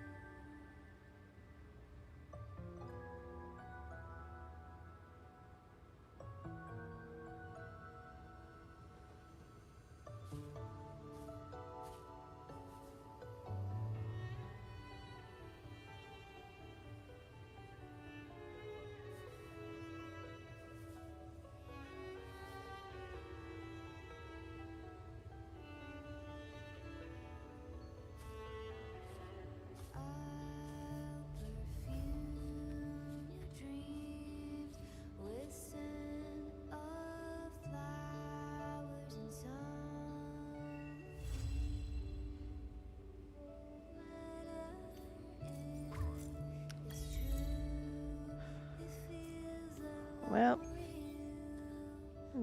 Well,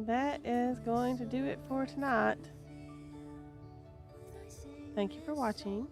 that is going to do it for tonight. Thank you for watching.